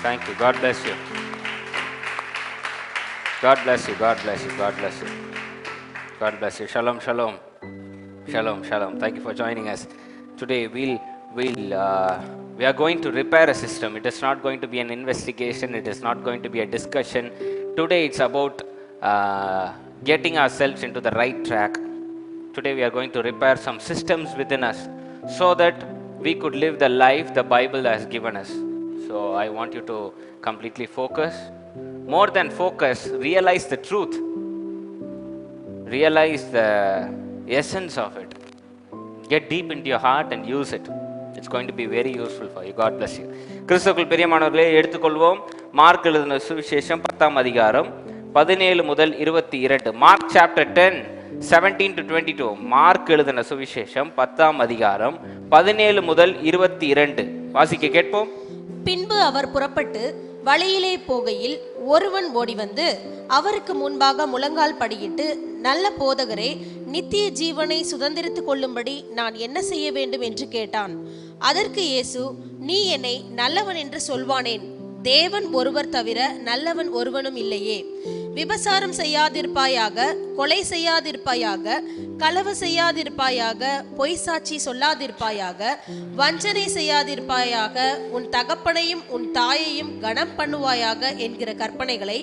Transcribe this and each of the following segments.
Thank you. God bless you. God bless you. God bless you. God bless you. God bless you. Shalom, shalom. Shalom, shalom. Thank you for joining us. Today we are going to repair a system. It is not going to be an investigation. It is not going to be a discussion. Today it's about getting ourselves into the right track. Today we are going to repair some systems within us so that we could live the life the Bible has given us. So I want you to completely focus. More than focus, realize the truth. Realize the essence of it. Get deep into your heart and use it. It's going to be very useful for you. God bless you. கிறிஸ்துவுக்குள் பிரியமானவர்களே, எடுத்துக்கொள்வோம் mark எழுதின சுவிசேஷம் 10ஆம் அதிகாரம் 17 முதல் 22. Mark chapter 10 17 to 22. Mark எழுதின சுவிசேஷம் 10ஆம் அதிகாரம் 17 முதல் 22. வாசிக்க கேட்போம். பின்பு அவர் புறப்பட்டு வழியிலே போகையில் ஒருவன் ஓடி வந்து அவருக்கு முன்பாக முழங்கால் படியிட்டு, நல்ல போதகரே, நித்திய ஜீவனை சுதந்திரித்துக் கொள்ளும்படி நான் என்ன செய்ய வேண்டும் என்று கேட்டான். அதற்கு இயேசு, நீ என்னை நல்லவன் என்று சொல்வானேன்? தேவன் ஒருவர் தவிர நல்லவன் ஒருவனும் இல்லையே. விபசாரம் செய்யாதிருப்பாயாக, கொலை செய்யாதிருப்பாயாக, களவு செய்யாதிருப்பாயாக, பொய் சாட்சி சொல்லாதிருப்பாயாக, வஞ்சனை செய்யாதிருப்பாயாக, உன் தகப்பனையும் உன் தாயையும் கனம் பண்ணுவாயாக என்கிற கற்பனைகளை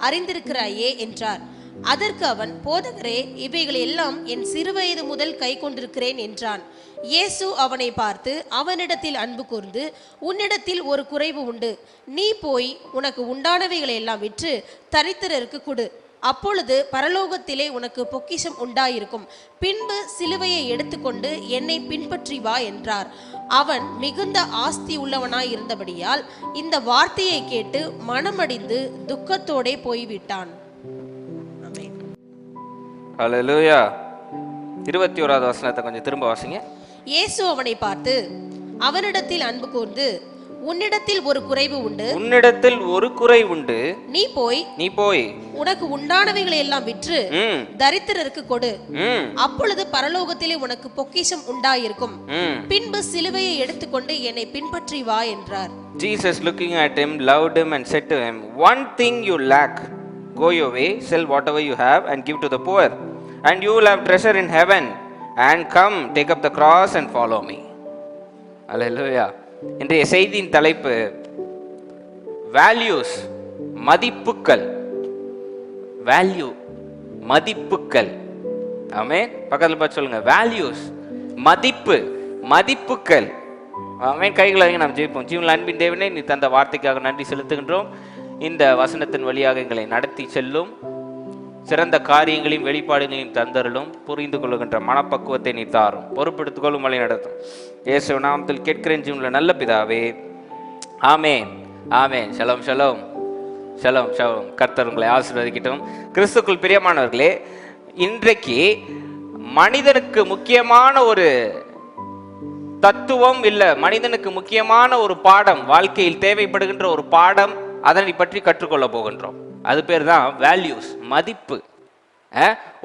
அறிந்திருக்கிறாயே என்றார். அதற்கு அவன், போதகரே, இவைகள் எல்லாம் என் சிறுவயது முதல் கை கொண்டிருக்கிறேன் என்றான். இயேசு அவனை பார்த்து அவனிடத்தில் அன்பு கூர்ந்து, உன்னிடத்தில் ஒரு குறைவு உண்டு. நீ போய் உனக்கு உண்டானவைகளை எல்லாம் விற்று தரித்திரருக்கு கொடு. அப்பொழுது பரலோகத்திலே உனக்கு பொக்கிஷம் உண்டாயிருக்கும். பின்பு சிலுவையை எடுத்துக்கொண்டு என்னை பின்பற்றி வா என்றார். அவன் மிகுந்த ஆஸ்தி உள்ளவனாய் இருந்தபடியால் இந்த வார்த்தையை கேட்டு மனமடிந்து துக்கத்தோடே போய்விட்டான். ஹல்லேலூயா. 21வது வசனத்தை கொஞ்சம் திரும்ப வாசிங்க. இயேசு அவனை பார்த்து அவனிடத்தில் அன்பு கூர்ந்து, உன்னிடத்தில் ஒரு குறைவு உண்டு. உன்னிடத்தில் ஒரு குறை உண்டு. நீ போய் உனக்கு உண்டானவைகளை எல்லாம் விற்று தரித்திரருக்கு கொடு. அப்பொழுது பரலோகத்திலே உனக்கு பொக்கிஷம் உண்டாயிருக்கும். பின்பு சிலுவையை எடுத்துக்கொண்டு என்னை பின்பற்றி வா என்றார். Jesus looking at him loved him and said to him, one thing you lack, go your way, sell whatever you have and give to the poor, and you will have treasure in heaven, and come, take up the cross and follow me. Hallelujah. இன்றைய செய்தியின் தலைப்பு values, மதிப்புக்கள். Value, மதிப்புக்கள். ஆமென். பக்கத்துல பார்த்து சொல்லுங்க, values, மதிப்பு, மதிப்புக்கள். ஆமென். கைகளை நாம் ஜெபிப்போம். ஜீவனில் அன்பின் தேவனே, நீ தந்த வார்த்தைக்காக நன்றி செலுத்துகின்றோம். இந்த வசனத்தின் வழியாக எங்களை நடத்தி செல்லும், சிறந்த காரியங்களையும் வெளிப்பாடுகளையும் தந்தருளும், புரிந்து கொள்ளுகின்ற மனப்பக்குவத்தை நீ தாரும், பொறுப்பெடுத்துக் கொள்ளும், வழி நடத்தும். இயேசு நாமத்தில் கேட்கிறேன் ஜீவனில் நல்ல பிதாவே, ஆமென், ஆமென். ஷலோம், ஷலோம், ஷலோம், ஷலோம். கர்த்தர் உங்களை ஆசீர்வதிக்கட்டும். கிறிஸ்துக்குள் பிரியமானவர்களே, இன்றைக்கு மனிதனுக்கு முக்கியமான ஒரு தத்துவம் இல்ல, மனிதனுக்கு முக்கியமான ஒரு பாடம், வாழ்க்கையில் தேவைப்படுகின்ற ஒரு பாடம், அதனை பற்றி கற்றுக்கொள்ள போகின்றோம். அது பேர் தான் வேல்யூஸ், மதிப்பு.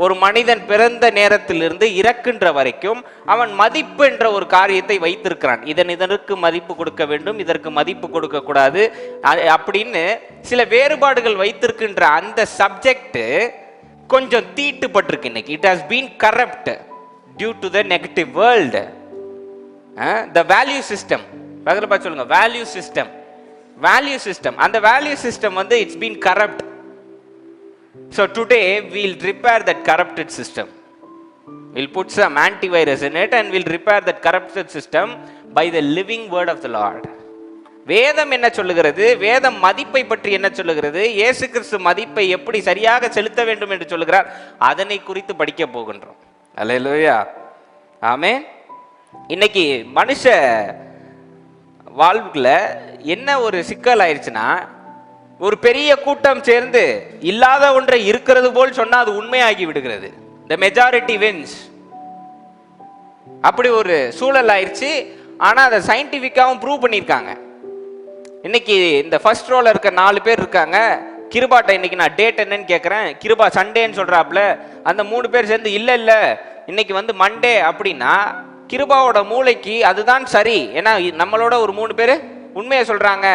ஒரு மனிதன் பிறந்த நேரத்திலிருந்து இறக்கின்ற வரைக்கும் அவன் மதிப்பு என்ற ஒரு காரியத்தை வைத்திருக்கிறான். இதற்கு மதிப்பு கொடுக்க வேண்டும், இதற்கு மதிப்பு கொடுக்க கூடாது அப்படின்னு சில வேறுபாடுகள் வைத்திருக்கின்ற அந்த சப்ஜெக்ட் கொஞ்சம் தீட்டுப்பட்டிருக்கு இன்னைக்கு. It has been corrupt due to the negative world. The value system, பக்கத்துல பார்த்து சொல்லுங்க, வேல்யூ சிஸ்டம், வேல்யூ சிஸ்டம். அந்த வேல்யூ சிஸ்டம் வந்து it's been corrupt. So today we'll repair that corrupted system. We'll put some antivirus in it and we'll repair that corrupted system by the living word of the Lord. வேதம் என்ன சொல்லுகிறது? வேதம் மதிப்பை பற்றி என்ன சொல்லுகிறது? இயேசு கிறிஸ்து மதிப்பை எப்படி சரியாக செலுத்த வேண்டும் என்று சொல்லுகிறார், அதனை குறித்து படிக்க போகின்றோம். அல்லேலூயா, ஆமென். இன்னைக்கு மனுஷ வாழ்வுல என்ன ஒரு சிக்கல் ஆயிடுச்சுன்னா, ஒரு பெரிய கூட்டம் சேர்ந்து இல்லாத ஒன்றை இருக்கிறது போல் சொன்னா அது உண்மையாகி விடுகிறது. The majority wins. அப்படி ஒரு சூழல் ஆயிடுச்சு. ஆனா அதை சயின்டிபிக்காவும் ப்ரூவ் பண்ணியிருக்காங்க. இன்னைக்கு இந்த ஃபர்ஸ்ட் ரோல இருக்க 4 பேர் இருக்காங்க. கிருபாட்ட இன்னைக்கு நான் டேட் என்னன்னு கேட்கறேன், கிருபா சண்டேன்னு சொல்றாப்ல. அந்த 3 பேர் சேர்ந்து இல்ல இல்ல இன்னைக்கு வந்து மண்டே அப்படின்னா, கிருபாவோட மூளைக்கு அதுதான் சரி. ஏன்னா நம்மளோட ஒரு 3 பேர் உண்மையை சொல்றாங்க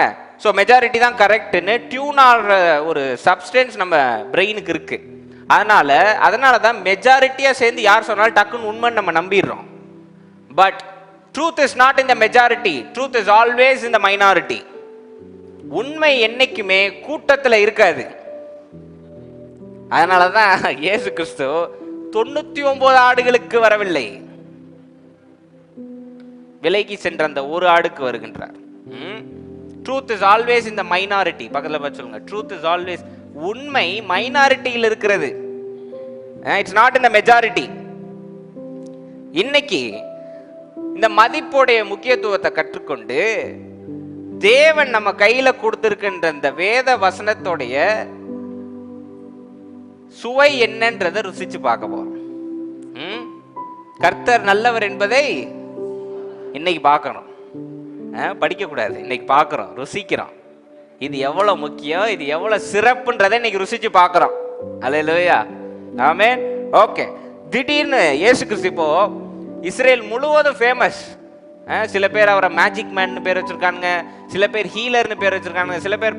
ஸோ மெஜாரிட்டி தான் கரெக்ட்னு டியூன் ஆகிற ஒரு சப்ஸ்டன்ஸ் நம்ம பிரெயினுக்கு இருக்கு. அதனால தான் மெஜாரிட்டியா சேர்ந்து யார் சொன்னாலும் டக்குன்னு உண்மைன்னு நம்ம நம்பிடுறோம். But truth is not in the majority, truth is always in the minority. உண்மை என்னைக்குமே கூட்டத்தில் இருக்காது. அதனாலதான் இயேசு கிறிஸ்து 99 ஆடுகளுக்கு வரவில்லை, விலைக்கு சென்ற அந்த ஒரு ஆடுக்கு வருகின்றார். Truth is always in the minority. பக்கத்துல பார்த்து சொல்லுங்க, ட்ரூத் இஸ் ஆல்வேஸ். உண்மை மைனாரிட்டியில் இருக்கிறது, it's not in the majority. இன்னைக்கு இந்த மதிப்புடைய முக்கியத்துவத்தை கற்றுக்கொண்டு தேவன் நம்ம கையில கொடுத்திருக்கின்ற இந்த வேத வசனத்தோடைய சுவை என்னன்றதை ருசிச்சு பார்க்க போறோம். கர்த்தர் நல்லவர் என்பதை இன்னைக்கு பார்க்கணும், படிக்க கூடாது. இன்னைக்கு பார்க்கிறோம், ருசிக்கிறோம். இது எவ்வளவு முக்கியம், இது எவ்வளவு சிறப்புன்றதை இன்னைக்கு ருசிச்சு பார்க்கிறோம். அல்லேலூயா, ஆமென். ஓகே, திடீர்னு இயேசு கிறிஸ்து இப்போ இஸ்ரேல் முழுவதும் ஃபேமஸ். சில பேர் அவரை மேஜிக் மேன் பேர் வச்சிருக்காங்க, சில பேர் ஹீலர்னு பேர் வச்சிருக்காங்க, சில பேர்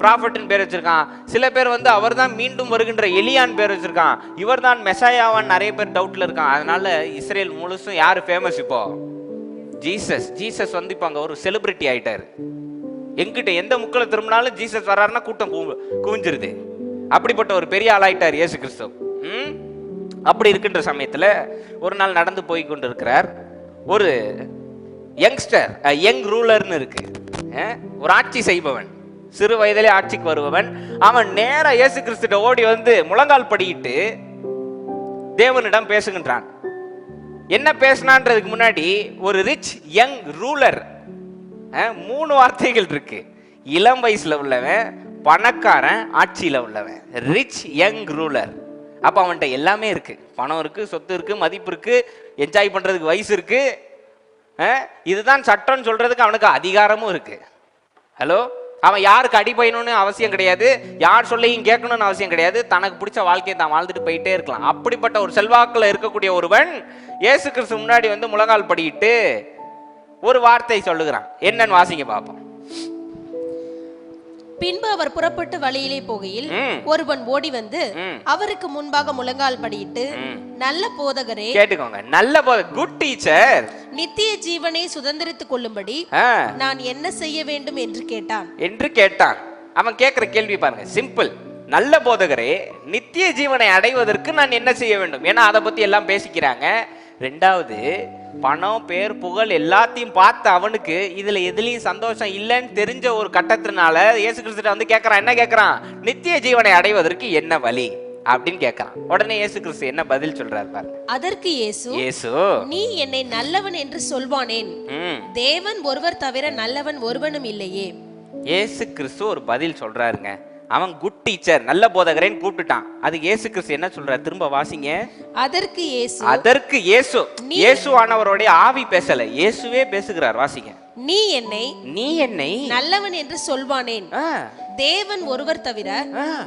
ப்ராஃபட்னு பேர் வச்சிருக்கான், சில பேர் வந்து அவர் தான் மீண்டும் வருகின்ற எலியான் பேர் வச்சிருக்கான், இவர் தான் மெசாயாவான் நிறைய பேர் டவுட்ல இருக்கான். அதனால இஸ்ரேல் முழுசும் யாரு ஃபேமஸ் இப்போ? ஜீசஸ். ஜீசஸ் வந்து இப்போ அங்க ஒரு செலிபிரிட்டி ஆயிட்டாரு. எங்கிட்ட எந்த முக்கில் திரும்பினாலும் ஜீசஸ் வர்றாருன்னா கூட்டம் குவிஞ்சிருது. அப்படிப்பட்ட ஒரு பெரிய ஆளாயிட்டார் இயேசு கிறிஸ்து. அப்படி இருக்கின்ற சமயத்துல ஒரு நாள் நடந்து போய் கொண்டு இருக்கிறார். ஒரு யங்ஸ்டர், யங் ரூலர்னு இருக்கு, ஒரு ஆட்சி செய்பவன், சிறு வயதிலே ஆட்சிக்கு வருபவன். அவன் நேரா இயேசு கிறிஸ்துட்ட ஓடி வந்து முழங்கால் படியிட்டு தேவனிடம் பேசுகின்றான். என்ன பேசினான்றதுக்கு முன்னாடி ஒரு ரிச் யங் ரூலர், 3 வார்த்தைகள் இருக்கு. இளம் வயசுல உள்ளவன், பணக்காரன், ஆட்சியில உள்ளவன். Rich young ruler. அப்ப அவன்கிட்ட எல்லாமே இருக்கு, பணம் இருக்கு, சொத்து இருக்கு, மதிப்பு இருக்கு, என்ஜாய் பண்றதுக்கு வயசு இருக்கு. இதுதான் சட்டம்னு சொல்றதுக்கு அவனுக்கு அதிகாரமும் இருக்கு. ஹலோ, அவன் யாருக்கு அடிபயணும்னு அவசியம் கிடையாது, யார் சொல்லையும் கேட்கணும்னு அவசியம் கிடையாது. தனக்கு பிடிச்ச வாழ்க்கையை தான் வாழ்ந்துட்டு போயிட்டே இருக்கலாம். அப்படிப்பட்ட ஒரு செல்வாக்குல இருக்கக்கூடிய ஒருவன் இயேசு கிறிஸ்து முன்னாடி வந்து முழங்கால் படியிட்டு ஒரு வார்த்தை சொல்லுகிறான். என்னன்னு வாசிங்க பார்ப்போம். பின்பு அவர் புறப்பட்டு வழியிலே போகையில் ஒருவன் ஓடி வந்து அவருக்கு முன்பாக முழங்கால் படியிட்டு, நல்ல போதகரே, கேட்டுக்கோங்க, நல்ல குட் டீச்சர், நித்திய ஜீவனை சுதந்திரித்துக் கொள்ளும்படி நான் என்ன செய்ய வேண்டும் என்று கேட்டான். அவன் கேட்கிற கேள்வி பாருங்க, சிம்பிள். நல்ல போதகரே, நித்திய ஜீவனை அடைவதற்கு நான் என்ன செய்ய வேண்டும்? ஏன்னா அதை பத்தி எல்லாம் பேசிக்கிறாங்க. ரெண்டாவது, பணம், பேர், புகழ் எல்லாத்தையும் பார்த்து அவனுக்கு இதுல எதுலயும் சந்தோஷம் இல்லைன்னு தெரிஞ்ச ஒரு கட்டத்தினால இயேசு கிறிஸ்து வந்து கேட்கறான். என்ன கேட்கறான்? நித்திய ஜீவனை அடைவதற்கு என்ன வழி அப்படின்னு கேட்கறான். உடனே இயேசு கிறிஸ்து என்ன பதில் சொல்றாரு பாருங்க. அதற்கு இயேசு, நீ என்னை நல்லவன் என்று சொல்வானேன்? தேவன் ஒருவர் தவிர நல்லவன் ஒருவனும் இல்லையே. இயேசு கிறிஸ்து ஒரு பதில் சொல்றாருங்க. அவன் குட் டீச்சர், நல்ல போதகரேன்னு கூப்பிட்டுட்டான். அது இயேசு கிறிஸ்து என்ன சொல்றாரு? திரும்ப வாசிங்க. அதற்கு இயேசு, இயேசுவானவருடைய ஆவி பேசல, இயேசுவே பேசுகிறார். வாசிங்க. நீ என்னை நல்லவன் என்று சொல்வானேன்? தேவன் ஒருவர் தவிர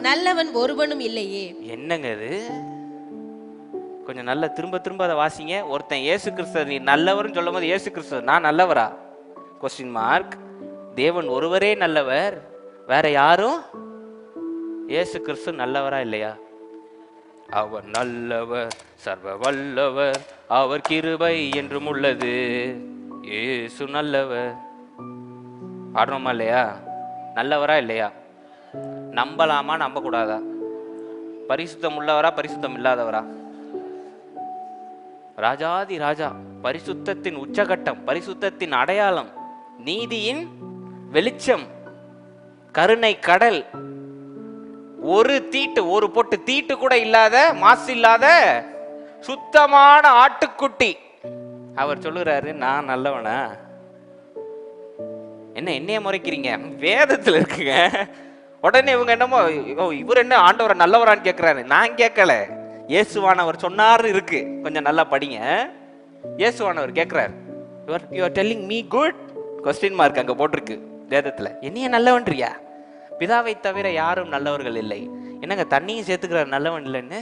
நல்லவன் ஒருவனும் இல்லையே. என்னங்க இது? கொஞ்சம் நல்ல திரும்ப அதை வாசிங்க. ஒருத்தன் இயேசு கிறிஸ்து நீ நல்லவர்னு சொல்லும் போது இயேசு கிறிஸ்து நான் நல்லவரா? Question mark. தேவன் ஒருவரே நல்லவர், வேற யாரும்? இயேசு கிறிஸ்து நல்லவரா இல்லையா? அவர் நல்லவர், சர்வ வல்லவர், அவர் கிருபை என்றும் உள்ளது. இயேசு நல்லவர். ஆடுறோமா இல்லையா? நல்லவரா இல்லையா? நம்பலாமா நம்ப கூடாதா? பரிசுத்தம் உள்ளவரா பரிசுத்தம் இல்லாதவரா? ராஜாதி ராஜா, பரிசுத்தத்தின் உச்சகட்டம், பரிசுத்தத்தின் அடையாளம், நீதியின் வெளிச்சம், கருணை கடல், ஒரு தீட்டு, ஒரு பொட்டு தீட்டு கூட இல்லாத, மாசு இல்லாத சுத்தமான ஆட்டுக்குட்டி. அவர் சொல்லுறாரு, நான் நல்லவனா? என்னைய முறைக்கிறீங்க? வேதத்துல இருக்குங்க. உடனே இவங்க என்னமோ இவர் என்ன ஆண்டவரை நல்லவரான்னு கேட்கிறாரு. நான் கேட்கல, இயேசுவானவர் சொன்னாரு இருக்கு. கொஞ்சம் நல்லா படிங்க. இயேசுவானவர் கேட்கிறார், you are telling me good? Question mark அங்க போட்டிருக்கு வேதத்துல. என்னைய நல்லவன்றியா? பிதாவை தவிர யாரும் நல்லவர்கள் இல்லை. என்னங்க தண்ணியும் சேர்த்துக்கிறார் நல்லவன் இல்லைன்னு?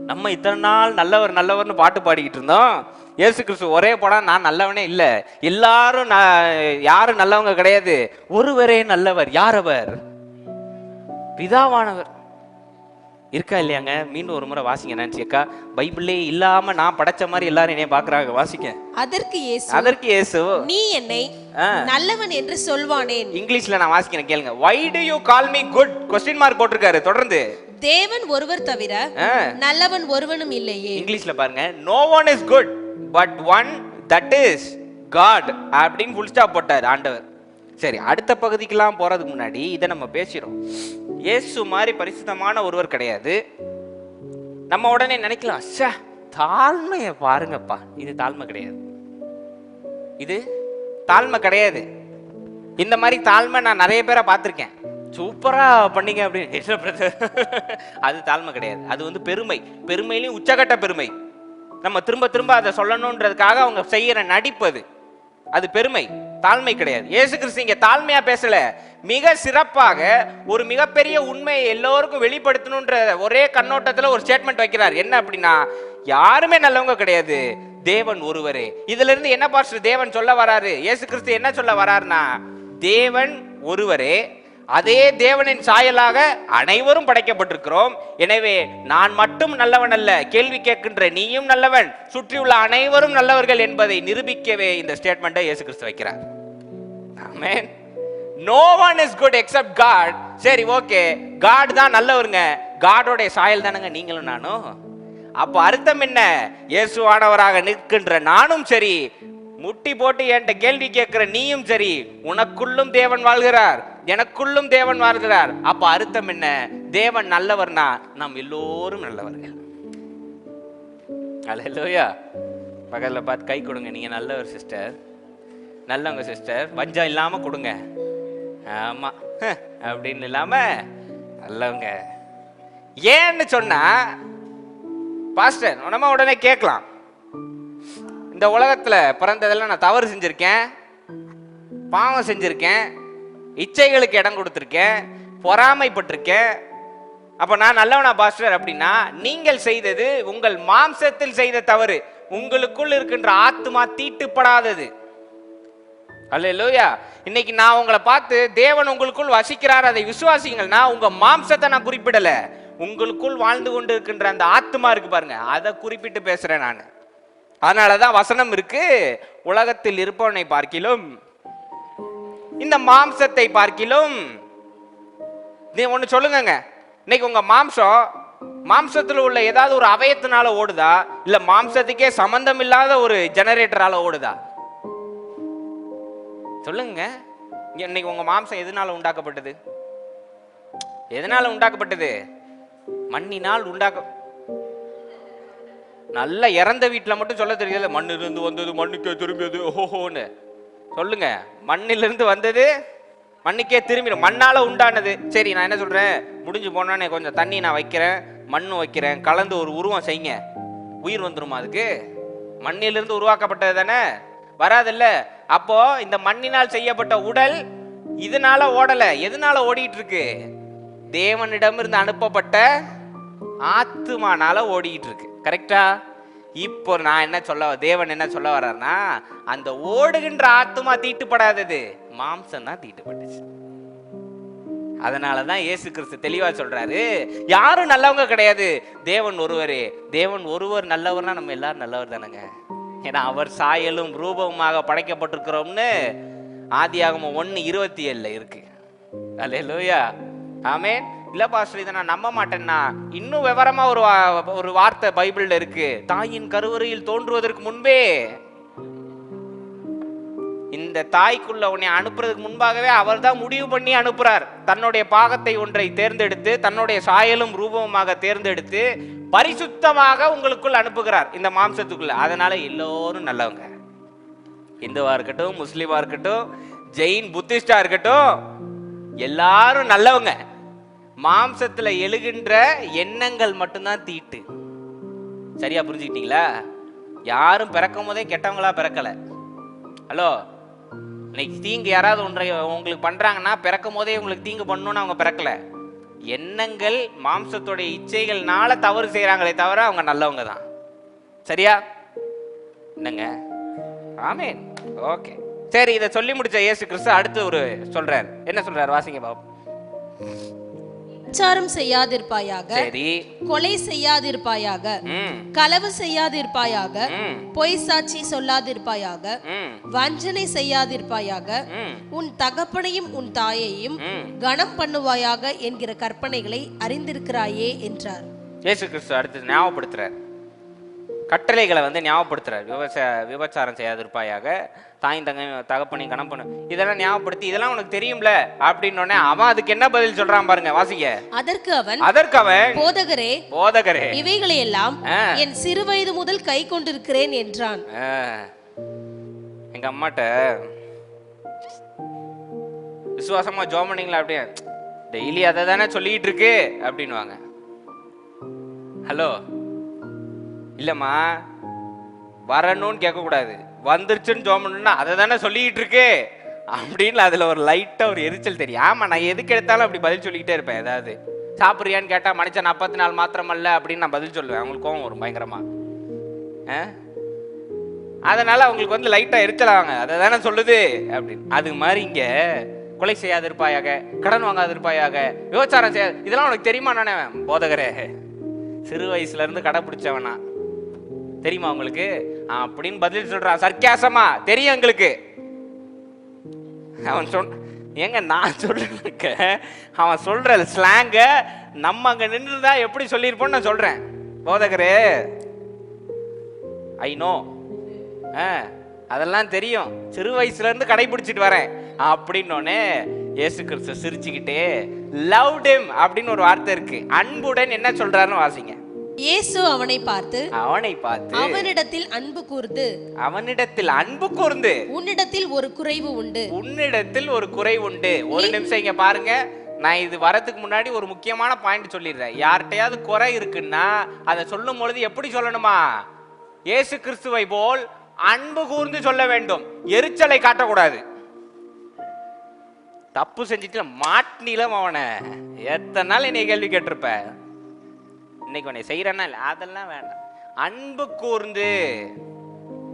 நம்ம இத்தனை நாள் நல்லவர்னு பாட்டு பாடிக்கிட்டு இருந்தோம். இயேசு கிறிஸ்து ஒரே படம், நான் நல்லவனே இல்லை, எல்லாரும் யாரும் நல்லவங்க கிடையாது, ஒருவரே நல்லவர். யார் அவர்? பிதாவானவர். இருக்கா இல்லையாங்க? மீண்டும் ஒரு முறை வாசிங்க நான்சி அக்கா. பைபிளே இல்லாம நான் படைச்ச மாதிரி எல்லாரும் என்னைய பாக்குறாங்க, வாசிக்க. அதற்கு இயேசு, நீ என்னை நல்லவன் என்று சொல்வானேன். இங்கிலீஷ்ல நான் வாசிக்கிறேன் கேளுங்க. why do you call me good? question mark போட்டிருக்காரு. தொடர்ந்து, தேவன் ஒருவர் தவிர நல்லவன் ஒருவனும் இல்லையே. இங்கிலீஷ்ல பாருங்க, no one is good but one, that is God அப்படின்னு ஃபுல் ஸ்டாப் போட்டார் ஆண்டவர். சரி, அடுத்த பகுதிக்கெல்லாம் போறதுக்கு முன்னாடி இதை நம்ம பேசுறோம். இயேசு மாதிரி பரிசுத்தமான ஒருவர் கிடையாது. நம்ம உடனே நினைக்கலாம், தாழ்மையை பாருங்கப்பா, இது தாழ்மை கிடையாது, இது தாழ்மை கிடையாது. இந்த மாதிரி தாழ்மை நான் நிறைய பேரை பார்த்துருக்கேன், சூப்பரா பண்ணீங்க அப்படின்னு. அது தாழ்மை கிடையாது, அது வந்து பெருமை. பெருமையிலையும் உச்சகட்ட பெருமை. நம்ம திரும்ப திரும்ப அதை சொல்லணுன்றதுக்காக அவங்க செய்யற நடிப்பது, அது பெருமை, தாழ்மை கிடையாது. இயேசு கிறிஸ்து இங்க தாழ்மையா பேசல, மிக சிறப்பாக ஒரு மிகப்பெரிய உண்மையை எல்லோருக்கும் வெளிப்படுத்தணும்ன்ற ஒரே கண்ணோட்டத்துல ஒரு ஸ்டேட்மெண்ட் வைக்கிறார். என்ன அப்படின்னா, யாருமே நல்லவங்க கிடையாது, தேவன் ஒருவரே. இதுல இருந்து என்ன பாஸ்டர் தேவன் சொல்ல வராரு? இயேசு கிறிஸ்து என்ன சொல்ல வராருன்னா, தேவன் ஒருவரே, அதே தேவனின் சாயலாக அனைவரும் படைக்கப்பட்டிருக்கிறோம். எனவே நான் மட்டும் நல்லவன் அல்ல, கேள்வி கேட்கின்ற நீயும் நல்லவன், சுற்றியுள்ள அனைவரும் நல்லவர்கள் என்பதை நிரூபிக்கவே இந்த ஸ்டேட்மெண்ட்டை இயேசு கிறிஸ்து வைக்கிறார். ஆமென். No one is good except God. சரி, ஓகே, காட் தான் நல்லவருங்க, காடோட சாயல் தானங்க நீங்களும் நானும். அப்ப அர்த்தம் என்ன? இயேசுவானவராக நிற்கின்ற நானும் சரி, முட்டி போட்டு என்கிட்ட கேள்வி கேட்கிற நீயும் சரி, உனக்குள்ளும் தேவன் வாழ்கிறார், எனக்குள்ளும் தேவன் வாழ்கிறார். அப்ப அர்த்தம் என்ன? தேவன் நல்லவர்னா நாம் எல்லோரும் நல்லவர்கள். அல்லேலூயா. பக்கத்துல பார்த்து கை கொடுங்க, நீங்க நல்லவர் சிஸ்டர், நல்லவங்க சிஸ்டர், வஞ்சம் இல்லாம கொடுங்க. ஆமா அப்படின்னு இல்லாம நல்லவங்க. ஏன்னு சொன்னா பாஸ்டர் நம்ம உடனே கேட்கலாம், இந்த உலகத்துல பிறந்ததெல்லாம் நான் தவறு செஞ்சிருக்கேன், பாவம் செஞ்சிருக்கேன், இச்சைகளுக்கு இடம் கொடுத்திருக்கேன், பொறாமைப்பட்டிருக்கேன், அப்ப நான் நல்லவனா பாஸ்டர்? அப்படின்னா நீங்கள் செய்தது உங்கள் மாம்சத்தில் செய்த தவறு, உங்களுக்குள் இருக்கின்ற ஆத்மா தீட்டுப்படாதது. அல்லேலூயா. இன்னைக்கு நான் உங்களை பார்த்து தேவன் உங்களுக்குள் வசிக்கிறார், அதை விசுவாசிங்கன்னா, உங்க மாம்சத்தை நான் குறிப்பிடல, உங்களுக்குள் வாழ்ந்து கொண்டு இருக்கின்ற அந்த ஆத்மா இருக்கு பாருங்க, அதை குறிப்பிட்டு பேசுறேன் நான். அதனாலதான் வசனம் இருக்கு, உலகத்தில் இருப்பவனை பார்க்கிலும் இந்த மாம்சத்தை பார்க்கிலும். நீ ஒண்ணு சொல்லுங்க, இன்னைக்கு உங்க மாம்சத்துல உள்ள ஏதாவது ஒரு அவயத்தினால ஓடுதா, இல்ல மாம்சத்துக்கே சம்பந்தம் இல்லாத ஒரு ஜெனரேட்டரால ஓடுதா? சொல்லுங்க. இன்னைக்கு உங்க மாம்சம் எதனால உண்டாக்கப்பட்டது? எதனால உண்டாக்கப்பட்டது? மண்ணினால் நல்ல இறந்த வீட்டுல மட்டும் சொல்ல தெரியல, மண்ணிலிருந்து வந்தது மண்ணுக்கே திரும்பியது ஓஹோன்னு சொல்லுங்க. மண்ணிலிருந்து வந்தது மண்ணுக்கே திரும்பிடும், மண்ணால உண்டானது. சரி, நான் என்ன சொல்றேன், முடிஞ்சு போனானே கொஞ்சம் தண்ணி நான் வைக்கிறேன், மண்ணு வைக்கிறேன், கலந்து ஒரு உருவம் செய்யுங்க, உயிர் வந்துருமா? அதுக்கு மண்ணிலிருந்து உருவாக்கப்பட்டது தானே, வராதில்ல. அப்போ இந்த மண்ணினால் செய்யப்பட்ட உடல் இதனால ஓடல, எதனால ஓடிட்டு இருக்கு? தேவனிடமிருந்து அனுப்பப்பட்ட ஆத்துமானால ஓடிட்டு இருக்கு. கரெக்டா? இப்போ நான் என்ன சொல்ல, தேவன் என்ன சொல்ல வர்றாருன்னா, அந்த ஓடுகின்ற ஆத்துமா தீட்டுப்படாதது, மாம்சம் தான் தீட்டுப்பட்டுச்சு. அதனாலதான் இயேசு கிறிஸ்து தெளிவா சொல்றாரு, யாரும் நல்லவங்க கிடையாது, தேவன் ஒருவரே. தேவன் ஒருவர் நல்லவர்னா நம்ம எல்லாரும் நல்லவர் தானங்க. ஏன்னா அவர் சாயலும் ரூபமாக படைக்கப்பட்டிருக்கிறோம்னு ஆதியாகமம் 1:27 இருக்கு. அல்லேலூயா. ஆமென். இல்ல பாஸ்டர், இதை நான் நம்ப மாட்டேன்னா, இன்னும் விவரமா ஒரு வார்த்தை பைபிள்ல இருக்கு, தாயின் கருவறையில் தோன்றுவதற்கு முன்பே, இந்த தாய்க்குள்ள உன்னை அனுப்புறதுக்கு முன்பாகவே அவர் தான் முடிவு பண்ணி அனுப்புறார். தன்னுடைய பாகத்தை ஒன்றை தேர்ந்தெடுத்து, தன்னுடைய சாயலும் ரூபமாக தேர்ந்தெடுத்து பரிசுத்தமாக உங்களுக்குள் அனுப்புகிறார், இந்த மாம்சத்துக்குள்ள. அதனால எல்லோரும் நல்லவங்க. இந்துவா இருக்கட்டும், முஸ்லிமா இருக்கட்டும், ஜெயின் புத்திஸ்டா இருக்கட்டும், எல்லாரும் நல்லவங்க. மாம்சத்துல எழுகின்ற எண்ணங்கள் மட்டும்தான் தீட்டு. சரியா புரிஞ்சுக்கிட்டீங்களா? யாரும் பிறக்கும் போதே கெட்டவங்களா பிறக்கல. ஹலோ, இன்னைக்கு தீங்கு யாராவது ஒன்றை உங்களுக்கு பண்றாங்கன்னா, பிறக்கும் போதே உங்களுக்கு தீங்கு பண்ணணும்னு அவங்க பிறக்கல. எண்ணங்கள் மாம்சத்துடைய இச்சைகள்னால தவறு செய்யறாங்களே தவிர அவங்க நல்லவங்க தான். சரியா? என்னங்க? ஆமென். ஓகே, சரி. இதை சொல்லி முடிச்ச இயேசு கிறிஸ்து அடுத்து ஒரு சொல்றாரு. என்ன சொல்றாரு? வாசிங்க பாப்போம். விபச்சாரம் செய்யாதிருப்பாயாக, சரி. கொலை செய்யாதிருப்பாயாக, களவு செய்யாதிருப்பாயாக, பொய் சாட்சி சொல்லாதிருப்பாயாக, வஞ்சனை செய்யாதிருப்பாயாக, உன் தகப்பனையும் உன் தாயையும் கனம் பண்ணுவாயாக என்கிற கற்பனைகளை அறிந்திருக்கிறாயே என்றார். இயேசு கிறிஸ்து அடுத்து ஞாபகப்படுத்துறார், கட்டளைகளை ஞாபகப்படுத்துறார். விபச்சாரம் செய்யாதிருப்பாயாக, தாய் தகப்பனையும் கனம் பண்ணு, இதெல்லாம் ஞாபகப்படுத்தி, இதெல்லாம் உனக்கு தெரியும்ல அப்படின்னு அவன் அதுக்கு என்ன பதில் சொல்றான் பாருங்க, வாசிங்க. அதற்கு அவன் போதகரே, இவைகளை எல்லாம் என் சிறு வயது முதல் கை கொண்டிருக்கிறேன் என்றான். எங்க அம்மாட்ட விசுவாசமா ஜெபம் பண்ணீங்களா? அப்படியே டெய்லி அதை தானே சொல்லிட்டு இருக்கு அப்படின்வாங்க. ஹலோ, இல்லம்மா வரணும்னு கேட்க கூடாது, வந்துருச்சுன்னு ஜெபம் பண்ணணும்னா அதை தானே சொல்லிட்டு இருக்கு அப்படின்னு அதுல ஒரு லைட்டா ஒரு எரிச்சல் தெரியும். ஆமா, நான் எதுக்கு எடுத்தாலும் அப்படி பதில் சொல்லிக்கிட்டே இருப்பேன். ஏதாவது சாப்பிட்றியான்னு கேட்டா மனுஷன் 40 நாள் மாத்திரம் அல்ல அப்படின்னு நான் பதில் சொல்லுவேன். அவங்களுக்கு கோவம் வரும் பயங்கரமா. அதனால அவங்களுக்கு லைட்டா எரிச்சலாவாங்க, அதை தானே சொல்லுது அப்படின்னு. அது மாதிரி இங்க கொலை செய்யாதிருப்பாயாக, கடன் வாங்காதிருப்பாயாக, விபச்சாரம் செய்ய, இதெல்லாம் உனக்கு தெரியுமா? நானே போதகரே, சிறு வயசுல இருந்து கடைபிடிச்சவனா தெரியுமா உங்களுக்கு அப்படின்னு பதில் சொல்றான் சர்க்காசமா. தெரியும் எங்களுக்கு. அவன் ஏங்க நான் சொல்றேன், அவன் சொல்ற ஸ்லாங்க நம்ம அங்க நின்றுதா எப்படி சொல்லியிருப்போம் நான் சொல்றேன். போதகரே, ஐ நோ, அதெல்லாம் தெரியும், சிறு வயசுல இருந்து கடைபிடிச்சிட்டு வரேன் அப்படின்னோடனே இயேசு கிறிஸ்து சிரிச்சுக்கிட்டே லவ்ட் ஹிம் அப்படின்னு ஒரு வார்த்தை இருக்கு. அன்புடன் என்ன சொல்றாருன்னு வாசிங்க. இயேசு அவனை பார்த்து அவனிடத்தில் அன்பு கூர்ந்து உன்னிடத்தில் ஒரு குறைவு உண்டு. ஒரு நிமிஷம் இங்க பாருங்க. நான் இது வரதுக்கு முன்னாடி ஒரு முக்கியமான பாயிண்ட் சொல்லிடுறேன். யார்கிட்டயாவது குறை இருக்குன்னா அதை சொல்லும் பொழுது எப்படி சொல்லணுமா? இயேசு கிறிஸ்துவை போல் அன்பு கூர்ந்து சொல்ல வேண்டும், எரிச்சலை காட்டக்கூடாது. தப்பு செஞ்சுட்டு மாட்டினிலம் அவனை எத்தனை நாள் என்னை கேள்வி கேட்டிருப்ப, இன்னைக்கு உன்னை செய்யறேன்னா இல்லை, அதெல்லாம் வேண்டாம். அன்பு கூர்ந்து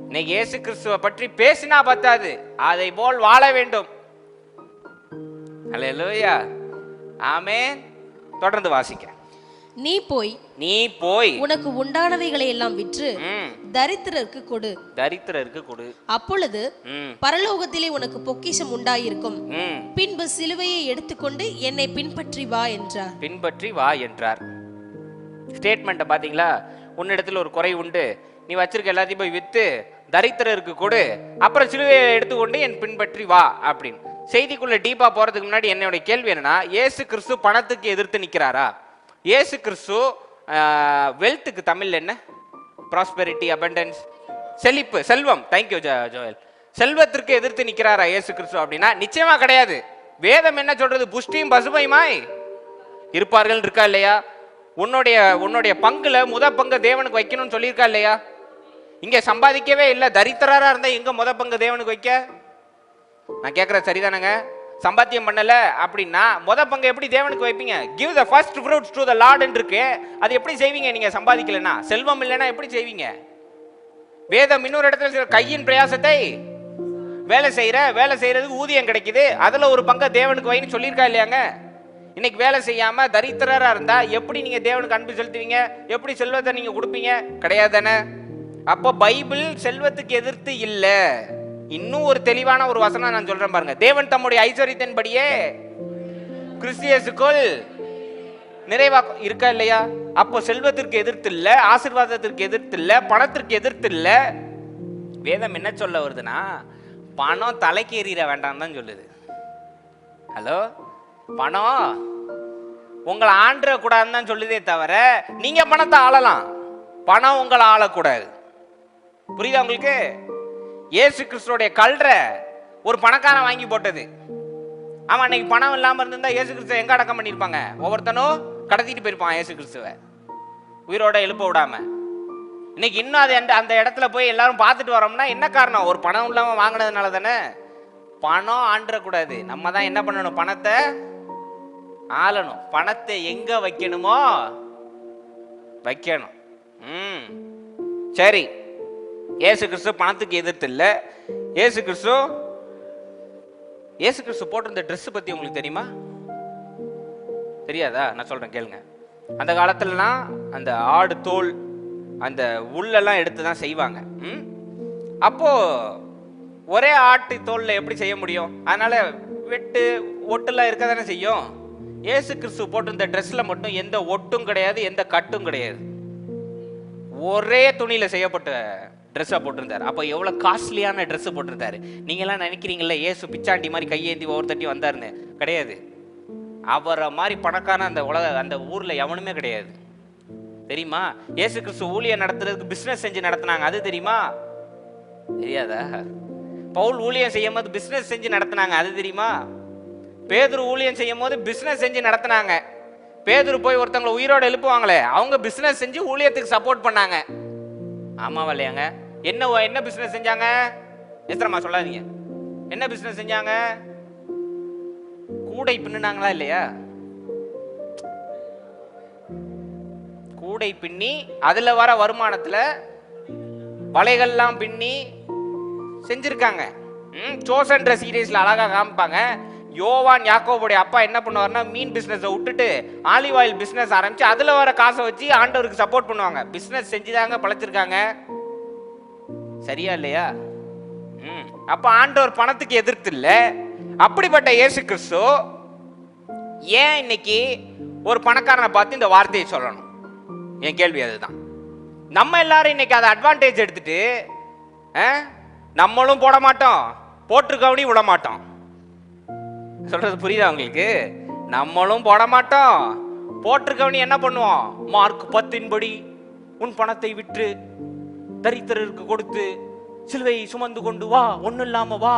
இன்னைக்கு இயேசு கிறிஸ்துவை பற்றி பேசினா பத்தாது, அதை போல் வாழ வேண்டும். அல்லேலூயா, ஆமென். தொடர்ந்து வாசிக்க. நீ போய் உனக்கு உண்டானவைகளை எல்லாம் விற்று தரித்திரருக்கு கொடு. அப்பொழுது பரலோகத்திலே உனக்கு பொக்கிஷம் உண்டாயிருக்கும். பின்பு சிலுவையை எடுத்துக்கொண்டு என்னை பின்பற்றி வா என்றார். ஸ்டேட்மெண்ட்டை பாத்தீங்களா? உன்னிடத்துல ஒரு குறை உண்டு, நீ வச்சிருக்க எல்லாத்தையும் போய் வித்து தரித்திரருக்கு கொடு, அப்புறம் சிலுவையை எடுத்துக்கொண்டு என் பின்பற்றி வா அப்படின்னு. செய்திக்குள்ள டீப்பா போறதுக்கு முன்னாடி என்னோட கேள்வி என்னன்னா, இயேசு கிறிஸ்து பணத்துக்கு எதிர்த்து நிக்கிறாரா? இயேசு கிறிஸ்து வெல்த்துக்கு தமிழ்ல என்ன? ப்ராஸ்பெரிட்டி, அபண்டன்ஸ், செழிப்பு, செல்வம். Thank you Joel. செல்வத்திற்கு எதிர்த்து நிக்கிறாரா இயேசு கிறிஸ்து அப்படின்னா நிச்சயமா கிடையாது. வேதம் என்ன சொல்றது? புஷ்டியும் பசுமையுமாய் இருப்பார்கள் இருக்கா இல்லையா? உன்னுடைய பங்குல பங்கு தேவனுக்கு வைக்கணும்னு சொல்லியிருக்கா இல்லையா? இங்க சம்பாதிக்கவே இல்லை, தரித்திரரா இருந்தா எங்க பங்கு தேவனுக்கு வைக்க? நான் கேட்கறது சரிதானங்க? சம்பாத்தியம் பண்ணல அப்படின்னா பங்கு எப்படி தேவனுக்கு வைப்பீங்க? Give the first fruits to the Lord இருக்கு. அது எப்படி செய்வீங்க? நீங்க சம்பாதிக்கலனா, செல்வம் இல்லைன்னா எப்படி செய்வீங்க? வேதம் இன்னொரு இடத்துல கையின் பிரயாசத்தை வேலை செய்யறதுக்கு ஊதியம் கிடைக்குது, அதுல ஒரு பங்கை தேவனுக்கு வைன்னு சொல்லியிருக்கா இல்லையாங்க? இன்னைக்கு வேலை செய்யாம தரித்திரரா இருந்தா எப்படி நீங்க தேவனுக்கு அன்பு செலுத்துவீங்க? எப்படி செல்வத்தை நீங்க கொடுப்பீங்க? கிடையாது தானே? அப்போ பைபிள் செல்வத்துக்கு எதிர்த்து இல்ல. இன்னும் ஒரு தெளிவான ஒரு வசனம் நான் சொல்றேன் பாருங்க. தேவன் தம்முடைய ஐஸ்வரியத்தின்படியே கிறிஸ்தியேசுக்குள் நிறைவா இருக்கா இல்லையா? அப்போ செல்வத்திற்கு எதிர்த்து இல்ல, ஆசீர்வாதத்திற்கு எதிர்த்து இல்ல, பணத்திற்கு எதிர்த்து இல்ல. வேதம் என்ன சொல்ல வருதுன்னா, பணம் தலைக்கு எறிகிற வேண்டாம் தான் சொல்லுது. ஹலோ, பணம் உங்களை ஆண்ட கூடாதுன்னு தான் சொல்லுதே தவிர நீங்க பணத்தை ஆளலாம், பணம் உங்களை ஆளக்கூடாது. புரியுதா உங்களுக்கு? இயேசு கிறிஸ்துவோடைய கல்ற ஒரு பணக்காரன் வாங்கி போட்டது. அவன் அன்னைக்கு பணம் இல்லாம இருந்திருந்தா இயேசு கிறிஸ்துவ எங்க அடக்கம் பண்ணிருப்பாங்க? ஒவ்வொருத்தனும் கடத்திட்டு போயிருப்பான் இயேசு கிறிஸ்துவ, உயிரோட எழுப்ப விடாம. இன்னைக்கு இன்னும் அது அந்த இடத்துல போய் எல்லாரும் பார்த்துட்டு வரோம்னா என்ன காரணம்? ஒரு பணம் இல்லாம வாங்கினதுனால தானே. பணம் ஆண்டக்கூடாது, நம்ம தான் என்ன பண்ணணும்? பணத்தை ஆளணும். பணத்தை எங்க வைக்கணுமோ வைக்கணும். சரி, இயேசு கிறிஸ்து பணத்துக்கு எதிர்த்து இல்லை. இயேசு கிறிஸ்து போட்டிருந்த ட்ரெஸ் பத்தி உங்களுக்கு தெரியுமா? தெரியாதா? நான் சொல்றேன் கேளுங்க. அந்த காலத்துலலாம் அந்த ஆடு தோல், அந்த உள்ளெல்லாம் எடுத்து தான் செய்வாங்க. அப்போ ஒரே ஆட்டு தோல்ல எப்படி செய்ய முடியும்? அதனால வெட்டு ஒட்டுலாம் இருக்க தானே செய்யும். இயேசு கிறிஸ்து போட்டிருந்த ட்ரெஸ்ல மட்டும் எந்த ஒட்டும் கிடையாது, எந்த கட்டும் கிடையாது. ஒரே துணியில செய்யப்பட்ட ட்ரெஸ்ஸா போட்டிருந்தாரு. அப்போ எவ்வளவு காஸ்ட்லியான ட்ரெஸ் போட்டிருந்தாரு. நீங்க எல்லாம் நினைக்கிறீங்களா இயேசு பிச்சாண்டி மாதிரி கையேந்தி ஒவ்வொருத்தட்டி வந்தாருன்னு? கிடையாது. அவரை மாதிரி பணக்கான அந்த ஊர்ல எவனுமே கிடையாது. தெரியுமா? இயேசு கிறிஸ்து ஊழியம் நடத்துறதுக்கு பிசினஸ் செஞ்சு நடத்தினாங்க. அது தெரியுமா? தெரியாதா? பவுல் ஊழியம் செய்யும் போது பிசினஸ் செஞ்சு நடத்தினாங்க. அது தெரியுமா? பேதுரு ஊழியம் செய்யும் போது பிசினஸ் செஞ்சு நடத்தினாங்க. பேதுரு போய் ஒருத்தவங்களை உயிரோட எழுப்புவாங்களே, அவங்க பிசினஸ் செஞ்சு ஊழியத்துக்கு சப்போர்ட் பண்ணாங்க. ஆமாவா இல்லையாங்க? என்ன பிசினஸ் செஞ்சாங்க? எஸ்தரமா சொல்லாதீங்க. என்ன பிசினஸ் செஞ்சாங்க? கூடை பின்னுனாங்களா இல்லையா? கூடை பின்னி அதுல வர வருமானத்துல வலைகள்லாம் பின்னி செஞ்சிருக்காங்க. சோசன்ற சீரீஸ்ல அழகா காமிப்பாங்க. யோவான் யாக்கோபுடைய அப்பா என்ன பண்ணுவார்னா, மீன் பிசினஸ் விட்டுட்டு ஆலிவ் ஆயில் பிசினஸ் ஆரம்பிச்சு அதுல வர காசை வச்சு ஆண்டவருக்கு சப்போர்ட் பண்ணுவாங்க. பிசினஸ் செஞ்சுதாங்க பழைச்சிருக்காங்க. சரியா இல்லையா? அப்ப ஆண்டவர் பணத்துக்கு எதிர்த்து இல்ல. அப்படிப்பட்ட இயேசு கிறிஸ்து ஏன் இன்னைக்கு ஒரு பணக்காரனை பார்த்து இந்த வார்த்தையை சொல்லணும்? என் கேள்வி அதுதான். நம்ம எல்லாரும் இன்னைக்கு அதை அட்வான்டேஜ் எடுத்துட்டு நம்மளும் போட மாட்டோம், போட்டிருக்கவனையும் விட மாட்டோம். சொல்றது புரியுதா உங்களுக்கு? நம்மளும் போட மாட்டோம், போட்டிருக்கவனி என்ன பண்ணுவோம்? மார்க் 10 உன் பணத்தை விற்று தரித்திரருக்கு கொடுத்து சிலுவையை சுமந்து கொண்டு வா, ஒன்னும் இல்லாம வா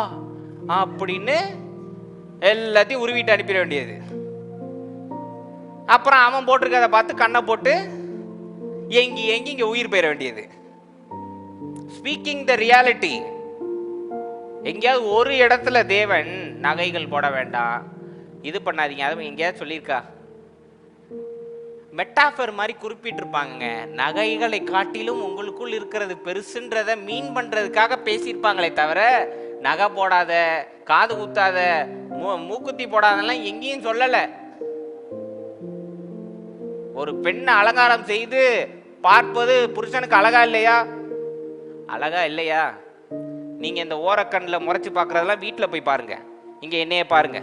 அப்படின்னு எல்லாத்தையும் உருவிட்டு அனுப்பிட வேண்டியது. அப்புறம் அவன் போட்டிருக்கதை பார்த்து கண்ணை போட்டு எங்கி இங்க உயிர் பெற வேண்டியது. Speaking the reality. எங்கேயாவது ஒரு இடத்துல தேவன் நகைகள் போட வேண்டாம், இது பண்ணாதீங்க, அது எங்கேயாவது சொல்லியிருக்கா? மெட்டாஃபர் மாதிரி குறிப்பிட்டிருப்பாங்க. நகைகளை காட்டிலும் உங்களுக்குள் இருக்கிறது பெருசுன்றத மீன் பண்றதுக்காக பேசியிருப்பாங்களே தவிர நகை போடாத, காது குத்தாத, மூக்குத்தி போடாதெல்லாம் எங்கேயும் சொல்லல. ஒரு பெண்ணை அலங்காரம் செய்து பார்ப்பது புருஷனுக்கு அழகா இல்லையா? அழகா இல்லையா? நீங்க இந்த ஓரக்கண்ணில் முறைச்சு பார்க்கறதெல்லாம் வீட்டில் போய் பாருங்க. இங்க என்னைய பாருங்க,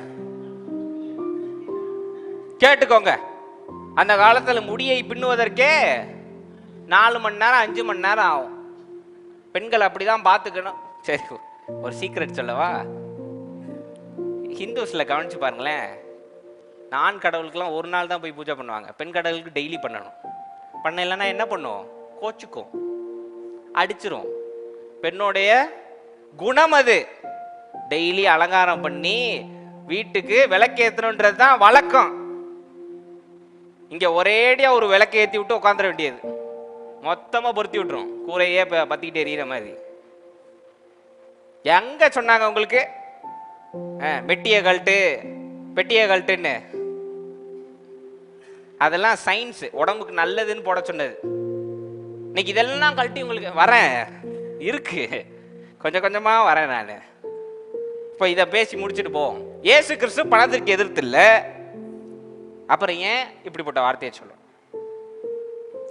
கேட்டுக்கோங்க. அந்த காலத்துல முடியை பின்னுவதற்கே 4 மணி நேரம் 5 மணி நேரம் ஆகும். பெண்கள் அப்படிதான் பார்த்துக்கணும். சரி, ஒரு சீக்ரெட் சொல்லவா? ஹிந்துஸ்ல கவனிச்சு பாருங்களேன். ஆண் கடவுளுக்கெல்லாம் ஒரு நாள் தான் போய் பூஜை பண்ணுவாங்க. பெண் கடவுளுக்கு டெய்லி பண்ணணும். பண்ண இல்லைன்னா என்ன பண்ணும்? கோச்சுக்கும், அடிச்சிரும். பெண்ணுடைய குணம் அது. டெய்லி அலங்காரம் பண்ணி வீட்டுக்கு விளக்கேற்றணுன்றது தான் வழக்கம். இங்க ஒரேடியா ஒரு விளக்கு ஏற்றி விட்டு உட்காந்துட வேண்டியது, மொத்தமா பொருத்தி விட்டுரும், கூரையே பத்திக்கிட்டு எறிகிற மாதிரி. எங்க சொன்னாங்க உங்களுக்கு பெட்டிய கழட்டுன்னு? அதெல்லாம் சயின்ஸ், உடம்புக்கு நல்லதுன்னு போட சொன்னது. இன்னைக்கு இதெல்லாம் கழட்டி உங்களுக்கு வரேன் இருக்கு, கொஞ்சம் கொஞ்சமா வரேன் நான். இப்போ இதை பேசி முடிச்சுட்டு போவோம். இயேசு கிறிஸ்து பணத்திற்கு எதிர்த்து இல்லை, அப்புறம் ஏன் இப்படிப்பட்ட வார்த்தையை சொல்லும்?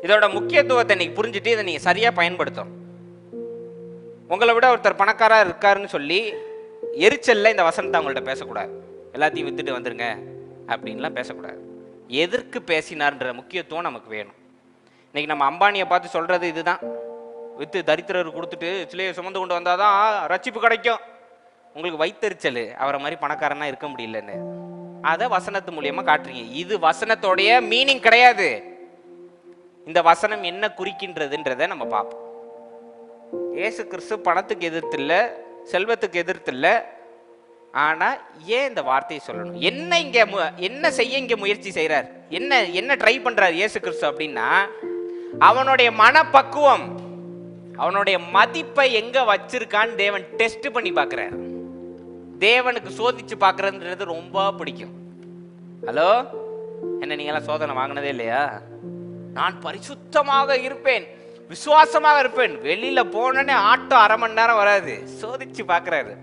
இதோட முக்கியத்துவத்தை நீங்க புரிஞ்சுட்டு இதை நீங்க சரியா பயன்படுத்தும். உங்களை விட ஒருத்தர் பணக்காரா இருக்காருன்னு சொல்லி எரிச்சல்ல இந்த வசனத்தை அவங்கள்ட்ட பேசக்கூடாது. எல்லாத்தையும் வித்துட்டு வந்துருங்க அப்படின்லாம் பேசக்கூடாது. எதற்கு பேசினார்ன்ற முக்கியத்துவம் நமக்கு வேணும். இன்னைக்கு நம்ம அம்பானியை பார்த்து சொல்றது இதுதான். வித்து தரித்திரர் கொடுத்துட்டு சிலையை சுமந்து கொண்டு வந்தாதான் ரட்சிப்பு கிடைக்கும். உங்களுக்கு வைத்தறிச்சல், அவரை மாதிரி பணக்காரனா இருக்க முடியலன்னு அதை வசனத்து மூலியமா காட்டுறீங்க. இது வசனத்தோடைய மீனிங் கிடையாது. இந்த வசனம் என்ன குறிக்கின்றதுன்றதை நம்ம பார்ப்போம். இயேசு கிறிஸ்து பணத்துக்கு எதிர்த்து இல்லை, செல்வத்துக்கு எதிர்த்து இல்லை. ஆனா ஏன் இந்த வார்த்தையை சொல்லணும்? என்ன செய்ய இங்க முயற்சி செய்யறார்? என்ன ட்ரை பண்றார் இயேசு கிறிஸ்து அப்படின்னா, அவனுடைய மனப்பக்குவம், அவனுடைய மதிப்பை எங்க வச்சிருக்கான்னு தேவன் டெஸ்ட் பண்ணி பார்க்கிறார். தேவனுக்கு சோதிச்சு பார்க்கறதுன்றது ரொம்ப பிடிக்கும். ஹலோ, என்ன நீங்க எல்லாம் சோதனை வாங்கினதே இல்லையா? நான் பரிசுத்தமாக இருப்பேன், விசுவாசமாக இருப்பேன். வெளியில போனோடனே ஆட்டோ அரை மணி நேரம் வராது, சோதிச்சு பார்க்கறாரு.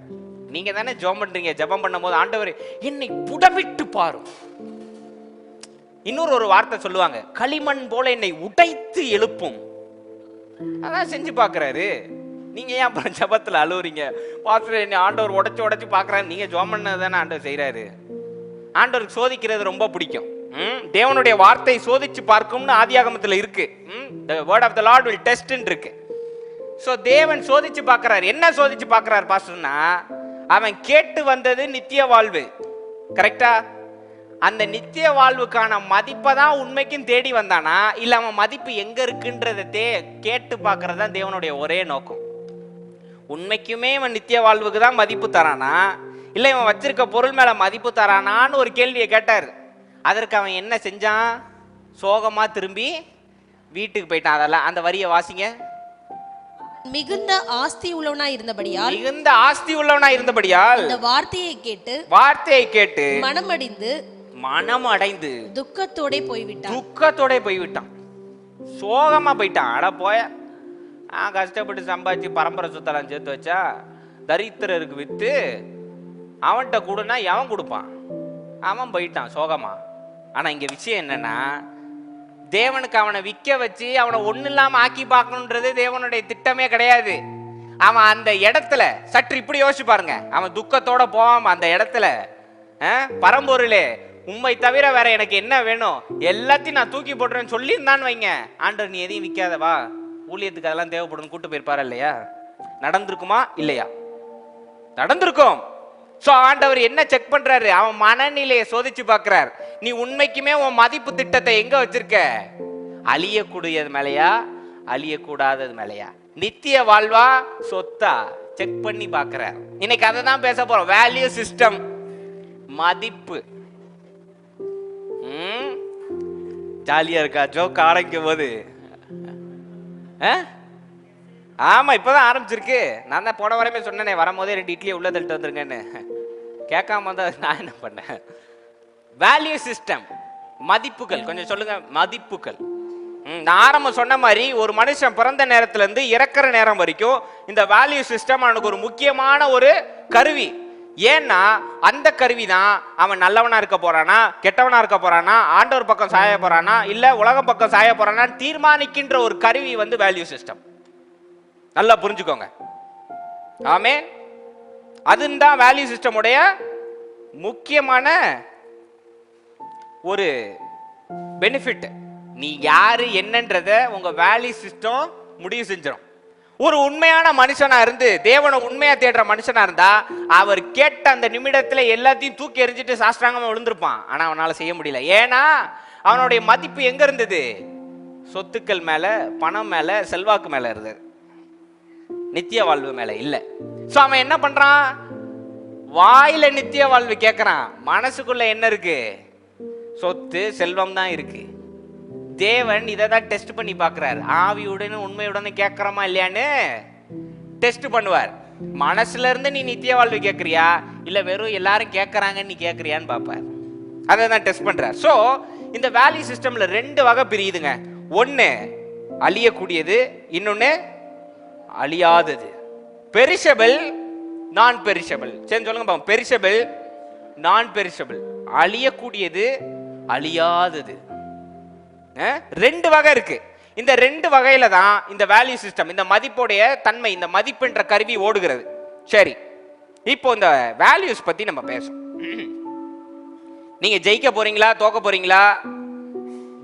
நீங்க தானே ஜெபம் பண்றீங்க, ஜெபம் பண்ணும் போது ஆண்டவரே என்னை புடமிட்டு பாரும். இன்னொரு ஒரு வார்த்தை சொல்லுவாங்க, களிமண் போல என்னை உடைத்து எழுப்பும். அதான் செஞ்சு பார்க்கறாரு. நீங்க ஏன் அப்புறம் ஜெபத்துல அழுவுறீங்க? பாஸ்டர் என்னை ஆண்டவர் உடைச்சு உடைச்சு பார்க்கறாரு. நீங்க ஜெபம் பண்ணது தானே ஆண்டவர் செய்யறாரு. ஆண்டவருக்கு சோதிக்கிறது ரொம்ப பிடிக்கும். தேவனுடைய வார்த்தை சோதிச்சு பார்க்கும்னு ஆதியாகமத்துல இருக்கு. The word of the Lord will test ன்னு இருக்கு. சோ தேவன் சோதிச்சு பார்க்கறாரு. என்ன சோதிச்சு பார்க்கறாரு பாஸ்டர்னா, அவன் கேட்டு வந்தது நித்திய வாழ்வு. கரெக்டா? அந்த நித்திய வாழ்வுக்கான மதிப்பை தான் உண்மைக்கும் தேடி வந்தானா, இல்ல அவன் மதிப்பு எங்க இருக்குன்றதை கேட்டு பார்க்கறது தான் தேவனுடைய ஒரே நோக்கம். உண்மைக்குமே இவன் நித்திய வாழ்வுக்கு தான் மதிப்பு தரானா, இல்ல இவன் வச்சிருக்க பொருள் மேல மதிப்பு தரானான்னு ஒரு கேள்வியை கேட்டார். அதற்கு அவன் என்ன செஞ்சான்? சோகமா திரும்பி வீட்டுக்கு போயிட்டான். அதெல்லாம் அந்த வரியை வாசிங்க. மிகுந்த ஆஸ்தி உள்ளவனாய் இருந்தபடியால், மிகுந்த ஆஸ்தி உள்ளவனாய் இருந்தபடியால் இந்த வார்த்தையை கேட்டு மனமடைந்து துக்கத்தோட போய்விட்டான். சோகமா போயிட்டான். அட போய, கஷ்டப்பட்டு சம்பாதிச்சு பரம்பரை சுத்தலாம் சேர்த்து வச்சா தரித்திரருக்கு வித்து அவன்கிட்ட கூடனா எவன் கொடுப்பான்? அவன் போயிட்டான் சோகமா. ஆனா இங்க விஷயம் என்னன்னா, தேவனுக்கு அவனை விற்க வச்சு அவனை ஒண்ணு இல்லாம ஆக்கி பார்க்கணுன்றது தேவனுடைய திட்டமே கிடையாது. அவன் அந்த இடத்துல சற்று இப்படி யோசிச்சு பாருங்க, அவன் துக்கத்தோட போவாம அந்த இடத்துல, பரம்பொருளே உண்மை தவிர வேற எனக்கு என்ன வேணும், எல்லாத்தையும் நான் தூக்கி போடுறேன்னு சொல்லியிருந்தான்னு வைங்க, ஆண்டவர் நீ எதையும் விற்காதவா, ஊழியத்துக்கு அதெல்லாம் தேவைப்படும் கூட்டு போயிருப்பாரா இல்லையா? நடந்திருக்குமா இல்லையா? நடந்திருக்கும். சோ ஆண்டவர் என்ன செக் பண்றாரு? அவன் மனநிலையை சோதிச்சு பார்க்கிறார். நீ உண்மைக்குமே உன் மதிப்பு திட்டத்தை எங்க வச்சிருக்க? அழியக்கூடியது மேலையா, அழியக்கூடாதது மேலையா? நித்திய வாழ்வா, சொத்தா? செக் பண்ணி பார்க்கிறார். இன்னைக்கு அதை தான் பேச போறோம். வேல்யூ சிஸ்டம், மதிப்பு. ஜாலியா இருக்கா ஜோக் ஆரம்பிக்கும் போது? ஆமா, இப்பதான் ஆரம்பிச்சிருக்கு. நான் தான் போன வாரமே சொன்னேனே, வரும்போதே 2 இட்லியை உள்ள தள்ளிட்டு வந்துருங்கன்னு. கேட்காம தான் நான் என்ன பண்ணேன்? வேல்யூ சிஸ்டம், மதிப்புகள். கொஞ்சம் சொல்லுங்க. மதிப்புகள். நான் ஆரம்பம் சொன்ன மாதிரி ஒரு மனுஷன் பிறந்த நேரத்துல இருந்து இறக்குற நேரம் வரைக்கும் இந்த வேல்யூ சிஸ்டம் அவனுக்கு ஒரு முக்கியமான ஒரு கருவி. ஏன்னா அந்த கருவி தான் அவன் நல்லவனா இருக்க போறானா, கெட்டவனா இருக்க போறானா, ஆண்டவர் பக்கம் சாய போறானா, இல்ல உலகம் பக்கம் சாய போறானா தீர்மானிக்கின்ற ஒரு கருவி வேல்யூ சிஸ்டம். நல்லா புரிஞ்சுக்கோங்க. ஆமென். அதுதான் வேல்யூ சிஸ்டம் உடைய முக்கியமான ஒரு பெனிஃபிட். நீ யாரு என்னன்றத உங்க வேல்யூ சிஸ்டம் முடிவு செஞ்சிடும். ஒரு உண்மையான மனுஷனா இருந்து தேவனை உண்மையா தேடுற மனுஷனா இருந்தா அவர் கேட்ட அந்த நிமிடத்துல எல்லாத்தையும் தூக்கி எறிஞ்சிட்டு சாஸ்திராங்கமா விழுந்திருப்பான். ஆனா அவனால செய்ய முடியல. ஏன்னா அவனுடைய மதிப்பு எங்க இருந்தது? சொத்துக்கள் மேல, பணம் மேல, செல்வாக்கு மேல இருந்தது, நித்திய வாழ்வு மேல இல்ல. சோ அவன் என்ன பண்றான்? வாயில நித்திய வாழ்வு கேட்கறான், மனசுக்குள்ள என்ன இருக்கு? சொத்து செல்வம் தான் இருக்கு. தேவன் இதை தான் டெஸ்ட் பண்ணி பார்க்கிறார். ஆவியுடனும் உண்மையுடனே கேட்கறமா இல்லையான்னு டெஸ்ட் பண்ணுவார். மனசுல இருந்து நீ நித்திய வாழ்வு கேட்கறியா, இல்ல வெறும் எல்லாரும் கேட்கறாங்கன்னு நீ கேட்கறியான்னு பார்ப்பார். அதை தான் டெஸ்ட் பண்றார். சோ இந்த வேல்யூ சிஸ்டம்ல 2 வகை பிரியுதுங்க. ஒன்னு அழியக்கூடியது, இன்னொன்னு அழியாதது. பெரிஷபிள், நான் பெரிஷபிள். சரி சொல்லுங்க பாப்போம். பெரிஷபிள், நான் பெரிஷபிள். அழியக்கூடியது, அழியாதது. 2 வகை இருக்கு. இந்த 2 வகையில தான் இந்த வேல்யூ சிஸ்டம், இந்த மதிப்புடைய தன்மை, இந்த மதிப்புன்ற கருவி ஓடுகிறது. சரி, இப்போ இந்த வேல்யூஸ் பத்தி நம்ம பேசணும். நீங்க ஜெயிக்க போறீங்களா, தோக்க போறீங்களா,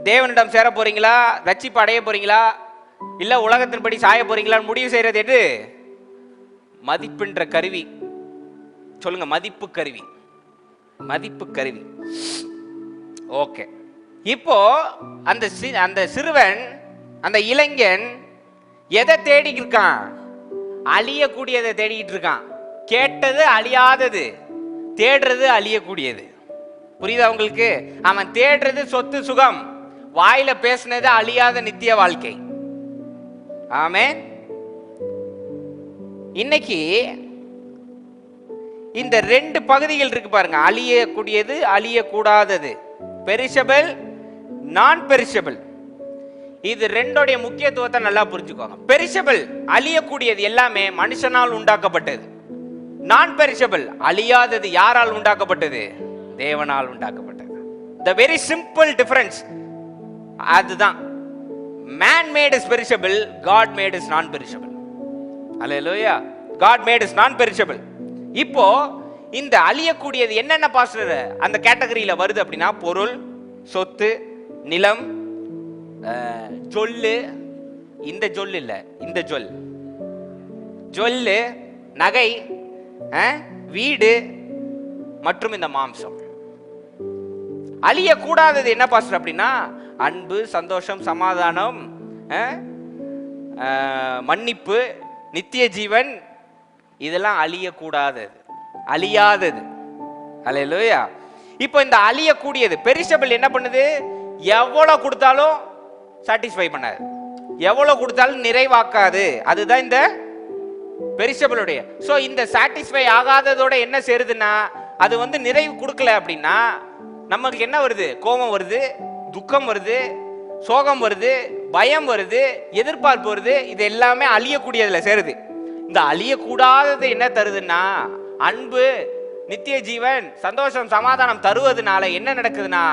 தேவனிடம் சேர போறீங்களா, ரட்சிப்பு அடைய போறீங்களா, இல்ல உலகத்தின்படி சாய போறீங்களான்னு முடிவு செய்யறது எது? மதிப்புன்ற கருவி. சொல்லுங்க, மதிப்பு கருவி. மதிப்பு கருவி. ஓகே. இப்போ அந்த சிறுவன், அந்த இளைஞன் எதை தேடிட்டு இருக்கான்? அழியக்கூடியதை தேடிட்டு இருக்கான். கேட்டது அழியாதது, தேடுறது அழியக்கூடியது. புரியுதா உங்களுக்கு? அவன் தேடுறது சொத்து சுகம், வாயில பேசினது அழியாத நித்திய வாழ்க்கை. ஆமென். இன்னைக்கு இந்த 2 பகுதிகள் இருக்கு பாருங்க. அழியக்கூடியது, அழியக்கூடாதது. பெரிஷபிள், நான் பெரிஷபிள். இது ரெண்டோடைய முக்கியத்துவத்தை நல்லா புரிஞ்சுக்கோங்க. பெரிஷபிள் அழியக்கூடியது எல்லாமே மனுஷனால் உண்டாக்கப்பட்டது. நான் பெரிஷபிள் அழியாதது யாரால் உண்டாக்கப்பட்டது? தேவனால் உண்டாக்கப்பட்டது. the very simple difference அதுதான். man made is perishable, god made is non perishable. Hallelujah. god made is non perishable. இப்போ இந்த அழியக்கூடியது என்னென்ன பாஸ்டர் அந்த கேட்டகரியில வருது அப்படின்னா, பொருள், சொத்து, நிலம், ஜொல்லு, இந்த ஜொல் இல்ல, இந்த ஜொல்லு, நகை, வீடு மற்றும் இந்த மாம்சம். அழியக்கூடாதது என்ன பாஸ்டர் அப்படின்னா, அன்பு, சந்தோஷம், சமாதானம், மன்னிப்பு, நித்திய ஜீவன், இதெல்லாம் அழியக்கூடாதது, அழியாதது. ஹல்லேலூயா. இப்போ இந்த அழியக்கூடியது பெரிஷபிள் என்ன பண்ணுது? எவ்வளவு கொடுத்தாலும் சாட்டிஸ்ஃபை பண்ணாது, எவ்வளவு கொடுத்தாலும் நிறைவாக்காது. அதுதான் இந்த பெரிஷபிளுடைய. சோ இந்த சாட்டிஸ்ஃபை ஆகாததோட என்ன சேருதுன்னா, அது வந்து நிறைவு கொடுக்கல அப்படின்னா நமக்கு என்ன வருது? கோபம் வருது, துக்கம் வருது, சோகம் வருது, பயம் வருது, எதிர்பார்ப்பு வருது. இது எல்லாமே அழியக்கூடியதுல சேருது. இந்த அழியக்கூடாதது என்ன தருதுன்னா, அன்பு, நித்திய ஜீவன், சந்தோஷம், சமாதானம் தருவதனால என்ன நடக்குதுன்னா,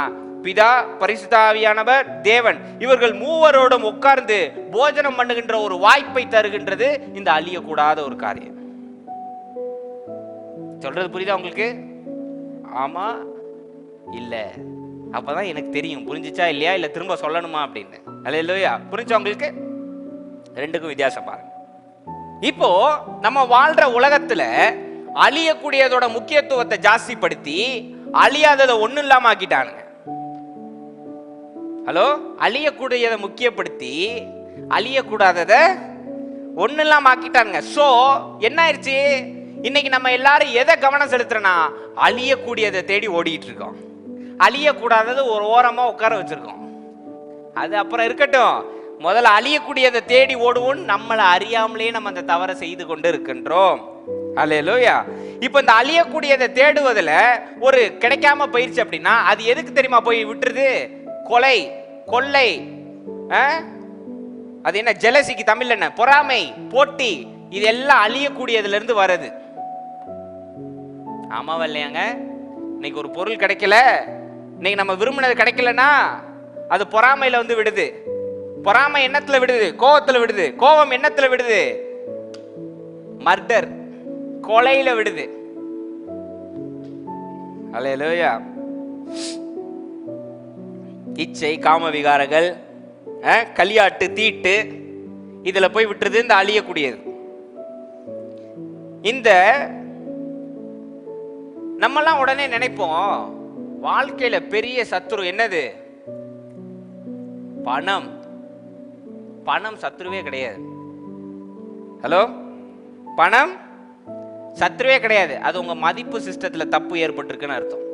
பிதா, பரிசுத்த ஆவியானவர், தேவன் இவர்கள் மூவரோடும் உட்கார்ந்து போஜனம் பண்ணுகின்ற ஒரு வாய்ப்பை தருகின்றது இந்த அழியக்கூடாத ஒரு காரியம். சொல்றது புரியுதா உங்களுக்கு? ஆமா இல்ல? அப்பதான் எனக்கு தெரியும் புரிஞ்சுச்சா இல்லையா, இல்ல திரும்ப சொல்லணுமா அப்படின்னு. அல்லேலூயா. புரிஞ்சா உங்களுக்கு? ரெண்டுக்கும் வித்தியாசம் பாருங்க. இப்போ நம்ம வாழ்ற உலகத்துல அழியக்கூடியதோட முக்கியத்துவத்தை ஜாஸ்திப்படுத்தி அழியாததை ஒண்ணு இல்லாம ஆக்கிட்டானுங்க. ஹலோ, அழியக்கூடியதை முக்கியப்படுத்தி அழியக்கூடாதத ஒண்ணு இல்லாம ஆக்கிட்டானுங்க. சோ என்ன ஆயிடுச்சு? இன்னைக்கு நம்ம எல்லாரும் எதை கவனம் செலுத்துறோம்னா, அழியக்கூடியதை தேடி ஓடிட்டு இருக்கோம். அழியக்கூடாதது ஒரு ஓரமா உட்கார வச்சிருக்கோம். அது அப்புறம் இருக்கட்டும், முதல்ல அழியக்கூடியதை தேடி ஓடுவோம். நம்மளை அறியாமலே நம்ம அந்த தவறை செய்து கொண்டு இருக்கின்றோம். அல்லேலூயா. இப்ப இந்த அழியக்கூடியதை தேடுவதில் ஒரு கிடைக்காம போயிருச்சு அப்படின்னா அது எதுக்கு தெரியுமா போய் விட்டுருது? கொலை, கொள்ளை, அது என்ன, ஜெலசிக்கு தமிழ் என்ன, பொறாமை, போட்டி, இது எல்லாம் அழியக்கூடியதுல இருந்து வருது. ஆமாவா இல்லையாங்க? இன்னைக்கு ஒரு பொருள் கிடைக்கல, இன்னைக்கு நம்ம விரும்பினது கிடைக்கலன்னா அது பொறாமையில வந்து விடுது. பொறாமை எண்ணத்துல விடுது, கோபத்துல விடுது. கோபம் எண்ணத்துல விடுது, மர்டர், கொலையில விடுது. அல்லேலூயா. இச்சை, காம விகாரங்கள், களியாட்டு, தீட்டு, இதுல போய் விட்டுறது இந்த அழியக்கூடியது. இந்த நம்மெல்லாம் உடனே நினைப்போம், வாழ்க்கையில பெரிய சத்துரு என்னது? பணம். பணம் சத்துருவே கிடையாது. ஹலோ, பணம் சத்துருவே கிடையாது. அது உங்க மதிப்பு சிஸ்டத்துல தப்பு ஏற்பட்டிருக்குன்னு அர்த்தம்.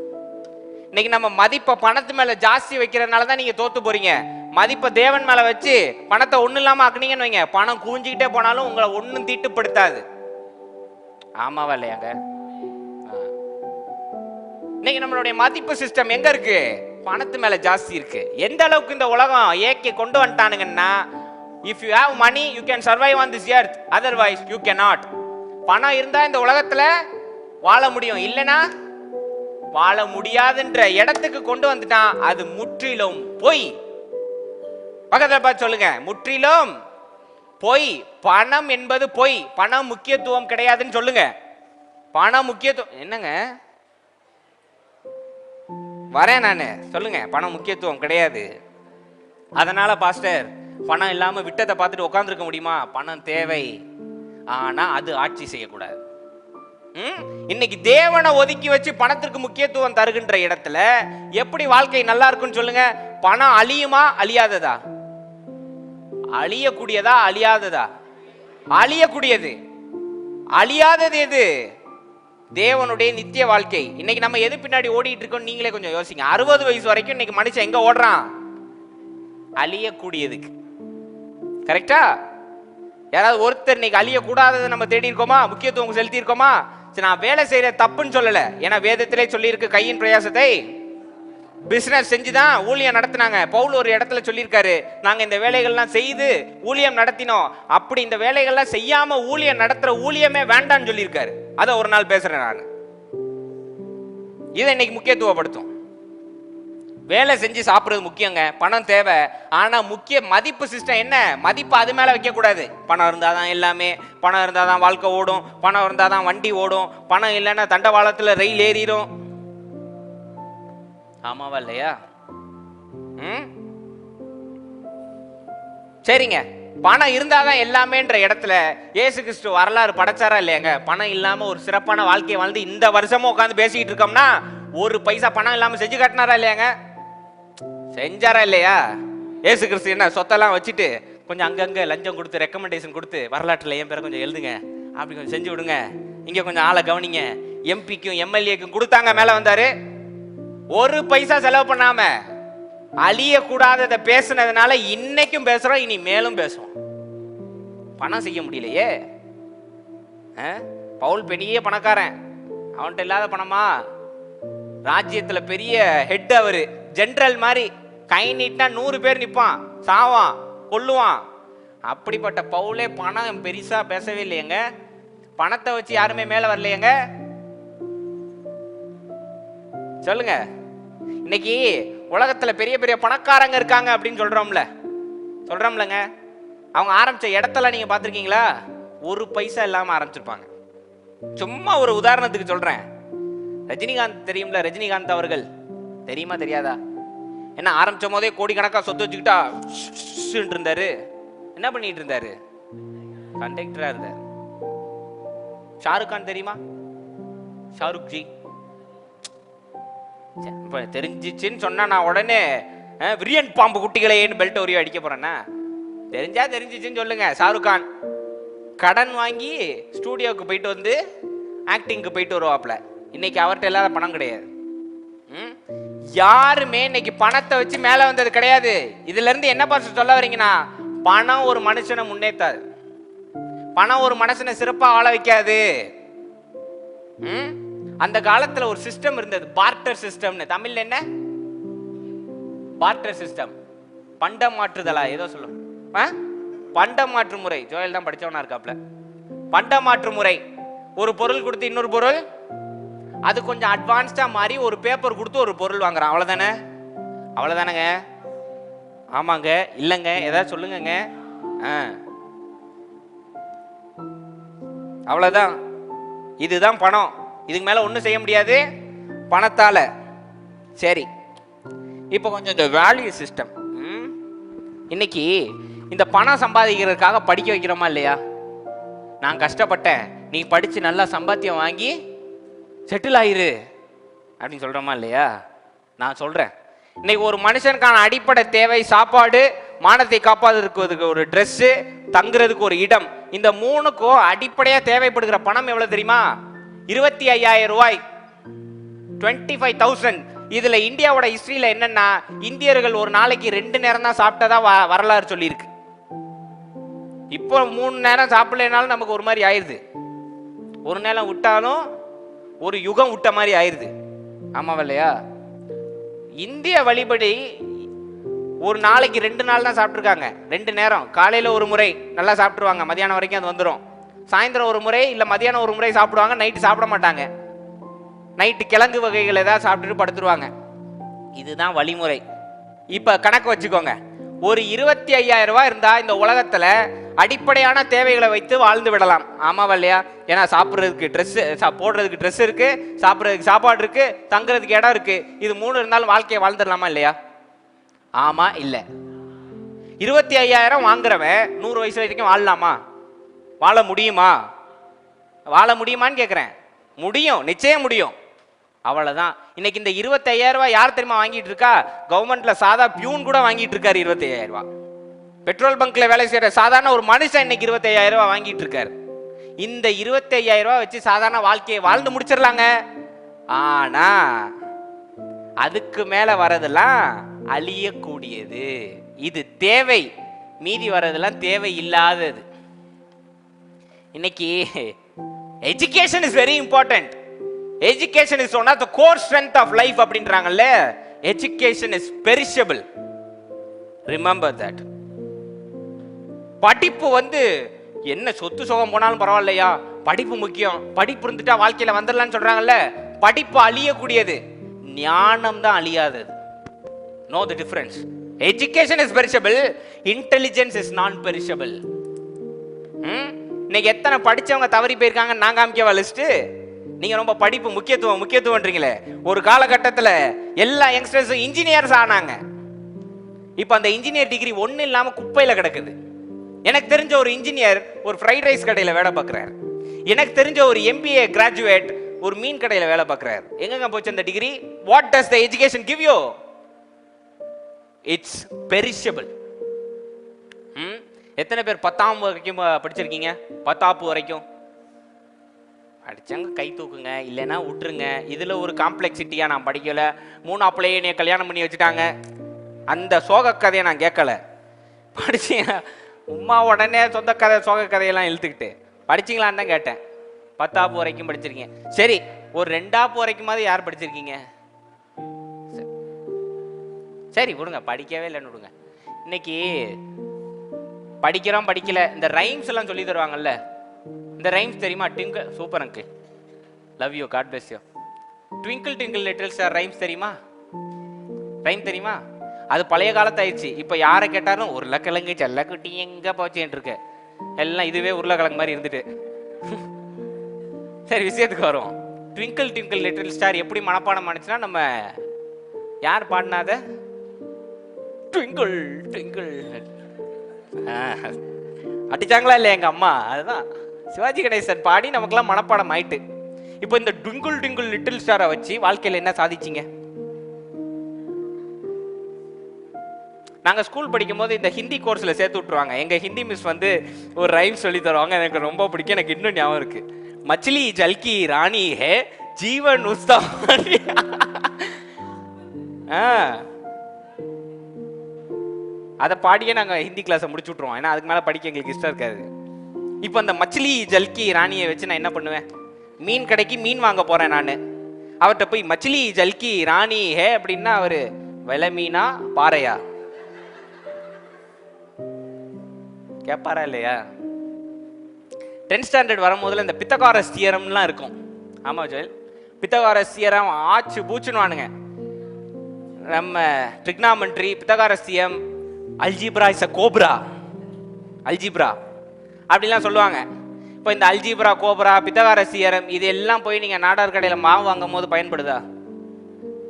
இன்னைக்கு நம்ம மதிப்பை பணத்து மேல ஜாஸ்தி வைக்கிறதுனால தான் நீங்க தோத்து போறீங்க. மதிப்பை தேவன் மேல வச்சு பணத்தை ஒண்ணு இல்லாம ஆக்குனீங்கன்னு வைங்க, பணம் கூஞ்சிக்கிட்டே போனாலும் உங்களை ஒன்னும் தீட்டுப்படுத்தாது. ஆமாவா இல்லையாங்க? இன்னைக்கு நம்மளுடைய மதிப்பு சிஸ்டம் எங்க இருக்கு? பணத்து மேல ஜாஸ்தி இருக்கு. எந்த அளவுக்கு இந்த உலகம் ஏக்கி கொண்டு வந்துட்டானுங்கன்னா, if you have money you can survive on this earth, otherwise you cannot. பணம் இருந்தா இந்த உலகத்துல வாழ முடியும், இல்லனா வாழ முடியாதுன்ற இடத்துக்கு கொண்டு வந்துட்டான். அது முற்றிலும் பொய். பக்கத்துல பார்த்து சொல்லுங்க, முற்றிலும் பொய். பணம் என்பது பொய். பணம் முக்கியத்துவம் கிடையாதுன்னு சொல்லுங்க. பணம் முக்கியத்துவம் என்னங்க? வரேன் நானு, சொல்லுங்க. பணம் முக்கியத்துவம் கிடையாது. அதனால பாஸ்டர் பணம் இல்லாம விட்டதை பார்த்துட்டு உட்காந்துருக்க முடியுமா? பணம் தேவை, ஆனா அது ஆட்சி செய்யக்கூடாது. இன்னைக்கு தேவனை ஒதுக்கி வச்சு பணத்திற்கு முக்கியத்துவம் தருகின்ற இடத்துல எப்படி வாழ்க்கை நல்லா இருக்குன்னு சொல்லுங்க. பணம் அழியுமா அழியாததா? அழியக்கூடியதா அழியாததா? அழியக்கூடியது. அழியாதது எது? தேவனுடைய நித்திய வாழ்க்கை. இன்னைக்கு நம்ம எது பின்னாடி ஓடிட்டு இருக்கோம் நீங்களே கொஞ்சம் யோசிங்க. 60 வயசு வரைக்கும் இன்னைக்கு மனுஷன் எங்க ஓடுறான்? அழியக்கூடியதுக்கு. கரெக்டா? யாராவது ஒருத்தர் இன்னைக்கு அழியக்கூடாததை நம்ம தேடி இருக்கோமா? முக்கியத்துவம் செலுத்தி இருக்கோமா? நான் வேலை செய்யற தப்புன்னு சொல்லல, ஏன்னா வேதத்திலே சொல்லி இருக்கு, கையின் பிரயாசத்தை பிசினஸ் செஞ்சுதான் ஊழியம் நடத்தினாங்க. பவுல் ஒரு இடத்துல சொல்லியிருக்காரு, நாங்க இந்த வேலைகள்லாம் செய்து ஊழியம் நடத்தினோம். அப்படி இந்த வேலைகள்லாம் செய்யாம ஊழியம் நடத்துற ஊழியமே வேண்டான்னு சொல்லியிருக்காரு. அதை ஒரு நாள் பேசுறேன் நான். இதை இன்னைக்கு முக்கியத்துவப்படுத்தும். வேலை செஞ்சு சாப்பிடுறது முக்கியங்க, பணம் தேவை. ஆனா முக்கிய மதிப்பு சிஸ்டம் என்ன? மதிப்பு அது மேல வைக்க கூடாது. பணம் இருந்தாதான் எல்லாமே, பணம் இருந்தாதான் வாழ்க்கை ஓடும், பணம் இருந்தாதான் வண்டி ஓடும், பணம் இல்லைன்னா தண்டவாளத்துல ரயில் ஏறிடும். ஆமாவா இல்லையா? சரிங்க, பணம் இருந்தாதான் எல்லாமேன்ற இடத்துல இயேசு கிறிஸ்து வரலாறு படைச்சாரா இல்லையாங்க? பணம் இல்லாம ஒரு சிறப்பான வாழ்க்கையை வாழ்ந்து இந்த வருஷமும் உட்காந்து பேசிக்கிட்டு இருக்கோம்னா, ஒரு பைசா பணம் இல்லாம செஞ்சு காட்டினாரா இல்லையாங்க? செஞ்சாரா இல்லையா? இயேசு கிறிஸ்து என்ன சொத்தெல்லாம் வச்சுட்டு கொஞ்சம் அங்கங்க லஞ்சம் கொடுத்து ரெக்கமெண்டேஷன் கொடுத்து வரலாற்றுல என் பேரை கொஞ்சம் எழுதுங்க, அப்படி கொஞ்சம் செஞ்சு விடுங்க, இங்க கொஞ்சம் ஆளை கவனிங்க, எம்பிக்கும் எம்எல்ஏக்கும் கொடுத்தாங்க, மேல வந்தாரு. ஒரு பைசா செலவு பண்ணாம அழியக்கூடாததை பேசுனதுனால இன்னைக்கும் பேசுறோம், இனி மேலும் பேசுவோம். பணம் செய்ய முடியலையே. பவுல் பெரிய பணக்காரன், அவன்கிட்ட இல்லாத பணமா? ராஜ்யத்துல பெரிய ஹெட், அவரு ஜெனரல் மாதிரி, கை நீட்டினா 100 பேர் நிப்பான், சாவான், கொல்லுவான். அப்படிப்பட்ட பவுலே பணம் பெருசா பேசவே இல்லையங்க. பணத்தை வச்சு யாருமே மேல வரலையங்க. சொல்லுங்க. இன்னைக்கு உலகத்துல பெரிய பெரிய பணக்காரங்க இருக்காங்க அப்படின்னு சொல்றோம்லங்க. அவங்க ஆரம்பிச்ச இடத்துல நீங்க பாத்திருக்கீங்களா? ஒரு பைசா இல்லாம ஆரம்பிச்சிருப்பாங்க. சும்மா ஒரு உதாரணத்துக்கு சொல்றேன். ரஜினிகாந்த் தெரியும்ல? ரஜினிகாந்த் அவர்கள் தெரியுமா தெரியாதா? என்ன ஆரம்பிச்ச போதே கோடிக்கணக்கா சொத்து வச்சுக்கிட்டா இருந்தாரு. என்ன பண்ணிட்டு இருந்தாரு? கண்டக்டரா இருந்தாரு. ஷாருக் கான் தெரியுமா? ஷாருக் ஜி தெரிஞ்சிச்சுன்னு சொன்னா நான் உடனே விரியன் பாம்பு குட்டிகளையேன்னு பெல்ட் ஒரே அடிக்க போறேன்னா? தெரிஞ்சா தெரிஞ்சிச்சுன்னு சொல்லுங்க. ஷாருக் கான் கடன் வாங்கி ஸ்டூடியோவுக்கு போயிட்டு வந்து ஆக்டிங்க்கு போயிட்டு வருவாப்ல. இன்னைக்கு அவர்கிட்ட இல்லாத பணம் கிடையாது. யாருமே இன்னைக்கு பணத்தை வச்சு மேல வந்தது கிடையாது. இதுல இருந்து என்ன பார்த்து சொல்ல வரீங்கன்னா, பணம் ஒரு மனுஷனை முன்னேற்றாது, பணம் ஒரு மனுஷனை சிறப்பா ஆள வைக்காது. அந்த காலத்துல ஒரு சிஸ்டம் இருந்தது, பார்ட்டர் சிஸ்டம்னு. தமிழ்ல என்ன? பார்ட்டர் சிஸ்டம், பண்டம் மாற்றுதலா ஏதோ சொல்லும். பண்டம் மாற்று முறை. ஜோயல் தான் படிச்சவனா இருக்காப்ல. பண்டம் மாற்று முறை. ஒரு பொருள் கொடுத்து இன்னொரு பொருள், அது கொஞ்சம் அட்வான்ஸ்டா மாறி ஒரு பேப்பர் கொடுத்து ஒரு பொருள் வாங்குறான். அவ்வளவுதானே? அவ்வளவுதானங்க? ஆமாங்க, இல்லங்க, ஏதாவது சொல்லுங்க. அவ்வளவுதான். இதுதான் பணம். இதுக்கு மேல ஒண்ணும் செய்ய முடியாது பணத்தால. சரி, இப்போ கொஞ்சம் இந்த வேல்யூ சிஸ்டம். இன்னைக்கு இந்த பணம் சம்பாதிக்கிறதுக்காக படிக்க வைக்கிறோமா இல்லையா? நான் கஷ்டப்பட்டேன், நீ படிச்சு நல்லா சம்பாத்தியம் வாங்கி செட்டில் ஆயிரு அப்படின்னு சொல்றோமா இல்லையா? நான் சொல்றேன், இன்னைக்கு ஒரு மனுஷனுக்கான அடிப்படை தேவை சாப்பாடு, மானத்தை காப்பாற்றுவதற்கு ஒரு ட்ரெஸ், தங்குறதுக்கு ஒரு இடம். இந்த மூணுக்கும் அடிப்படையா தேவைப்படுகிற பணம் எவ்வளவு தெரியுமா? 25,000 ரூபாய், 25,000. இதுல இந்தியாவோட ஹிஸ்டரியில என்னன்னா, இந்தியர்கள் ஒரு நாளைக்கு 2 நேரம் தான் சாப்பிட்டதா வரலாறு சொல்லியிருக்கு. இப்போ 3 நேரம் சாப்பிடலனாலும் நமக்கு ஒரு மாதிரி ஆயிருது. ஒரு நேரம் விட்டாலும் ஒரு யுகம் விட்ட மாதிரி ஆயிருது. ஆமாவா இல்லையா? இந்திய வழிபடி ஒரு நாளைக்கு 2 நாள் தான் சாப்பிட்டுருக்காங்க. 2 நேரம். காலையில ஒரு முறை நல்லா சாப்பிட்டுருவாங்க, மதியானம் வரைக்கும் அது வந்துடும். சாயந்தரம் ஒரு முறை இல்ல மதியானம் ஒரு முறை சாப்பிடுவாங்க. நைட்டு சாப்பிட மாட்டாங்க. நைட்டு கிழங்கு வகைகள் ஏதாவது சாப்பிட்டுட்டு படுத்துருவாங்க. இதுதான் வழிமுறை. இப்ப கணக்கு வச்சுக்கோங்க, ஒரு 25,000 ரூபாய் இருந்தா இந்த உலகத்துல அடிப்படையான தேவைகளை வைத்து வாழ்ந்து விடலாம். ஆமாவா இல்லையா? ஏன்னா சாப்பிட்றதுக்கு ட்ரெஸ், போடுறதுக்கு ட்ரெஸ் இருக்கு, சாப்பிட்றதுக்கு சாப்பாடு இருக்கு, தங்குறதுக்கு இடம் இருக்கு. இது 3 இருந்தாலும் வாழ்க்கையை வாழ்ந்துடலாமா இல்லையா? ஆமா இல்ல? 25,000 வாங்குறவன் 100 வயசு வரைக்கும் வாழலாமா? வாழ முடியுமா? வாழ முடியுமான்னு கேட்குறேன். முடியும், நிச்சயம் முடியும். அவ்வளவுதான். இன்னைக்கு இந்த 25,000 ரூபாய் யார் தெரியுமா வாங்கிட்டு இருக்கா? கவர்மெண்ட்ல சாதா பியூன் கூட வாங்கிட்டு இருக்காரு 25,000 ரூபாய். பெட்ரோல் பங்க்ல வேலை செய்யற சாதாரண ஒரு மனுஷன் இன்னைக்கு 25,000 ரூபாய் வாங்கிட்டு இருக்காரு. இந்த 25,000 ரூபாய் வச்சு சாதாரண வாழ்க்கையை வாழ்ந்து முடிச்சிடலாங்க. ஆனா அதுக்கு மேல வரதெல்லாம் அழியக்கூடியது. இது தேவை, மீதி வரதெல்லாம் தேவை இல்லாதது. இன்னைக்கு education is very important. Education is one of the core strength of life அப்படின்றாங்கல்ல. education is perishable. Remember that. படிப்பு வந்து என்ன சொத்து சுகம் போனாலும் பரவாயில்லையா, படிப்பு முக்கியம், படிப்பு இருந்துட்டா வாழ்க்கையில வந்துடலாம்னு சொல்றாங்கல்ல. படிப்பு அழியக்கூடியது, ஞானம் தான் அழியாதது. Know the difference. Education is perishable, intelligence is non-perishable. இன்னைக்கு எத்தனை படிச்சவங்க தவறி போயிருக்காங்க நான் காமிக்கவா லிஸ்ட்? நீங்க ரொம்ப படிப்பு முக்கியத்துவம்ன்றீங்களே. ஒரு காலகட்டத்தில் எல்லா யங்ஸ்டர்ஸும் இன்ஜினியர்ஸ் ஆனாங்க. இப்போ அந்த இன்ஜினியர் டிகிரி ஒன்றும் இல்லாமல் குப்பையில் கிடக்குது. எனக்கு தெரிஞ்ச ஒரு இன்ஜினியர் ஒரு ஃப்ரைட் ரைஸ் கடையில் வேலை பார்க்குறாரு. எனக்கு தெரிஞ்ச ஒரு MBA கிராஜுவேட் ஒரு மீன் கடையில் வேலை பார்க்குறாரு. எங்கெங்க போச்சு அந்த degree? What does the education give you? It's perishable. எத்தனை பேர் 10ஆம் வரைக்கும் படிச்சிருக்கீங்க? 10ஆப்பு வரைக்கும் படிச்சாங்க, கை தூக்குங்க, இல்லைன்னா விட்டுருங்க. இதுல ஒரு காம்ப்ளெக்சிட்டியா நான் படிக்கல, 3ஆப்புலயே என்னைய கல்யாணம் பண்ணி வச்சுட்டாங்க, அந்த சோக கதையை நான் கேட்கல. படிச்சீங்க உமா உடனே சொந்த கதை சோக கதையெல்லாம் இழுத்துக்கிட்டு படிச்சிங்களான்னு தான் கேட்டேன். 10ஆப்பு வரைக்கும் படிச்சிருக்கீங்க, சரி ஒரு 2ஆப்பு வரைக்குமாவது யார் படிச்சிருக்கீங்க? சரி விடுங்க, படிக்கவே இல்லைன்னு விடுங்க. இன்னைக்கு படிக்கிறோம் படிக்கல, இந்த ரைம்ஸ் எல்லாம் சொல்லி தருவாங்கல்ல, இந்த ரைம்ஸ் தெரியுமா? Twinkle, super uncle, love you, God bless you. Twinkle twinkle little star rhymes தெரியுமா? ரைம் தெரியுமா? அது பழைய காலத்து ஆயிடுச்சு. இப்போ யாரை கேட்டாலும் உருளைக்கிழங்கு செல்லக்குட்டி எங்க போச்சேன் இருக்கு, எல்லாம் இதுவே உருளைக்கிழங்கு மாதிரி இருந்துட்டு. சரி விஷயத்துக்கு வரும். ட்விங்கிள் ட்விங்கிள் லிட்டில் ஸ்டார் எப்படி மனப்பாடம் ஆனிச்சுன்னா, நம்ம யார் பாடினாத? ட்விங்கிள் ட்விங்கிள் அடிச்சாங்களா இல்லையா எங்க அம்மா? அதுதான் சிவாஜி கணேசன் பாடி நமக்கெல்லாம் மனப்பாடம் ஆயிட்டு. இப்போ இந்த ட்விங்கிள் ட்விங்கிள் லிட்டில் ஸ்டாரை வச்சு வாழ்க்கையில் என்ன சாதிச்சிங்க? நாங்கள் ஸ்கூல் படிக்கும் போது இந்த ஹிந்தி கோர்ஸ்ல சேர்த்து விட்டுருவாங்க. எங்க ஹிந்தி மிஸ் வந்து ஒரு ரைம் சொல்லி தருவாங்க, எனக்கு ரொம்ப பிடிக்கும். எனக்கு இன்னும் ஞாபகம் இருக்கு. மச்லி ஜல்கி ராணி ஹே ஜீவன் உஸ்தா. அதை பாடியே நாங்கள் ஹிந்தி கிளாஸை முடிச்சு விட்ருவோம். ஏன்னா அதுக்கு மேலே படிக்க எங்களுக்கு இஷ்டம் இருக்காது. இப்போ அந்த மச்லி ஜல்கி ராணியை வச்சு நான் என்ன பண்ணுவேன்? மீன் கடைக்கு மீன் வாங்க போறேன் நான். அவர்கிட்ட போய் மச்லி ஜல்கி ராணி ஹே அப்படின்னா அவர் வெலை மீனா பாறையா கேட்பாரா இல்லையா? 10th ஸ்டாண்டர்ட் வரும்போதுல இந்த பித்தகாரஸ் தியரம்லாம் இருக்கும். ஆமா ஜோயல், பித்தகாரஸ் தியரம் ஆச்சு பூச்சுன்னு வானுங்க. நம்ம trigonometry, பித்தகாரஸ் theorem, algebra is a cobra, algebra அப்படிலாம் சொல்லுவாங்க. இப்போ இந்த அல்ஜிப்ரா, கோப்ரா, பித்தகாரஸ் தியரம் இது எல்லாம் போய் நீங்கள் நாடார் கடையில் மாவு வாங்கும் போது பயன்படுதா?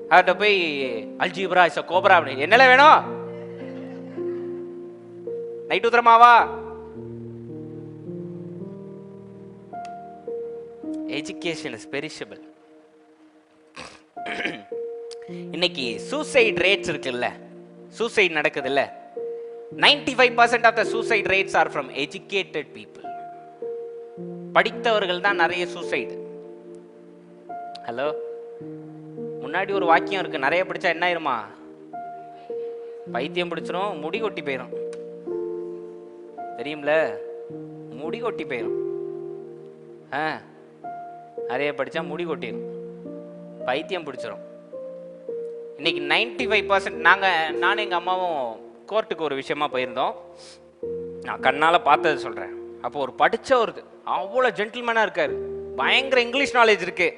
அவர்கிட்ட போய் அல்ஜிப்ரா இஸ் அ கோப்ரா அப்படி என்னெல்லாம் வேணும்? நைட் உத்தரமாவா? Education is perishable. இன்னைக்கு சூசைட் ரேட்ஸ் இருக்குல்ல, சூசைட் நடக்குதுல்ல, 95% of the suicide rates are from educated people. படித்தவர்கள் தான் நிறைய சூசைடு. ஹலோ, முன்னாடி ஒரு வாக்கியம் இருக்கு, நிறைய படிச்சா என்ன ஆயிருமா? பைத்தியம் பிடிச்சிரும், முடி கொட்டி போயிடும். தெரியும்ல, முடி கொட்டி போயிடும். நிறைய படிச்சா முடி கொட்டிடும், பைத்தியம் பிடிச்சிரும். இன்னைக்கு 95% நானும் எங்கள் அம்மாவும் கோர்ட்டுக்கு ஒரு விஷயமா போயிருந்தோம். நான் கண்ணால் பார்த்தது சொல்கிறேன். அப்போ ஒரு படித்தவர், அவ்வளோ ஜென்டில்மேனாக இருக்கார், பயங்கர இங்கிலீஷ் நாலேஜ் இருக்கு.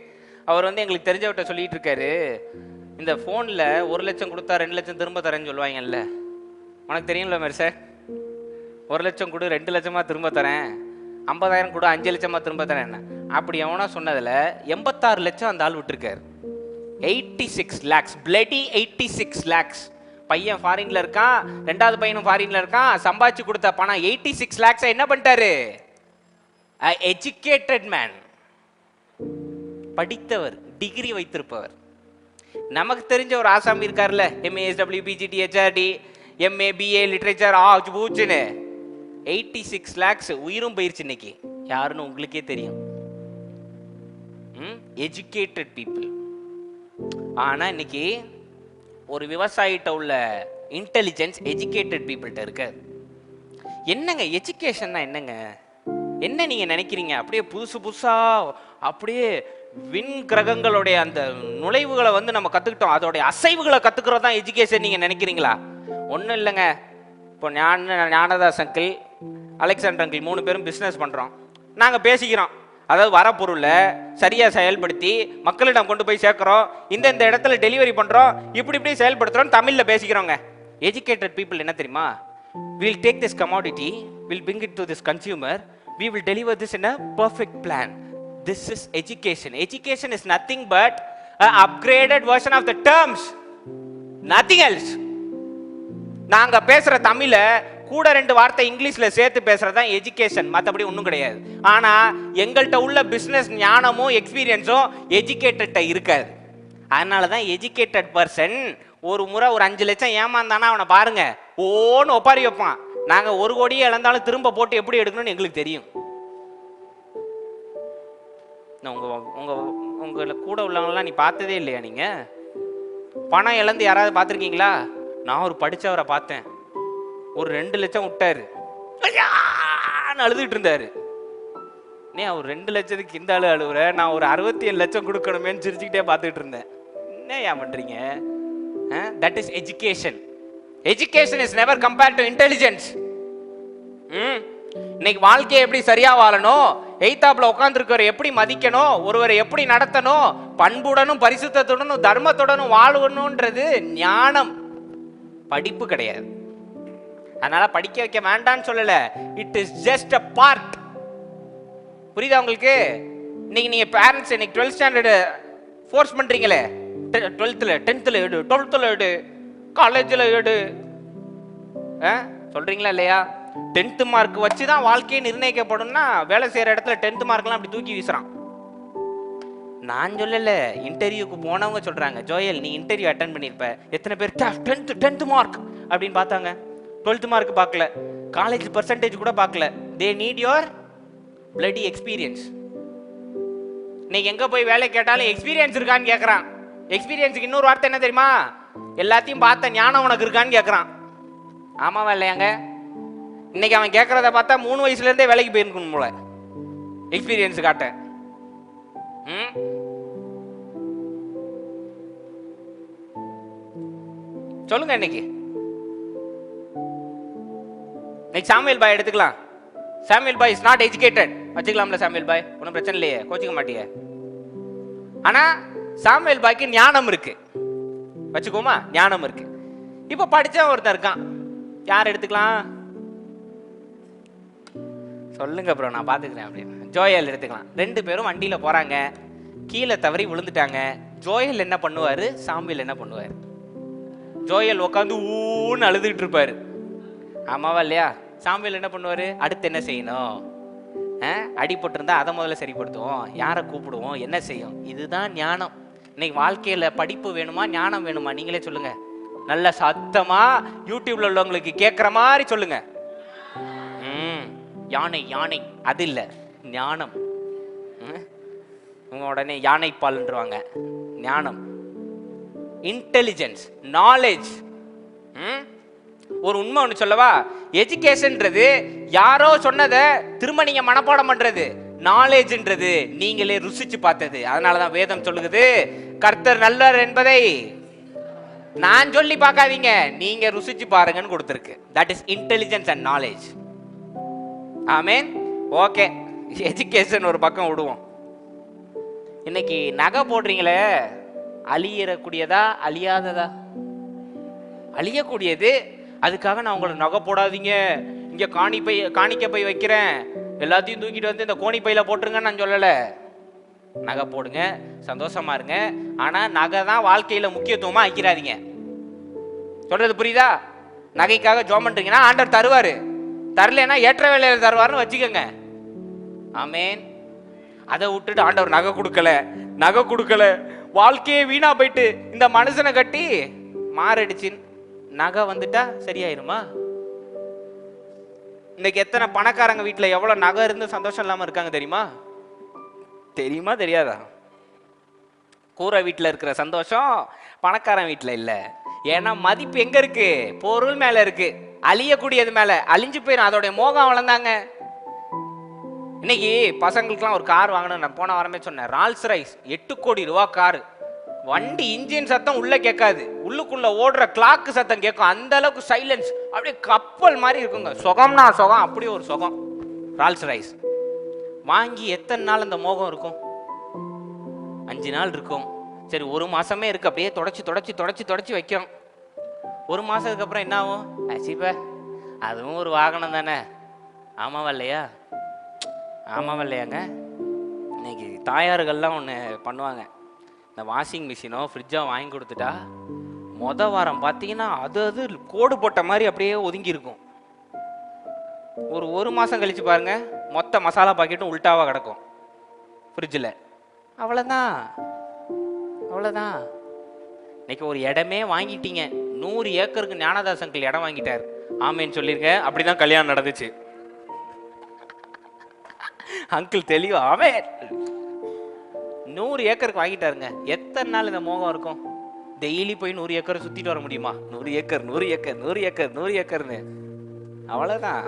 அவர் வந்து எங்களுக்கு தெரிஞ்சவர்கிட்ட சொல்லிட்டு இருக்காரு, இந்த ஃபோனில் 1 லட்சம் கொடுத்தா 2 லட்சம் திரும்ப தரேன்னு சொல்லுவாங்கல்ல, உனக்கு தெரியும்ல மாதிரி சார், 1 லட்சம் கொடு 2 லட்சமாக திரும்ப தரேன், 50,000 கொடு 5 லட்சமாக திரும்ப தரேன். என்ன அப்படி எவனா சொன்னதில் 86 லட்சம் அந்த ஆள் விட்டுருக்காரு. 86 lakhs, bloody 86 lakhs. பையன் ஃபாரின்ல இருக்கான், 2வது பையனும் ஃபாரின்ல இருக்கான், சம்பாதிச்சு கொடுத்த பணம் 86 lakhs என்ன பண்ணிட்டாரு? எஜுகேட்டட் மேன், படித்தவர், டிகிரி வைத்திருப்பவர். நமக்கு தெரிஞ்ச ஒரு ஆசாமி இருக்காருல்ல, MA, SW, PGT, HRD, MA, BA, literature, பூச்சுன்னு 86 lakhs உயிரும் போயிருச்சு இன்னைக்கு. யாருன்னு உங்களுக்கே தெரியும். Educated people. ஆனா இன்னைக்கு ஒரு விவசாயிட்ட உள்ள இன்டெலிஜென்ஸ் எஜுகேட்டட் பீப்புள்கிட்ட இருக்கு. என்னங்க எஜுகேஷன்னா என்னங்க? என்ன நீங்க நினைக்கிறீங்க? அப்படியே புதுசா அப்படியே விண் கிரகங்களுடைய அந்த நுழைவுகளை வந்து நம்ம கத்துக்கிட்டோம், அதோடைய அசைவுகளை கத்துக்கிறோம் தான் எஜுகேஷன் நீங்க நினைக்கிறீங்களா? ஒன்றும் இல்லைங்க. இப்போ ஞானதாஸ் அங்கிள், அலெக்சாண்டர் அங்கிள் 3 பேரும் பிஸ்னஸ் பண்றோம். நாங்கள் பேசிக்கிறோம், அதாவது வர பொருளை சரியாக செயல்படுத்தி மக்களிடம் கொண்டு போய் சேர்க்குறோம், இந்த இடத்துல டெலிவரி பண்ணுறோம், இப்படி செயல்படுத்துகிறோம், தமிழில் பேசிக்கிறோங்க. எஜுகேட்டட் பீப்புள் என்ன தெரியுமா? Will take this commodity, will bring it to this consumer, we will deliver this in a perfect plan. This is education. Education is nothing but an upgraded version of the terms. Nothing else. நாங்க பேசுற தமிழ கூட 2 வார்த்தை இங்கிலீஷ்ல சேர்த்து பேசுறதுதான் education, மற்றபடி ஒன்றும் கிடையாது. ஆனா எங்கள்கிட்ட உள்ள பிசினஸ் ஞானமும் எக்ஸ்பீரியன்ஸும் எஜுகேட்டட் இருக்காது. அதனாலதான் எஜுகேட்டட் பர்சன் ஒரு முறை ஒரு 5 லட்சம் ஏமாந்தானா அவனை பாருங்க ஓன்னு ஒப்பாரி வைப்பான். நாங்க 1 கோடியே இழந்தாலும் திரும்ப போட்டு எப்படி எடுக்கணும்னு எங்களுக்கு தெரியும். உங்களை கூட உள்ளவங்களாம் நீ பார்த்ததே இல்லையா? நீங்க பணம் இழந்து யாராவது பார்த்துருக்கீங்களா? நான் ஒரு படிச்சவரை பார்த்தேன், ஒரு 2 லட்சம் விட்டாரு, அழுதுட்டு இருந்தாரு. நீ அவர் 2 லட்சத்துக்கு இந்த ஆளு அழுவுற, நான் ஒரு 67 லட்சம் கொடுக்கணுமேன்னு சிரிச்சுக்கிட்டே பார்த்துட்டு இருந்தேன். என்ன ஏன் பண்றீங்க? That is education. Education is never compared to intelligence. இன்னைக்கு வாழ்க்கையை எப்படி சரியா வாழணும், எய்தாப்புல உட்கார்ந்துருக்கிற எப்படி மதிக்கணும், ஒருவரை எப்படி நடத்தணும், பண்புடனும் பரிசுத்தத்துடனும் தர்மத்துடனும் வாழணும்ன்றது ஞானம், படிப்பு கிடையாது. அதனால படிக்க வைக்க வேண்டான்னு சொல்லல, it is just a part. புரியுதா உங்களுக்கு? இன்னைக்கு நீங்க பேரண்ட்ஸ் இன்னைக்கு 12th standard force பண்றீங்களே, 12th 10th எடு, 12th எடு, காலேஜ்ல எடு சொல்றீங்களா இல்லையா? 10th மார்க் வச்சு தான் வாழ்க்கையை நிர்ணயிக்கப்படும்னா வேலை செய்யற இடத்துல 10th மார்க்லாம் அப்படி தூக்கி வீசுறான். நான் சொல்லல, இன்டர்வியூக்கு போனவங்க சொல்றாங்க. ஜோயல், நீ இன்டர்வியூ அட்டெண்ட் பண்ணிருப்ப, எத்தனை பேர் 10th மார்க் அப்படின்னு பார்த்தாங்க, 12th மார்க் பார்க்கல, காலேஜ் பர்சன்டேஜ் கூட பார்க்கல. They need your bloody experience. இன்னைக்கு எங்க போய் வேலை கேட்டாலும் எக்ஸ்பீரியன்ஸ் இருக்கான்னு கேட்கறான். எக்ஸ்பீரியன்ஸுக்கு இன்னொரு வார்த்தை என்ன தெரியுமா? எல்லாத்தையும் பார்த்த ஞானம் உனக்கு இருக்கான்னு கேட்கறான். ஆமாவா இல்லையாங்க? இன்னைக்கு அவன் கேட்கறத பார்த்தா 3 வயசுல இருந்தே வேலைக்கு போயிருக்கணும் போல எக்ஸ்பீரியன்ஸ் காட்ட. சொல்லுங்க. இன்னைக்கு சாமுவேல் பாய் எடுத்துக்கலாம். Samuel Bhai is not educated வச்சுக்கலாம்ல. சாமுவேல் பாய் ஒன்றும் பிரச்சனை இல்லையே, கோச்சிக்க மாட்டிய. ஆனா சாமுவேல் பாய்க்கு ஞானம் இருக்கு வச்சுக்கோமா, ஞானம் இருக்கு. இப்ப படிச்ச ஒருத்தர் இருக்கான், யார் எடுத்துக்கலாம் சொல்லுங்க ப்ரோ, நான் பாத்துக்கிறேன் அப்படின்னு. ஜோயல் எடுத்துக்கலாம். 2 பேரும் வண்டியில போறாங்க, கீழே தவறி விழுந்துட்டாங்க. ஜோயல் என்ன பண்ணுவாரு, சாமுவேல் என்ன பண்ணுவாரு? ஜோயல் உட்காந்து ஊன்னு அழுதுகிட்டு இருப்பாரு. ஆமாவா இல்லையா? சாமுவேல் என்ன பண்ணுவாரு, அடுத்து என்ன செய்யணும், அடிபட்டிருந்தா அதை முதல்ல சரிப்படுத்துவோம், யாரை கூப்பிடுவோம், என்ன செய்யும். இதுதான் ஞானம். இன்னைக்கு வாழ்க்கையில படிப்பு வேணுமா ஞானம் வேணுமா? நீங்களே சொல்லுங்க. நல்ல சத்தமா யூடியூப்ல உள்ளவங்களுக்கு கேட்கிற மாதிரி சொல்லுங்க. யானை யானை அது இல்ல, ஞானம். உடனே யானை பால்ன்றுவாங்க. ஞானம், இன்டெலிஜென்ஸ், நாலேஜ். ஒரு உண்மை ஒன்று சொல்லவா? எஜுகேஷன்ன்றது யாரோ சொன்னதை திரும்ப நீங்க மனப்பாடம் பண்றது. நாலேஜ்ன்றது நீங்களே ருசிச்சு பார்த்தது. அதனாலதான் வேதம் சொல்லுகிறது, கர்த்தர் நல்லவர் என்பதை நான் சொல்லி பார்க்காதீங்க, நீங்க ருசிச்சு பாருங்கன்னு கொடுத்திருக்கு. That is intelligence and knowledge. ஆமேன். ஓகே, எஜுகேஷன் ஒரு பக்கம் விடுவோம். இன்னைக்கு நகை போடுறீங்களே, அழியறக்கூடியதா அழியாததா? அழியக்கூடியது. அதுக்காக நான் உங்களை நகை போடாதீங்க, இங்க காணிக்க பை வைக்கிறேன், எல்லாத்தையும் தூக்கிட்டு வந்து இந்த கோணி பையில போட்டுருங்கன்னு நான் சொல்லல. நகை போடுங்க, சந்தோஷமா இருங்க. ஆனா நகை தான் வாழ்க்கையில முக்கியத்துவமா ஆக்கிறாதீங்க. சொல்றது புரியுதா? நகைக்காக ஜோம் பண்றீங்கன்னா ஆண்டவர் தருவாரு, தரலன்னா ஏற்ற வேலையில தருவாருன்னு வச்சுக்கோங்க. ஆமேன். அதை விட்டுட்டு ஆண்டவர் நகை கொடுக்கல வாழ்க்கையே வீணா போயிட்டு இந்த மனுஷனை கட்டி மாரடிச்சு நகை வந்துட்டா சரியாயிருமா? இன்னைக்கு எத்தனை பணக்காரங்க வீட்டுல எவ்வளவு நகை இருந்து சந்தோஷம் இல்லாம இருக்காங்க தெரியுமா? தெரியாதா? கூரை வீட்டுல இருக்கிற சந்தோஷம் பணக்காரன் வீட்டுல இல்ல. ஏன்னா மதிப்பு எங்க இருக்கு? பொருள் மேல இருக்கு. அழியக்கூடியது மேல. அழிஞ்சு போயிடும், அதோடைய மோகம் வளர்ந்தாங்க. இன்னைக்கு பசங்களுக்குலாம் ஒரு கார் வாங்கணும். நான் போன வாரமே சொன்னேன், ரால்ஸ் ரைஸ் 8 கோடி ரூபா காரு. வண்டி இன்ஜின் சத்தம் உள்ள கேட்காது, உள்ளுக்குள்ள ஓடுற கிளாக்கு சத்தம் கேட்கும். அந்த அளவுக்கு சைலன்ஸ், அப்படியே கப்பல் மாதிரி இருக்குங்க. சுகம்னா சுகம், அப்படியே ஒரு சுகம். ரால்ஸ் ரைஸ் வாங்கி எத்தனை நாள் அந்த மோகம் இருக்கும்? 5 நாள் இருக்கும். சரி, 1 மாசமே இருக்கு, அப்படியே தொடச்சி வைக்கிறோம். 1 மாசத்துக்கு அப்புறம் என்ன ஆகும்? ஆச்சிப்ப அதுவும் ஒரு வாகனம் தானே. ஆமாவா இல்லையா? ஆமாவா இல்லையாங்க? இன்னைக்கு தாயார்கள்லாம் ஒன்று பண்ணுவாங்க. இந்த வாஷிங் மிஷினோ ஃப்ரிட்ஜோ வாங்கி கொடுத்துட்டா வாரம் பார்த்தீங்கன்னா அது கோடு போட்ட மாதிரி அப்படியே ஒதுங்கி இருக்கும். ஒரு மாதம் கழிச்சு பாருங்க, மொத்த மசாலா பாக்கெட்டும் உல்டாவாக கிடக்கும் ஃப்ரிட்ஜில். அவ்வளோதான். இன்னைக்கு ஒரு இடமே வாங்கிட்டீங்க. 100 ஏக்கருக்கு ஞானதாஸ் அங்கிள் இடம் வாங்கிட்டார். ஆமேன்னு சொல்லியிருக்கேன். அப்படிதான் கல்யாணம் நடந்துச்சு. அங்கிள் தெளிவா ஆமே 100 ஏக்கருக்கு வாங்கிட்டாருங்க. எத்தனை நாள் இந்த மோகம் இருக்கும்? டெய்லி போய் 100 ஏக்கர் சுத்திட்டு வர முடியுமா? 100 ஏக்கர்னு அவ்வளவுதான்.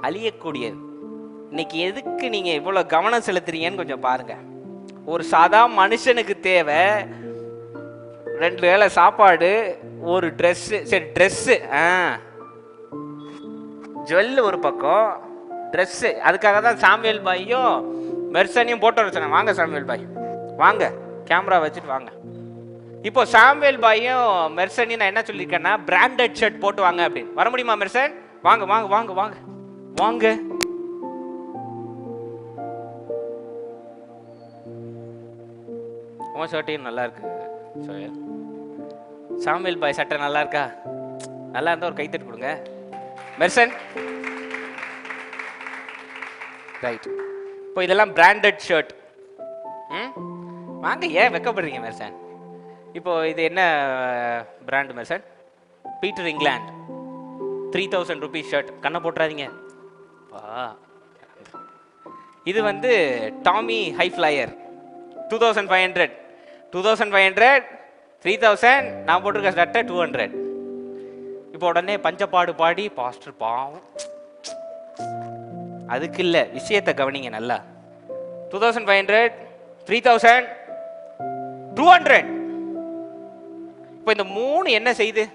அழியக்கூடியது. இன்னைக்கு எதுக்கு நீங்க இவ்வளவு கவனம் செலுத்துறீங்கன்னு கொஞ்சம் பாருங்க. ஒரு சாதா மனுஷனுக்கு தேவை 2 வேளை சாப்பாடு, ஒரு ட்ரெஸ். சரி, ட்ரெஸ் ஜுவல் ஒரு பக்கம், ட்ரெஸ். அதுக்காக தான் சாமுவேல் பாயும் மெர்சனையும் போட்டு வர சொன்னேன். வாங்க சாமுவேல் பாய், வாங்க, கேமரா வச்சுட்டு வாங்க. இப்போ சாமுவேல் பாயும் மெர்சனையும் நான் என்ன சொல்லியிருக்கேன்னா, பிராண்டட் ஷர்ட் போட்டு வாங்க அப்படின்னு. வர முடியுமா மெர்சன்? வாங்க வாங்க வாங்க வாங்க வாங்க. உன் ஷர்ட்டையும் நல்லா இருக்கு சோயல். சாமுவேல் பாய் சட்டை நல்லா இருக்கா? நல்லா இருந்தா ஒரு கைத்தட்டு கொடுங்க மெர்சன். ரைட். இப்போ இதெல்லாம் பிராண்டட் ஷர்ட். வாங்க, ஏன் வெக்கப்படுறீங்க மெர்சன்? இப்போ இது என்ன brand Merchan? Peter England 3000 rupees shirt. கண்ணை போட்டுறாதீங்க. இது வந்து டாமி ஹை ஃப்ளையர் 2500. 3000 நான் போட்டிருக்க சட்டை 200. இப்போ உடனே பஞ்சப்பாடு பாடி பாஸ்டர் பாவம். அதுக்கு இல்லை, விஷயத்தை கவனிங்க நல்லா. 2500, 3000, 200. இப்போ இந்த 3 என்ன செய்யுது?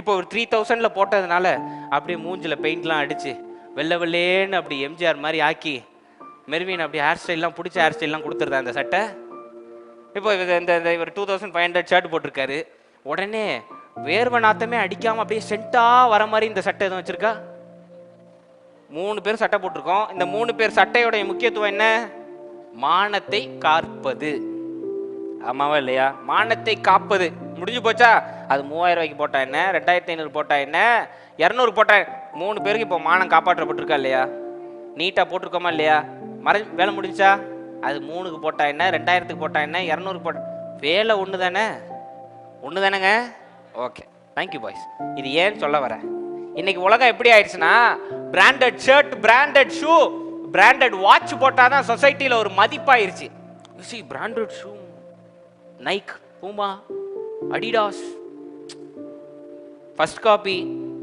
இப்போ ஒரு 3000ல போட்டதுனால அப்படியே மூஞ்சில பெயிண்ட்லாம் அடிச்சு வெள்ளை வெள்ளேன்னு அப்படி எம்ஜிஆர் மாதிரி ஆக்கி மெர்வின் அப்படி ஹேர் ஸ்டைல்லாம் பிடிச்ச ஹேர் ஸ்டைல்லாம் கொடுத்துருதா அந்த சட்டை. இப்போ இந்த ஒரு 2500 ஷர்ட் போட்டிருக்காரு. உடனே வேர்வை நாத்தமே அடிக்காம அப்படியே சென்டா வர மாதிரி இந்த சட்டை எதுவும் வச்சிருக்கா? 3 பேர் சட்டை போட்டிருக்கோம். இந்த 3 பேர் சட்டையோட முக்கியத்துவம் என்ன? மானத்தை காப்பது. ஆமாவா இல்லையா? மானத்தை காப்பது. முடிஞ்சு போச்சா? அது 3000 ரூபாய்க்கு போட்டா என்ன, 2500 போட்டா என்ன, 200 போட்டா 3 பேருக்கு இப்போ மானம் காப்பாற்றப்பட்டிருக்கா இல்லையா? நீட்டா போட்டிருக்கோமா இல்லையா? வேலை முடிஞ்சா? அது 3க்கு போட்டா என்ன, 2000க்கு போட்டா என்ன, 200க்கு போட்டா வேலை ஒன்று தானேங்க. Okay, thank you boys. இது ஏன்னு சொல்ல வரேன், இன்னைக்கு உலகம் எப்படி ஆயிடுச்சுன்னா, branded shirt, branded shoe, branded watch போட்டாதான் சொசைட்டியில் ஒரு மதிப்பாயிருச்சு. பிராண்டட் ஷூ, நைக், பூமா, அடிடாஸ், ஃபர்ஸ்ட் காப்பி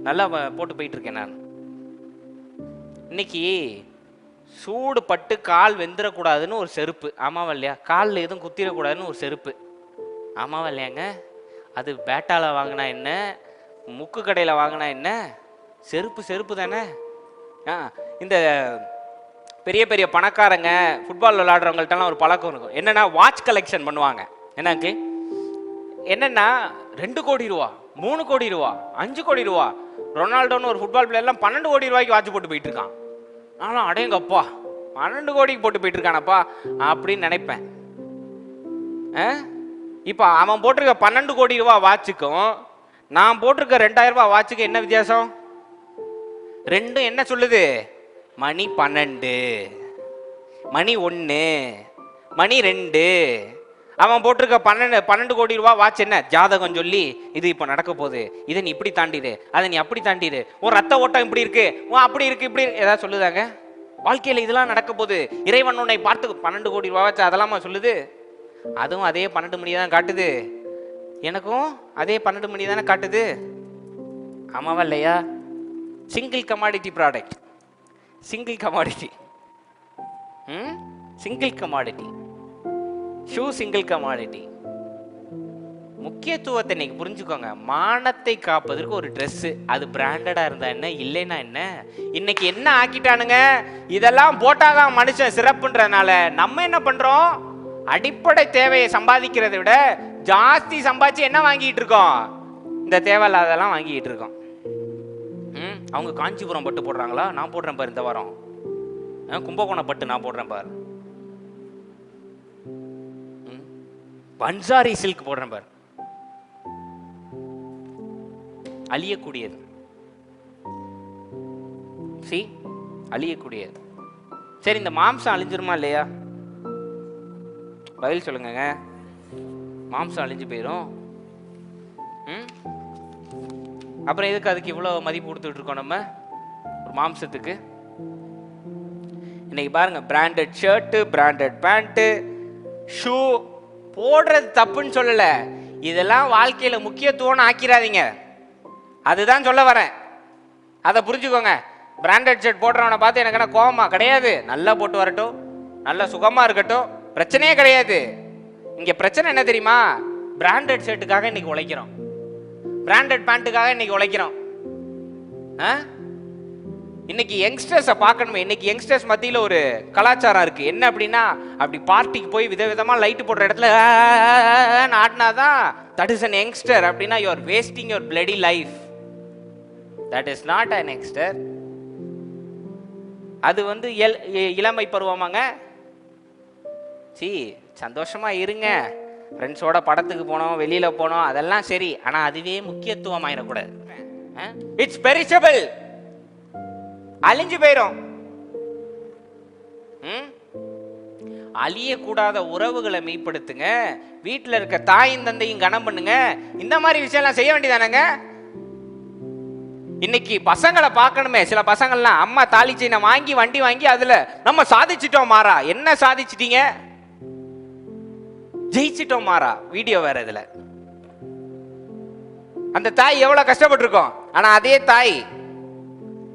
நல்லா போட்டு போயிட்டு இருக்கேன் நான். இன்னைக்கு சூடு பட்டு கால் வெந்துடக்கூடாதுன்னு ஒரு செருப்பு. ஆமாவா இல்லையா? காலில் எதுவும் குத்திடக்கூடாதுன்னு ஒரு செருப்பு. ஆமாவா இல்லையாங்க? அது பேட்டால வாங்கினா என்ன, முக்கு கடையில் வாங்கினா என்ன, செருப்பு தானே. இந்த பெரிய பெரிய பணக்காரங்க ஃபுட்பால் விளையாடுறவங்கள்ட்டலாம் ஒரு பழக்கம் இருக்கும். என்னன்னா, வாட்ச் கலெக்ஷன் பண்ணுவாங்க. என்னக்கு என்னன்னா 2 கோடி ரூபா, 3 கோடி ரூபா, 5 கோடி ரூபா. ரொனால்டோன்னு ஒரு ஃபுட்பால் பிளேயர்லாம் 12 கோடி ரூபாய்க்கு வாட்ச் போட்டு போயிட்டு இருக்கான். ஆனால் அடேங்கப்பா 12 கோடிக்கு போட்டு போயிட்டு இருக்கானப்பா அப்படின்னு நினைப்பேன். இப்போ அவன் போட்டிருக்க 12 கோடி ரூபா வாட்சுக்கும் நான் போட்டிருக்க 2000 ரூபாய் வாட்சுக்கு என்ன வித்தியாசம்? ரெண்டும் என்ன சொல்லுது? மணி 12, மணி 1, மணி 2. அவன் போட்டிருக்க 12 கோடி ரூபா வாட்ச் என்ன? ஜாதகம் சொல்லி இது இப்போ நடக்க போகுது, இதை நீ இப்படி தாண்டிடு, அதை நீ அப்படி தாண்டிடு, ஒரு ரத்த ஓட்டம் இப்படி இருக்கு, அப்படி இருக்கு, இப்படி ஏதாவது சொல்லுதாங்க? வாழ்க்கையில் இதெல்லாம் நடக்க போகுது, இறைவன் உன்னை பார்த்து 12 கோடி ரூபா வாட்ச் அதெல்லாமா சொல்லுது? அதுவும் அதே 12 மணி தான் காட்டுது, எனக்கும் அதே 12 மணி தானே காட்டுது. ஆமாவா இல்லையா? Single commodity product, single commodity. Single commodity. Shoe single commodity. முக்கியத்துவத்தை இன்னைக்கு புரிஞ்சுக்கோங்க. மானத்தை காப்பதற்கு ஒரு ட்ரெஸ், அது பிராண்டடா இருந்தா என்ன, இல்லைன்னா என்ன. இன்னைக்கு என்ன ஆக்கிட்டானுங்க, இதெல்லாம் போட்டாதான் மனுஷன் சிறப்புன்றதுனால நம்ம என்ன பண்றோம், அடிப்படை தேவையை சம்பாதிக்கிறதை விட ஜாஸ்தி சம்பாதிச்சு என்ன வாங்கிட்டு இருக்கோம், இந்த தேவையில்லாதெல்லாம் வாங்கிட்டு இருக்கோம். அவங்க காஞ்சிபுரம் பட்டு போடுறாங்களா, நான் போடுறேன் பாரு இந்த வாரம். கும்பகோணம் பட்டு நான் போடுறேன் பாரு. பன்சாரி சில்க் போடுறேன் பாரு. அழியக்கூடியது, அழியக்கூடியது. சரி, இந்த மாம்சம் அழிஞ்சிருமா இல்லையா? பதில் சொல்லுங்க. மாம்சம் அழிஞ்சு போயிடும். அப்புறம் எதுக்கு அதுக்கு இவ்வளவு மதிப்பு கொடுத்துட்டு இருக்கோம் நம்ம ஒரு மாம்சத்துக்கு? இன்னைக்கு பாருங்க, branded shirt, branded pant, shoe போடுறது தப்புன்னு சொல்லல. இதெல்லாம் வாழ்க்கையில முக்கியத்துவம் ஆக்கிராதீங்க, அதுதான் சொல்ல வரேன். அதை புரிஞ்சுக்கோங்க. பிராண்டட் ஷர்ட் போடுறவனை பார்த்து எனக்கு என்ன கோவமா? கிடையாது. நல்லா போட்டு வரட்டும், நல்லா சுகமா இருக்கட்டும், பிரச்சனையே கிடையாது. இங்க பிரச்சனை என்ன தெரியுமா? பிராண்டட் ஷர்ட்டுக்காக இன்னைக்கு உழைக்கிறோம், பிராண்டட் பேண்ட்டுக்காக இன்னைக்கு உழைக்கிறோம். இன்னைக்கு யங்ஸ்டர்ஸை பார்க்கணுமே. இன்னைக்கு யங்ஸ்டர்ஸ் மத்தியில் ஒரு கலாச்சாரம் இருக்கு. என்ன அப்படின்னா, அப்படி பார்ட்டிக்கு போய் விதவிதமா லைட் போடுற இடத்துல ஆடினாதான் தட் இஸ் அன் யங்ஸ்டர். அப்படின்னா you are wasting your bloody life. That is not an youngster. அது வந்து இளமை பருவமாங்க. சந்தோஷமா இருங்க, ஃப்ரெண்ட்ஸோட படத்துக்கு போனோம், வெளியில போனோம், அதெல்லாம் சரி. ஆனா அதுவே முக்கியத்துவம் ஆயிடக்கூடாது. இட்ஸ் பெரிஷபிள், அழிஞ்சு போயிடும். அழியக்கூடாத உறவுகளை மீட்படுத்துங்க. வீட்டில் இருக்க தாயும் தந்தையும் கனம் பண்ணுங்க. இந்த மாதிரி விஷயம்லாம் செய்ய வேண்டியதானங்க. இன்னைக்கு பசங்களை பார்க்கணுமே. சில பசங்கள்லாம் அம்மா தாலி செயினை வாங்கி வண்டி வாங்கி அதுல நம்ம சாதிச்சிட்டோம் மாறா. என்ன சாதிச்சிட்டீங்க? ஜெயிச்சிட்டோம் மாறா. வீடியோ வேற இதுல. அந்த தாய் எவ்வளவு கஷ்டப்பட்டு இருக்கோம். ஆனா அதே தாய்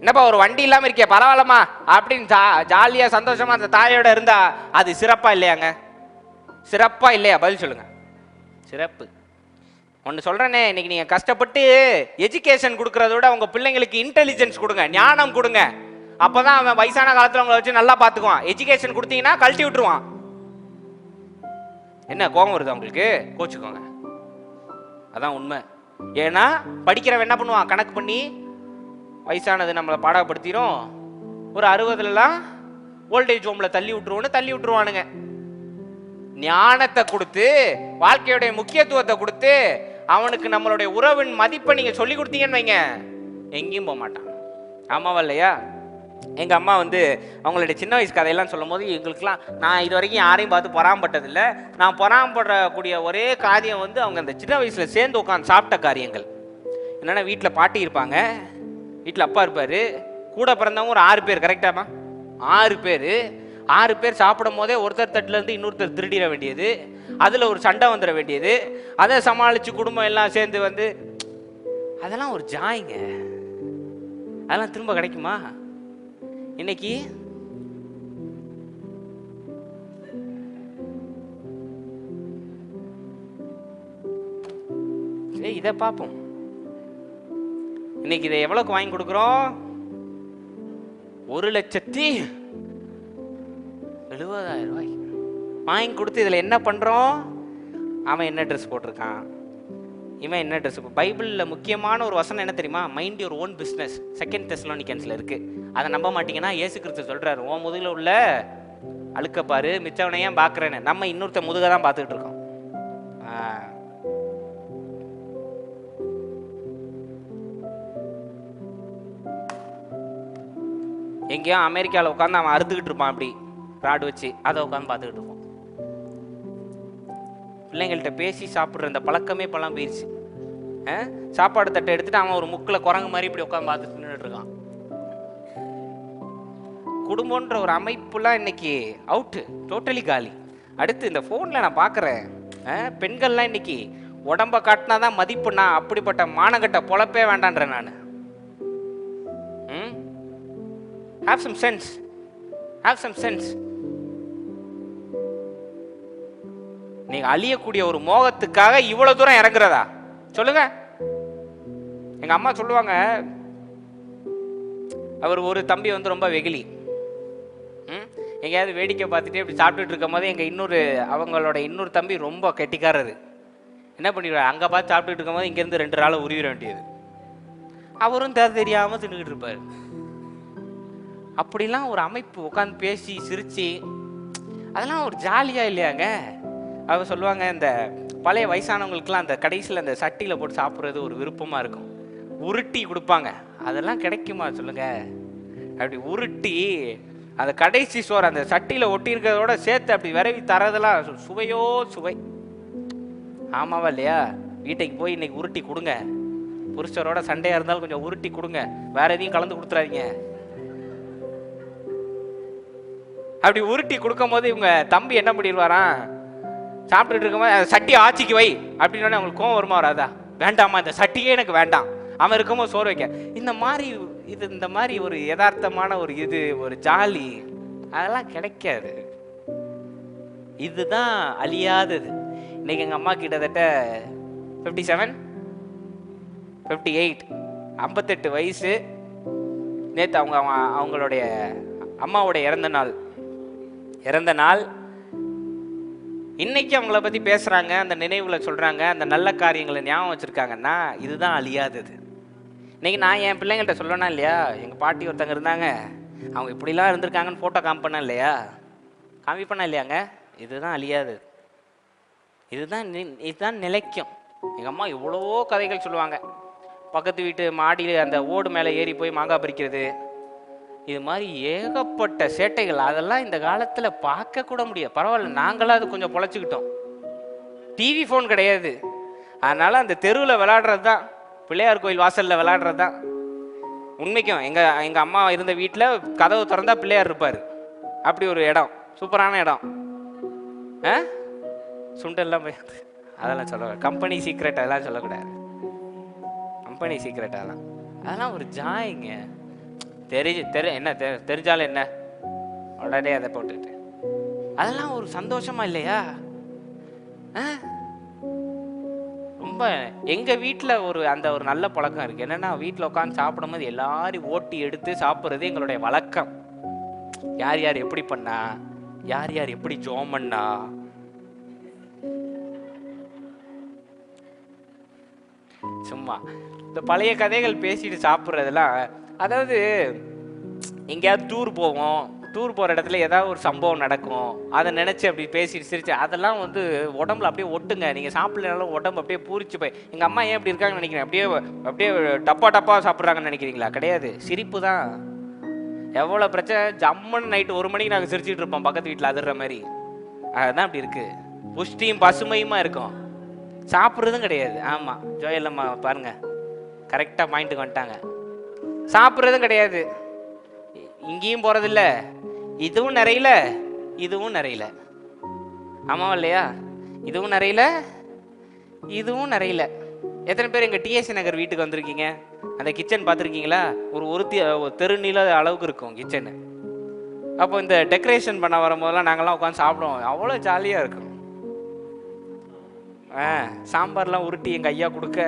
என்னப்பா ஒரு வண்டி இல்லாம இருக்கே பரவாயில்லமா அப்படின்னு ஜாலியா சந்தோஷமா அந்த தாயோட இருந்தா அது சிறப்பா இல்லையாங்க? சிறப்பா இல்லையா? பதில் சொல்லுங்க. சிறப்பு. ஒன்று சொல்றேனே, இன்னைக்கு நீங்க கஷ்டப்பட்டு எஜுகேஷன் கொடுக்கறத விட உங்க பிள்ளைங்களுக்கு இன்டெலிஜென்ஸ் கொடுங்க, ஞானம் கொடுங்க. அப்பதான் அவன் வயசான காலத்துல உங்களை வச்சு நல்லா பாத்துக்குவான். எஜுகேஷன் கொடுத்தீங்கன்னா கழட்டி விட்டுருவான். என்ன கோபம் வருது உங்களுக்கு? கோச்சுக்கோங்க, அதான் உண்மை. ஏன்னா படிக்கிறவன் என்ன பண்ணுவான், கணக்கு பண்ணி வயசானது நம்மளை பாடப்படுத்திடும். ஒரு 60 ஓல்டேஜ் ஹோம்ல தள்ளி விட்டுருவானுங்க. ஞானத்தை கொடுத்து, வாழ்க்கையுடைய முக்கியத்துவத்தை கொடுத்து, அவனுக்கு நம்மளுடைய உறவின் மதிப்பை நீங்க சொல்லி கொடுத்தீங்கன்னு வைங்க, எங்கேயும் போக மாட்டான். ஆமாவா இல்லையா? எங்க அம்மா வந்து அவங்களுடைய சின்ன வயசு கதையெல்லாம் சொல்லும் போது எங்களுக்குலாம், நான் இது வரைக்கும் யாரையும் பார்த்து பொறாமப்பட்டதில்லை. நான் பொறாமப்படக்கூடிய ஒரே காரியம் வந்து அவங்க அந்த சின்ன வயசுல சேர்ந்து உட்காந்து சாப்பிட்ட காரியங்கள். என்னன்னா, வீட்டில் பாட்டி இருப்பாங்க, வீட்டில் அப்பா இருப்பாரு, கூட பிறந்தவங்க ஒரு 6 பேர். கரெக்டாமா? 6 பேர் சாப்பிடும் போதே ஒருத்தர் தட்டுல இருந்து இன்னொருத்தர் திருடிட வேண்டியது, அதுல ஒரு சண்டை வந்துட வேண்டியது, அதை சமாளிச்சு குடும்பம் எல்லாம் சேர்ந்து வந்து, அதெல்லாம் ஒரு ஜாய்ங்க. அதெல்லாம் திரும்ப கிடைக்குமா இன்னைக்கு? இதை பார்ப்போம். இன்னைக்கு இதை எவ்வளவுக்கு வாங்கி கொடுக்குறோம்? 1,70,000 ரூபாய் வாங்கி கொடுத்து இதில் என்ன பண்ணுறோம்? அவன் என்ன ட்ரெஸ் போட்டிருக்கான், இவன் என்ன ட்ரெஸ். பைபிளில் முக்கியமான ஒரு வசனம் என்ன தெரியுமா? Mind your own business. 2 தெசலோனிக்கன்ஸ்ல இருக்கு. அதை நம்ப மாட்டீங்கன்னா இயேசு கிறிஸ்து சொல்றாரு, உன் முதுகில் உள்ள அழுக்க பாரு, மிச்சவனை ஏன் பார்க்குறேன்னு. நம்ம இன்னொருத்த முதுக தான் பார்த்துக்கிட்டு இருக்கோம். எங்கேயோ அமெரிக்காவில் உட்காந்து அவன் அறுத்துக்கிட்டு இருப்பான், அப்படி ராடு வச்சு, அதை உட்காந்து பார்த்துக்கிட்டு இருப்போம். பிள்ளைங்கள்ட்ட பேசி சாப்பிட்ற இந்த பழக்கமே இப்பெல்லாம் போயிடுச்சு. சாப்பாடு தட்டை எடுத்துட்டு அவன் ஒரு முக்கில் குரங்கு மாதிரி இப்படி உட்காந்து பார்த்துட்டு நின்றுட்டு இருக்கான். குடும்பன்ற ஒரு அமைப்புலாம் இன்னைக்கு அவுட்டு, டோட்டலி காலி. அடுத்து இந்த ஃபோனில் நான் பார்க்குறேன், பெண்கள்லாம் இன்னைக்கு உடம்ப காட்டினாதான் மதிப்புனா, அப்படிப்பட்ட மானகட்ட பொழப்பே வேண்டான்றேன் நான். Have some sense. நீங்க அழியக்கூடிய ஒரு மோகத்துக்காக இவ்வளவு தூரம் இறங்குறதா சொல்லுங்க. எங்க அம்மா சொல்லுவாங்க, அவர் ஒரு தம்பி வந்து ரொம்ப வெகுளி. எங்கேயாவது வேடிக்கை பார்த்துட்டே இப்படி சாப்பிட்டுட்டு இருக்கும் போது அவங்களோட இன்னொரு தம்பி ரொம்ப கெட்டிக்காரரு. என்ன பண்ணிடுவார், அங்கே பார்த்து சாப்பிட்டுட்டு இருக்கும் போது இங்கேருந்து 2 நாள் உருவிட வேண்டியது. அவரும் தெரியாமல் தின்னுக்கிட்டு இருப்பார். அப்படிலாம் ஒரு அமைப்பு, உட்காந்து பேசி சிரிச்சு, அதெல்லாம் ஒரு ஜாலியாக இல்லையாங்க? அவங்க சொல்லுவாங்க, இந்த பழைய வயசானவங்களுக்குலாம் அந்த கடைசியில் அந்த சட்டியில் போட்டு சாப்பிட்றது ஒரு விருப்பமாக இருக்கும். உருட்டி கொடுப்பாங்க, அதெல்லாம் கிடைக்குமா சொல்லுங்க? அப்படி உருட்டி அந்த கடைசி சோறு அந்த சட்டியில் ஒட்டி இருக்கிறதோட சேர்த்து அப்படி விரவி தரதெல்லாம் சுவையோ சுவை. ஆமாவா இல்லையா? வீட்டுக்கு போய் இன்னைக்கு உருட்டி கொடுங்க, புருஷரோட சண்டையாக இருந்தாலும் கொஞ்சம் உருட்டி கொடுங்க, வேற எதையும் கலந்து கொடுத்துறாதீங்க. அப்படி உருட்டி கொடுக்கும் போது இவங்க தம்பி என்ன பண்ணிடுவாராம், சாப்பிட்டுட்டு இருக்கும்போது சட்டி ஆச்சிக்கு வை அப்படின்னு அவங்களுக்கு கோவம் வருமா வராதா? வேண்டாமா, இந்த சட்டியே எனக்கு வேண்டாம், அவன் இருக்கும்போது சோறு வைக்க. இந்த மாதிரி ஒரு யதார்த்தமான ஒரு ஜாலி அதெல்லாம் கிடைக்காது. இதுதான் அழியாதது. இன்னைக்கு எங்கள் அம்மா கிட்டத்தட்ட 57 58 58 வயசு. நேற்று அவங்களுடைய அம்மாவுடைய இறந்த நாள். இன்னைக்கு அவங்கள பற்றி பேசுகிறாங்க, அந்த நினைவில் சொல்கிறாங்க, அந்த நல்ல காரியங்களை ஞாபகம் வச்சுருக்காங்கன்னா இதுதான் அழியாதது. இன்னைக்கு நான் என் பிள்ளைங்கள்ட்ட சொல்லணும் இல்லையா, எங்கள் பாட்டி ஒருத்தங்க இருந்தாங்க, அவங்க இப்படிலாம் இருந்திருக்காங்கன்னு ஃபோட்டோ காமிப்பேனா இல்லையாங்க? இதுதான் அழியாதது. இதுதான் நிலைக்கும். எங்கள் அம்மா எவ்வளவோ கதைகள் சொல்லுவாங்க. பக்கத்து வீட்டு மாடியில் அந்த ஓடு மேலே ஏறி போய் மாங்காய் பறிக்கிறது, இது மாதிரி ஏகப்பட்ட சேட்டைகள். அதெல்லாம் இந்த காலத்தில் பார்க்க கூட முடியாது. பரவாயில்ல, நாங்களாம் அது கொஞ்சம் பொழைச்சிக்கிட்டோம். டிவி ஃபோன் கிடையாது, அதனால அந்த தெருவில் விளையாடுறது தான், பிள்ளையார் கோயில் வாசலில் விளையாடுறது தான். உண்மைக்கும் எங்கள் அம்மா இருந்த வீட்டில் கதவு திறந்தா பிள்ளையார் இருப்பார். அப்படி ஒரு இடம், சூப்பரான இடம். சுண்டெல்லாம் போய் அதெல்லாம் சொல்லக்கூடாது, கம்பெனி சீக்ரெட் அதெல்லாம் சொல்லக்கூடாது. கம்பெனி சீக்ரெட் அதெல்லாம் ஒரு ஜாய்ங்க. என்ன தெரிஞ்சாலும் என்ன, உடனே அதை போட்டுட்டு அதெல்லாம் ஒரு சந்தோஷமா இல்லையா? ரொம்ப எங்க வீட்டில் ஒரு நல்ல பழக்கம் இருக்கு. என்னன்னா, வீட்டில் உட்காந்து சாப்பிடும் போது எல்லாரும் ஓட்டி எடுத்து சாப்பிட்றது எங்களுடைய வழக்கம். யார் யார் எப்படி பண்ணா, யார் யார் எப்படி ஜோம் பண்ணா, சும்மா இந்த பழைய கதைகள் பேசிட்டு சாப்பிட்றதெல்லாம். அதாவது எங்கேயாவது டூர் போகிற இடத்துல ஏதாவது ஒரு சம்பவம் நடக்கும், அதை நினச்சி அப்படி பேசிட்டு சிரிச்சு அதெல்லாம் உடம்புல அப்படியே ஒட்டுங்க. நீங்கள் சாப்பிட்லனாலும் உடம்பு அப்படியே பூரிச்சு போய், எங்கள் அம்மா ஏன் இப்படி இருக்காங்கன்னு நினைக்கிறேன், அப்படியே டப்பா சாப்பிட்றாங்கன்னு நினைக்கிறீங்களா? கிடையாது, சிரிப்பு தான். எவ்வளோ பிரச்சனை, ஜம்முன்னு நைட்டு 1 மணிக்கு நாங்கள் சிரிச்சிட்டு இருப்போம் பக்கத்து வீட்டில் அதிர்ற மாதிரி. அதுதான் அப்படி இருக்குது, புஷ்டியும் பசுமையுமா இருக்கும். சாப்பிட்றதும் கிடையாது. ஆமாம், ஜோயல்லம்மா பாருங்க, கரெக்டாக பாயிண்ட்டுக்கு வந்துட்டாங்க. சாப்பிட்றதும் கிடையாது, இங்கேயும் போகிறதில்ல, இதுவும் நிறையில. ஆமாவா இல்லையா? இதுவும் நிறையில. எத்தனை பேர் எங்கள் டிஎஸ்சி நகர் வீட்டுக்கு வந்திருக்கீங்க? அந்த கிச்சன் பார்த்துருக்கீங்களா? ஒரு தெரு நீள அளவுக்கு இருக்கும் கிச்சனு. அப்போ இந்த டெக்கரேஷன் பண்ண வரும்போதெல்லாம் நாங்கள்லாம் உட்காந்து சாப்பிடுவோம், அவ்வளோ ஜாலியாக இருக்கும். சாம்பார்லாம் உருட்டி எங்கள் ஐயா கொடுக்க,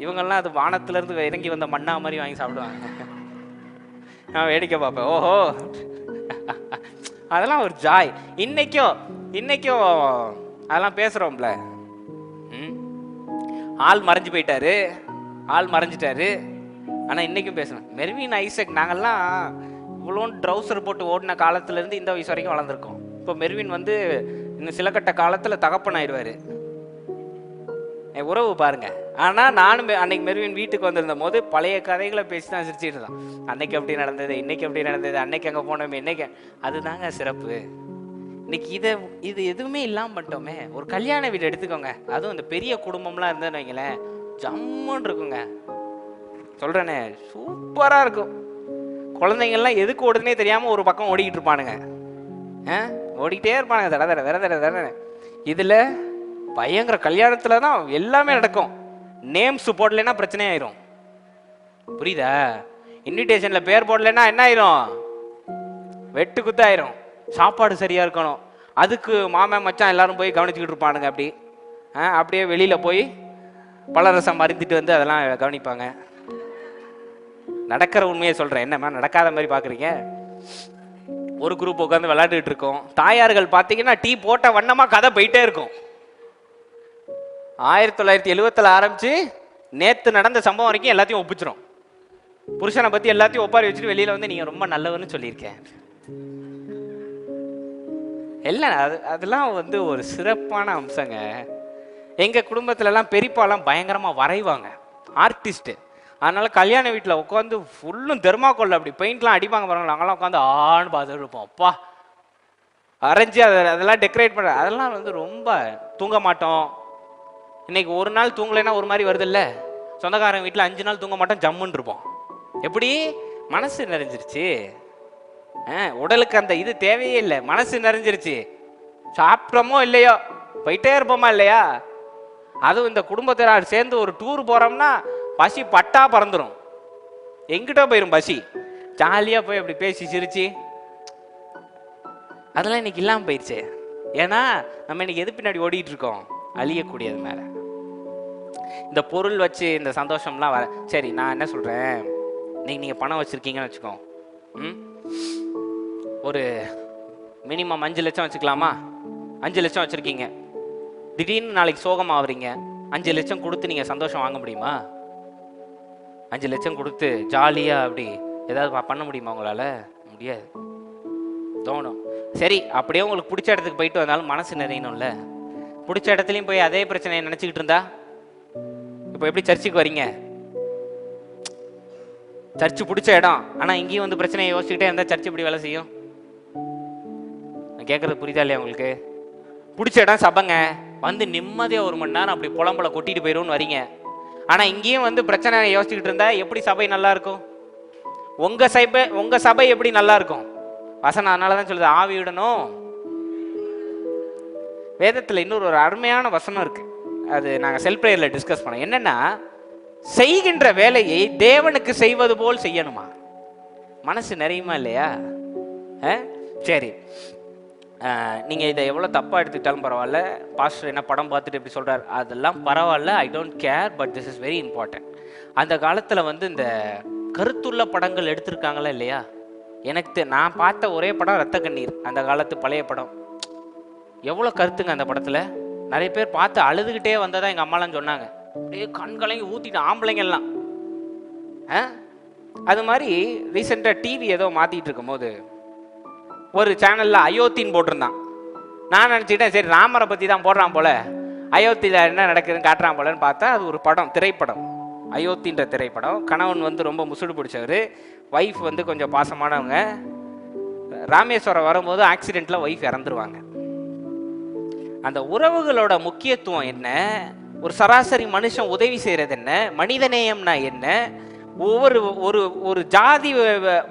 இவங்கெல்லாம் அது வானத்திலேருந்து இறங்கி வந்த மண்ணா மாதிரி வாங்கி சாப்பிடுவாங்க. நான் வேடிக்கை பார்ப்பேன், ஓஹோ. அதெல்லாம் ஒரு ஜாய். இன்னைக்கும் அதெல்லாம் பேசுகிறோம்ல. ஆள் மறைஞ்சிட்டாரு, ஆனால் இன்றைக்கும் பேசணும். மெர்வின் ஐசக், நாங்கள்லாம் இவ்வளோ ட்ரௌசர் போட்டு ஓடின காலத்துலேருந்து இந்த வயசு வரைக்கும் வளர்ந்துருக்கோம். இப்போ மெர்வின் இன்னும் சில கட்ட காலத்தில் தகப்பன் ஆயிடுவார். உறவு பாருங்க. ஆனால் நானும் அன்னைக்கு மெர்வின் வீட்டுக்கு வந்திருந்த போது பழைய கதைகளை பேசி தான் சிரிச்சுட்டு தான். அன்னைக்கு அப்படி நடந்தது, இன்னைக்கு அப்படி நடந்தது, அன்னைக்கு அங்கே போனோமே, இன்னைக்கு அதுதாங்க சிறப்பு. இன்னைக்கு இது எதுவுமே இல்லாமல் பண்ணிட்டோமே. ஒரு கல்யாண வீடு எடுத்துக்கோங்க, அதுவும் இந்த பெரிய குடும்பம்லாம் இருந்ததுன்னு வைங்களேன், ஜம்முன்னு இருக்குங்க. சொல்கிறேனே, சூப்பராக இருக்கும். குழந்தைங்கள்லாம் எதுக்கு ஓடுதுன்னே தெரியாமல் ஒரு பக்கம் ஓடிக்கிட்டு இருப்பானுங்க. ஓடிக்கிட்டே இருப்பானுங்க, தட. இதில் பயங்கர கல்யாணத்தில் தான் எல்லாமே நடக்கும். நேம்ஸ் போடலைன்னா பிரச்சனை ஆயிரும். புரியுதா? இன்விடேஷனில் பேர் போடலைன்னா என்ன ஆயிரும்? வெட்டு குத்தாயிரும். சாப்பாடு சரியாக இருக்கணும். அதுக்கு மாமன் மச்சான் எல்லாரும் போய் கவனிச்சுக்கிட்டு இருப்பானுங்க. அப்படியே வெளியில் போய் பலரசம் மருந்துட்டு வந்து அதெல்லாம் கவனிப்பாங்க. நடக்கிற உண்மையை சொல்கிறேன், என்னம்மா நடக்காத மாதிரி பார்க்குறீங்க? ஒரு குரூப் உட்காந்து விளையாண்டுட்டு இருக்கோம். தாயார்கள் பார்த்தீங்கன்னா டீ போட்ட வண்ணமாக கதை போயிட்டே இருக்கும். 1970 ஆரம்பிச்சு நேற்று நடந்த சம்பவம் வரைக்கும் எல்லாத்தையும் ஒப்பிச்சிரும். புருஷனை பற்றி எல்லாத்தையும் ஒப்பாரி வச்சுட்டு வெளியில் வந்து நீங்கள் ரொம்ப நல்லவன்னு சொல்லியிருக்கேன். எல்லாம் அதெல்லாம் வந்து ஒரு சிறப்பான அம்சங்க. எங்கள் குடும்பத்துலலாம் பெரியப்பாலாம் பயங்கரமாக வரைவாங்க, ஆர்டிஸ்ட்டு. அதனால கல்யாண வீட்டில் உட்காந்து ஃபுல்லும் தெர்மாக்கோல் அப்படி பெயிண்ட்லாம் அடிப்பாங்க பாருங்க. நாங்களாம் உட்காந்து ஆன்னு பார்த்துட்டு இருப்போம். அப்பா அரைஞ்சி அதெல்லாம் டெக்கரேட் பண்ணுற அதெல்லாம் வந்து ரொம்ப தூங்க மாட்டோம். இன்னைக்கு ஒரு நாள் தூங்கலைன்னா ஒரு மாதிரி வருது இல்லை? சொந்தக்காரங்க வீட்டில் 5 நாள் தூங்க மாட்டோம், ஜம்முன்னு இருப்போம். எப்படி? மனசு நிறைஞ்சிருச்சு. உடலுக்கு அந்த இது தேவையே இல்லை, மனசு நிறைஞ்சிருச்சு. சாப்பிட்டோமோ இல்லையோ போயிட்டே இருப்போமா இல்லையா? அதுவும் இந்த குடும்பத்தினர் சேர்ந்து ஒரு டூர் போகிறோம்னா பசி பட்டா பறந்துடும். எங்கிட்ட போயிடும் பசி. ஜாலியாக போய் அப்படி பேசி சிரிச்சு அதெல்லாம் இன்னைக்கு இல்லாமல் போயிடுச்சு. ஏன்னா நம்ம இன்னைக்கு எது பின்னாடி ஓடிட்டு இருக்கோம்? அழியக்கூடியது மேலே. இந்த பொருள் வச்சு இந்த சந்தோஷம்லாம் வர. சரி, நான் என்ன சொல்கிறேன், நீங்கள் பணம் வச்சுருக்கீங்கன்னு வச்சுக்கோ. ஒரு மினிமம் 5 லட்சம் வச்சுக்கலாமா? 5 லட்சம் வச்சுருக்கீங்க. திடீர்னு நாளைக்கு சோகம் ஆகுறீங்க. 5 லட்சம் கொடுத்து நீங்கள் சந்தோஷம் வாங்க முடியுமா? 5 லட்சம் கொடுத்து ஜாலியாக அப்படி ஏதாவது பண்ண முடியுமா உங்களால்? முடியாது. தோணும். சரி, அப்படியே உங்களுக்கு பிடிச்ச இடத்துக்கு போயிட்டு வந்தாலும் மனசு நிறையணும்ல. பிடிச்ச இடத்துலையும் போய் அதே பிரச்சனையை நினச்சிக்கிட்டு இருந்தா இப்போ எப்படி சர்ச்சுக்கு வரீங்க? சர்ச்சு பிடிச்ச இடம், ஆனால் இங்கேயும் வந்து பிரச்சனையை யோசிச்சுக்கிட்டே இருந்தால் சர்ச்சு எப்படி வேலை செய்யும்? நான் கேட்குறது புரியுதா இல்லையா உங்களுக்கு? பிடிச்ச இடம் சபைங்க, வந்து நிம்மதியாக 1 மணி நேரம் அப்படி புலம்புல கொட்டிட்டு போயிடும்னு வரீங்க. ஆனால் இங்கேயும் வந்து பிரச்சனை யோசிச்சுக்கிட்டு இருந்தா எப்படி சபை நல்லா இருக்கும்? உங்க சபை எப்படி நல்லா இருக்கும்? வசனம் அதனால தான் சொல்லுது, ஆவியுடனும். வேதத்தில் இன்னொரு அருமையான வசனம் இருக்கு, அது நாங்கள் செல்ஃப் ப்ரேயரில் டிஸ்கஸ் பண்ணோம். என்னன்னா, செய்கின்ற வேலையை தேவனுக்கு செய்வது போல் செய்யணுமா? மனசு நிறையுமா இல்லையா? சரி, நீங்கள் இதை எவ்வளோ தப்பாக எடுத்துக்கிட்டாலும் பரவாயில்ல, பாஸ்டர் என்ன படம் பார்த்துட்டு எப்படி சொல்கிறார் அதெல்லாம் பரவாயில்ல, I don't care, but this is very important. அந்த காலத்தில் வந்து இந்த கருத்துள்ள படங்கள் எடுத்திருக்காங்களா இல்லையா? நான் பார்த்த ஒரே படம் ரத்த கண்ணீர், அந்த காலத்து பழைய படம். எவ்வளோ கருத்துங்க அந்த படத்தில். நிறைய பேர் பார்த்து அழுதுகிட்டே வந்ததாக எங்கள் அம்மாலாம் சொன்னாங்க. அப்படியே கண்களையும் ஊற்றிட்டு ஆம்பளைங்கெல்லாம். அது மாதிரி ரீசெண்டாக டிவி ஏதோ மாற்றிட்டு இருக்கும் போது ஒரு சேனலில் அயோத்தின்னு போட்டிருந்தான். நான் நினச்சிக்கிட்டேன், சரி ராமரை பற்றி தான் போடுறான் போல, அயோத்தியில் என்ன நடக்குதுன்னு காட்டுறான் போலன்னு பார்த்தா அது ஒரு படம், திரைப்படம், அயோத்தின்ற திரைப்படம். கணவன் வந்து ரொம்ப முசுடு பிடிச்சவர், ஒய்ஃப் வந்து கொஞ்சம் பாசமானவங்க. ராமேஸ்வரம் வரும்போது ஆக்சிடெண்ட்டில் ஒய்ஃப் இறந்துருவாங்க. அந்த உறவுகளோட முக்கியத்துவம் என்ன, ஒரு சராசரி மனுஷன் உதவி செய்கிறது என்ன, மனிதநேயம்னா என்ன, ஒரு ஜாதி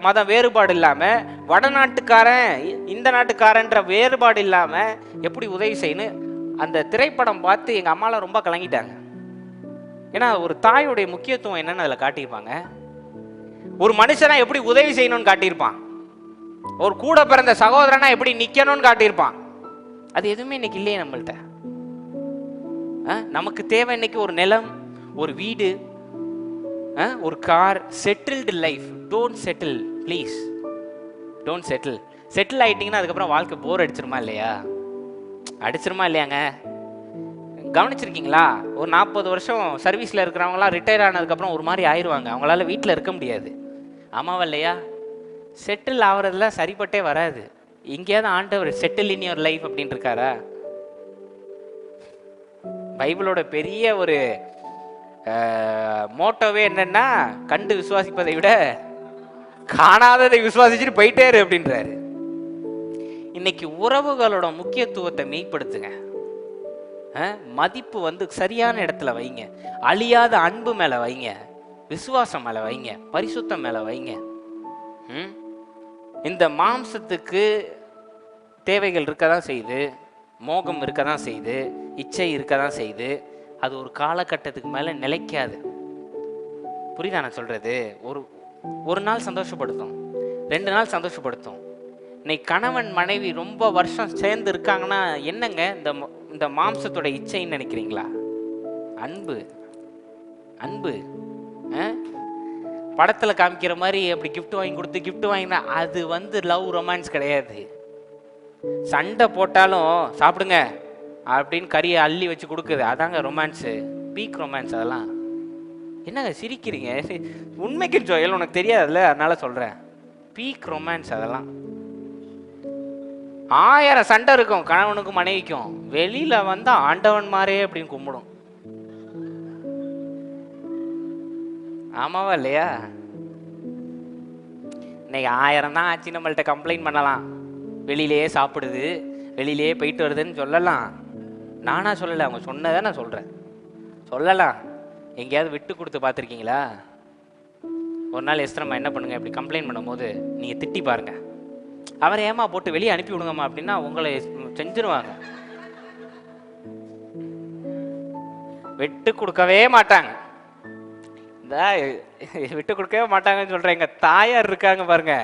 மத வேறுபாடு இல்லாமல், வடநாட்டுக்காரன் இந்த நாட்டுக்காரன்ற வேறுபாடு இல்லாமல் எப்படி உதவி செய்யணும். அந்த திரைப்படம் பார்த்து எங்கள் அம்மாலாம் ரொம்ப கலங்கிட்டாங்க. ஏன்னா ஒரு தாயுடைய முக்கியத்துவம் என்னன்னு அதில் காட்டியிருப்பாங்க. ஒரு மனுஷனா எப்படி உதவி செய்யணும்னு காட்டியிருப்பான். ஒரு கூட பிறந்த சகோதரனா எப்படி நிற்கணும்னு காட்டியிருப்பான். அது எதுவுமே இன்னைக்கு இல்லையே நம்மள்கிட்ட. நமக்கு தேவை இன்னைக்கு ஒரு நிலம், ஒரு வீடு, ஒரு car, settled life. Don't settle please, don't settle. Settle ஆகிட்டிங்கன்னா அதுக்கப்புறம் வாழ்க்கை போர் அடிச்சிருமா இல்லையா? அடிச்சிருமா இல்லையாங்க? கவனிச்சிருக்கீங்களா? ஒரு 40 வருஷம் சர்வீஸில் இருக்கிறவங்களாம் ரிட்டையர் ஆனதுக்கப்புறம் ஒரு மாதிரி ஆயிடுவாங்க. அவங்களால வீட்டில் இருக்க முடியாது. ஆமாவா இல்லையா? செட்டில் ஆகிறதுலாம் சரிப்பட்டே வராது. இங்கேயாவது ஆண்டவர் செட்டில் இன் யுவர் லைஃப் அப்படின்னு இருக்காரா? பைபிளோட பெரிய ஒரு மோட்டோவே என்னன்னா, கண்டு விசுவாசிப்பதை விட காணாததை விசுவாசிச்சுட்டு போயிட்டே இரு அப்படின்றாரு. இன்னைக்கு உறவுகளோட முக்கியத்துவத்தை மெய்ப்படுத்துங்க. மதிப்பு வந்து சரியான இடத்துல வைங்க. அழியாத அன்பு மேல வைங்க, விசுவாசம் மேல வைங்க, பரிசுத்தம் மேல வைங்க. இந்த மாம்சத்துக்கு தேவைகள் இருக்கதான் செய்யுது, மோகம் இருக்கதான் செய்யுது, இச்சை இருக்கதான் செய்யுது. அது ஒரு காலகட்டத்துக்கு மேல நிலைக்காது. புரியுதா நான் சொல்றது? ஒரு நாள் சந்தோஷப்படுத்தும், 2 நாள் சந்தோஷப்படுத்தும். இன்னைக்கு கணவன் மனைவி ரொம்ப வருஷம் சேர்ந்து இருக்காங்கன்னா என்னங்க இந்த மாம்சத்தோட இச்சைன்னு நினைக்கிறீங்களா? அன்பு. அன்பு படத்துல காமிக்கிற மாதிரி அப்படி கிஃப்ட் வாங்கி கொடுத்து கிஃப்ட் வாங்கினா அது லவ் ரொமான்ஸ் கிடையாது. சண்டை போட்டாலும் சாப்பிடுங்க அப்படின்னு கறியை அள்ளி வச்சு கொடுக்குது, அதாங்க ரொமான்ஸு, பீக் ரொமான்ஸ். அதெல்லாம் என்னங்க சிரிக்கிறீங்க? உண்மைக்கு ஜோயல் உனக்கு தெரியாதுல்ல, அதனால சொல்றேன். பீக் ரொமான்ஸ் அதெல்லாம். 1000 சண்டை இருக்கும் கணவனுக்கும் மனைவிக்கும், வெளியில வந்தா ஆண்டவன் மாரே அப்படின்னு கும்பிடும். ஆமாவா இல்லையா? இன்னைக்கு 1000 தான் ஆச்சு, நம்மள்ட்ட கம்ப்ளைண்ட் பண்ணலாம். வெளியிலேயே சாப்பிடுது, வெளியிலேயே போயிட்டு வருதுன்னு சொல்லலாம். நானா சொல்லலை, அவங்க சொன்னதை நான் சொல்றேன். சொல்லலாம். எங்கேயாவது விட்டு கொடுத்து பார்த்துருக்கீங்களா? ஒரு நாள் எஸ்தரம்மா என்ன பண்ணுங்க, இப்படி கம்ப்ளைண்ட் பண்ணும்போது நீங்க திட்டி பாருங்க, அவரை ஏமா போட்டு வெளியே அனுப்பி விடுங்கம்மா அப்படின்னா உங்களை செஞ்சிருவாங்க. விட்டு கொடுக்கவே மாட்டாங்க. விட்டு கொடுக்கவே மாட்டாங்கன்னு சொல்றேன். எங்க தாயார் இருக்காங்க பாருங்க,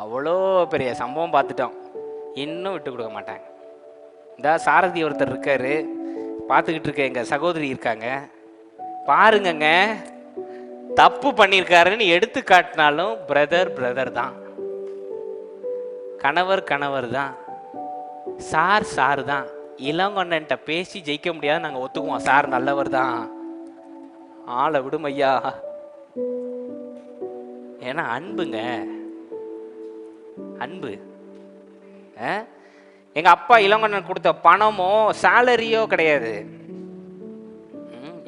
அவ்வளோ பெரிய சம்பவம் பார்த்துட்டோம், இன்னும் விட்டு கொடுக்க மாட்டாங்க. இந்த சாரதி ஒருத்தர் இருக்காரு, பார்த்துக்கிட்டு இருக்க எங்க சகோதரி இருக்காங்க, பாருங்கங்க தப்பு பண்ணியிருக்காருன்னு எடுத்து காட்டினாலும் பிரதர் தான், கணவர் தான், சார் தான். இளங்கொண்ட பேசி ஜெயிக்க முடியாது, நாங்கள் ஒத்துக்குவோம். சார் நல்லவர் தான், ஆளை விடும் ஐயா. ஏன்னா அன்புங்க, அன்பு. எங்க அப்பா இளங்கொண்டன் கொடுத்த பணமோ சேலரியோ கிடையாது.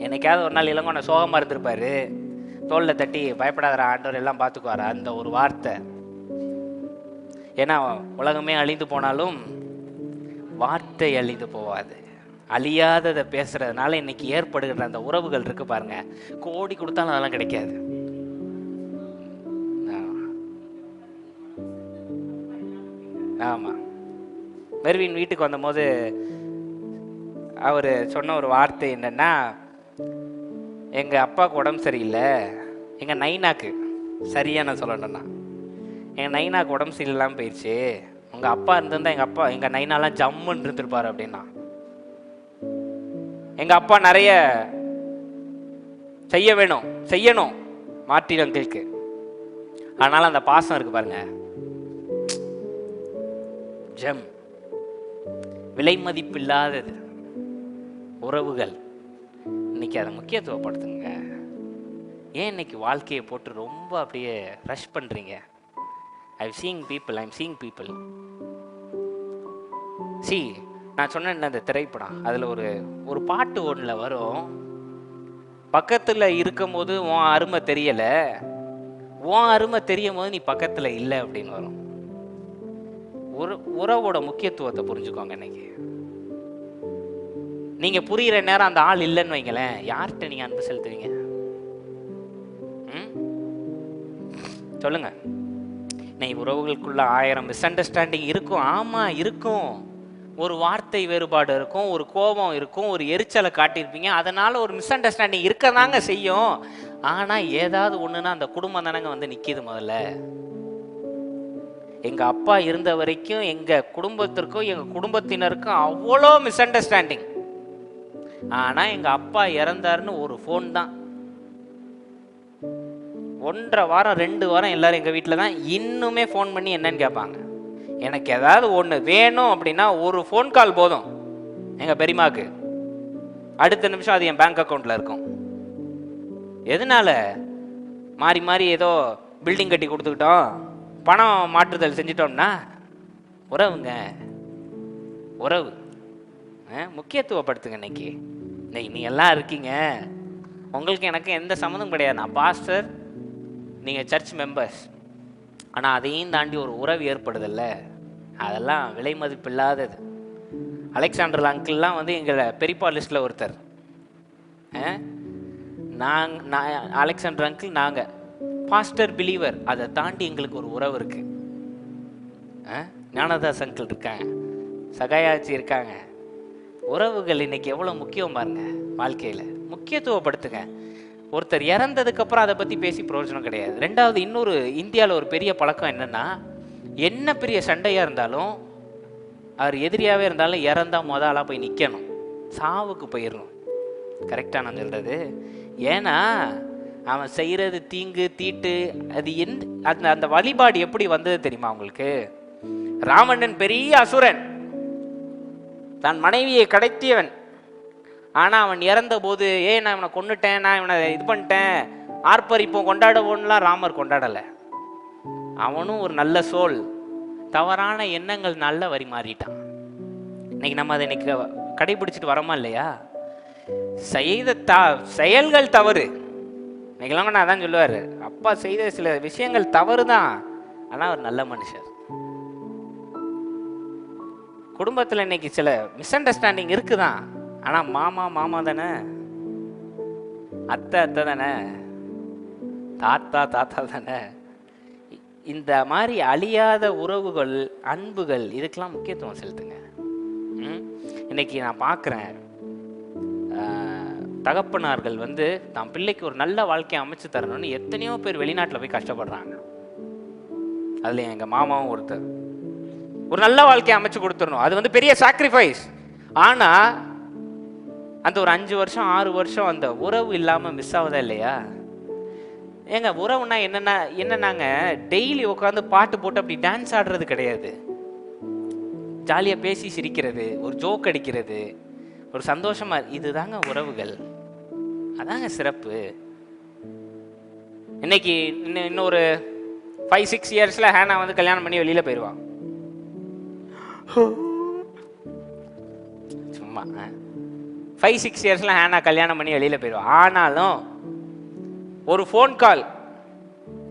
என்னைக்காவது ஒரு நாள் இளங்கொண்ட சோகமா இருந்திருப்பாரு, தோல்ல தட்டி பயப்படாத ஆண்டவர் எல்லாம் பார்த்துக்குவாரு, அந்த ஒரு வார்த்தை. ஏன்னா உலகமே அழிந்து போனாலும் வார்த்தை அழிந்து போவாது. அழியாததை பேசுறதுனால இன்னைக்கு ஏற்படுகிற அந்த உறவுகள் இருக்கு பாருங்க, கோடி கொடுத்தாலும் அதெல்லாம் கிடைக்காது. ஆமா, மெர்வின் வீட்டுக்கு வந்தபோது அவர் சொன்ன ஒரு வார்த்தை என்னன்னா, எங்க அப்பாவுக்கு உடம்பு சரியில்லை, எங்க நைனாக்கு சரியா நான் சொல்லணும்னா எங்க நைனாக்கு உடம்பு சரியில்லாமல் போயிடுச்சு, உங்க அப்பா இருந்திருந்தா எங்க நைனாலாம் ஜம்முன்னு இருந்திருப்பாரு அப்படின்னா. எங்க அப்பா நிறைய செய்யணும் மார்ட்டின் அங்கிளுக்கு, அதனால அந்த பாசம் இருக்கு பாருங்க, ஜெம், விலை மதிப்பில்லாதது உறவுகள். இன்னைக்கு அதை முக்கியத்துவப்படுத்துங்க. ஏன் இன்னைக்கு வாழ்க்கையை போட்டு ரொம்ப அப்படியே ரஷ் பண்றீங்க? I'm seeing people. நான் சொன்னேன் அந்த திரைப்படம், அதுல ஒரு பாட்டு ஒண்ணுல வரும், பக்கத்துல இருக்கும் போது உன் அருமை தெரியல, உன் அருமை தெரியும் போது நீ பக்கத்துல இல்லை அப்படின்னு வரும். உறவோட முக்கியத்துவத்தை புரிஞ்சுக்கோங்க. இன்னைக்கு நீங்க புரியுற நேரம் அந்த ஆள் இல்லைன்னு வைங்களேன், யார்கிட்ட நீங்க அன்பு செலுத்துவீங்க? சொல்லுங்க. நீ உறவுகளுக்குள்ள 1000 மிஸ் அண்டர்ஸ்டாண்டிங் இருக்கும். ஆமா இருக்கும். ஒரு வார்த்தை வேறுபாடு இருக்கும், ஒரு கோபம் இருக்கும், ஒரு எரிச்சலை காட்டியிருப்பீங்க, அதனால ஒரு மிஸ் அண்டர்ஸ்டாண்டிங் இருக்கதாங்க செய்யும். ஆனா ஏதாவது ஒண்ணுன்னா அந்த குடும்பம் தானங்க நிக்கிது. முதல்ல எங்க அப்பா இருந்த வரைக்கும் எங்க குடும்பத்திற்கும் எங்க குடும்பத்தினருக்கும் அவ்வளோ மிஸ் அண்டர்ஸ்டாண்டிங். ஆனா எங்க அப்பா இறந்தாருன்னு ஒரு ஃபோன் தான், 1.5 வாரம் 2 வாரம் எல்லாரும் எங்க வீட்டில் தான் இன்னுமே ஃபோன் பண்ணி என்னன்னு கேட்பாங்க. எனக்கு ஏதாவது ஒன்று வேணும் அப்படின்னா ஒரு ஃபோன் கால் போதும் எங்க பெரியமாக்கு, அடுத்த நிமிஷம் அது என் பேங்க் அக்கௌண்ட்ல இருக்கும். எதனால? மாறி மாறி ஏதோ பில்டிங் கட்டி கொடுத்துக்கிட்டோம், பணம் மாற்றுதல் செஞ்சிட்டோம்னா உறவுங்க, உறவு முக்கியத்துவப்படுத்துங்க. இன்னைக்கு நீ எல்லாம் இருக்கீங்க, உங்களுக்கு எனக்கு எந்த சம்மந்தம் கிடையாது. நான் பாஸ்டர், நீங்கள் சர்ச் மெம்பர்ஸ். ஆனால் அதையும் தாண்டி ஒரு உறவு ஏற்படுதில்ல, அதெல்லாம் விலை மதிப்பு இல்லாதது. அலெக்சாண்டர் அங்கிள்லாம் எங்களை பெரியப்பா லிஸ்ட்டில் ஒருத்தர். அலெக்சாண்டர் அங்கிள், நாங்கள் பாஸ்டர் பிலீவர், அதை தாண்டி எங்களுக்கு ஒரு உறவு இருக்கு. ஞானதாஸ் அங்கிள் இருக்காங்க, சகாயாச்சி இருக்காங்க. உறவுகள் இன்னைக்கு எவ்வளோ முக்கியம் பாருங்க. வாழ்க்கையில் முக்கியத்துவப்படுத்துங்க. ஒருத்தர் இறந்ததுக்கு அப்புறம் அதை பற்றி பேசி பிரயோஜனம் கிடையாது. ரெண்டாவது, இன்னொரு இந்தியாவில் ஒரு பெரிய பழக்கம் என்னன்னா, என்ன பெரிய சண்டையா இருந்தாலும் அவர் எதிரியாவே இருந்தாலும் இறந்தா ஆளா போய் நிக்கணும், சாவுக்கு போயிடணும். கரெக்டா நான் சொல்றது? ஏன்னா அவன் செய்யறது தீங்கு தீட்டு அது அந்த அந்த வழிபாடு எப்படி வந்தது தெரியுமா உங்களுக்கு? ராவணன் பெரிய அசுரன், தன் மனைவியை கடத்தியவன். ஆனா அவன் இறந்த போது நான் இவனை கொன்னுட்டேன், நான் இவனை இது பண்ணிட்டேன், ஆர்ப்பரிப்போம் கொண்டாடுவோம்லாம் ராமர் கொண்டாடல. அவனும் ஒரு நல்ல சோல், தவறான எண்ணங்கள் நல்ல வரி மாறிட்டான். இன்னைக்கு நம்ம அதை இன்னைக்கு கடைபிடிச்சிட்டு வரோமா இல்லையா? செய்த செயல்கள் தவறு. இன்னைக்கெல்லாம் நான் அதான் சொல்லுவாரு, அப்பா செய்த சில விஷயங்கள் தவறு தான், ஆனா அவர் நல்ல மனுஷர். குடும்பத்துல இன்னைக்கு சில மிஸ் அண்டர்ஸ்டாண்டிங் இருக்குதான், ஆனா மாமா மாமா தானே, அத்தை அத்தை தானே, தாத்தா தாத்தா தானே. இந்த மாதிரி அழியாத உறவுகள், அன்புகள், இதுக்கெல்லாம் முக்கியத்துவம் செலுத்துங்க. இன்னைக்கு நான் பார்க்குறேன், தகப்பனார்கள் தான் பிள்ளைக்கு ஒரு நல்ல வாழ்க்கையை அமைச்சு தரணும்னு எத்தனையோ பேர் வெளிநாட்டில் போய் கஷ்டப்படுறாங்க. அதுல எங்க மாமாவும் ஒருத்தர். ஒரு நல்ல வாழ்க்கையை அமைச்சு கொடுத்துடணும், அது பெரிய சாக்ரிஃபைஸ். ஆனா அந்த ஒரு 5 வருஷம் 6 வருஷம் அந்த உறவு இல்லாம மிஸ் ஆகுதா இல்லையா? ஏங்க உறவுனா என்னன்னாங்க, டெய்லி உட்காந்து பாட்டு போட்டு அப்படி டான்ஸ் ஆடுறது கிடையாது. ஜாலியா பேசி சிரிக்கிறது, ஒரு ஜோக் அடிக்கிறது, ஒரு சந்தோஷமா, இதுதாங்க உறவுகள். அதாங்க சிறப்பு. இன்னைக்கு இன்னொரு 5-6 இயர்ஸ்ல ஹேனா கல்யாணம் பண்ணி வெளியில போயிடுவான். சும்மா 5-6 இயர்ஸ்ல ஹேனா கல்யாணம் பண்ணி வெளியில போயிடுவான். ஆனாலும் ஒரு ஃபோன் கால்,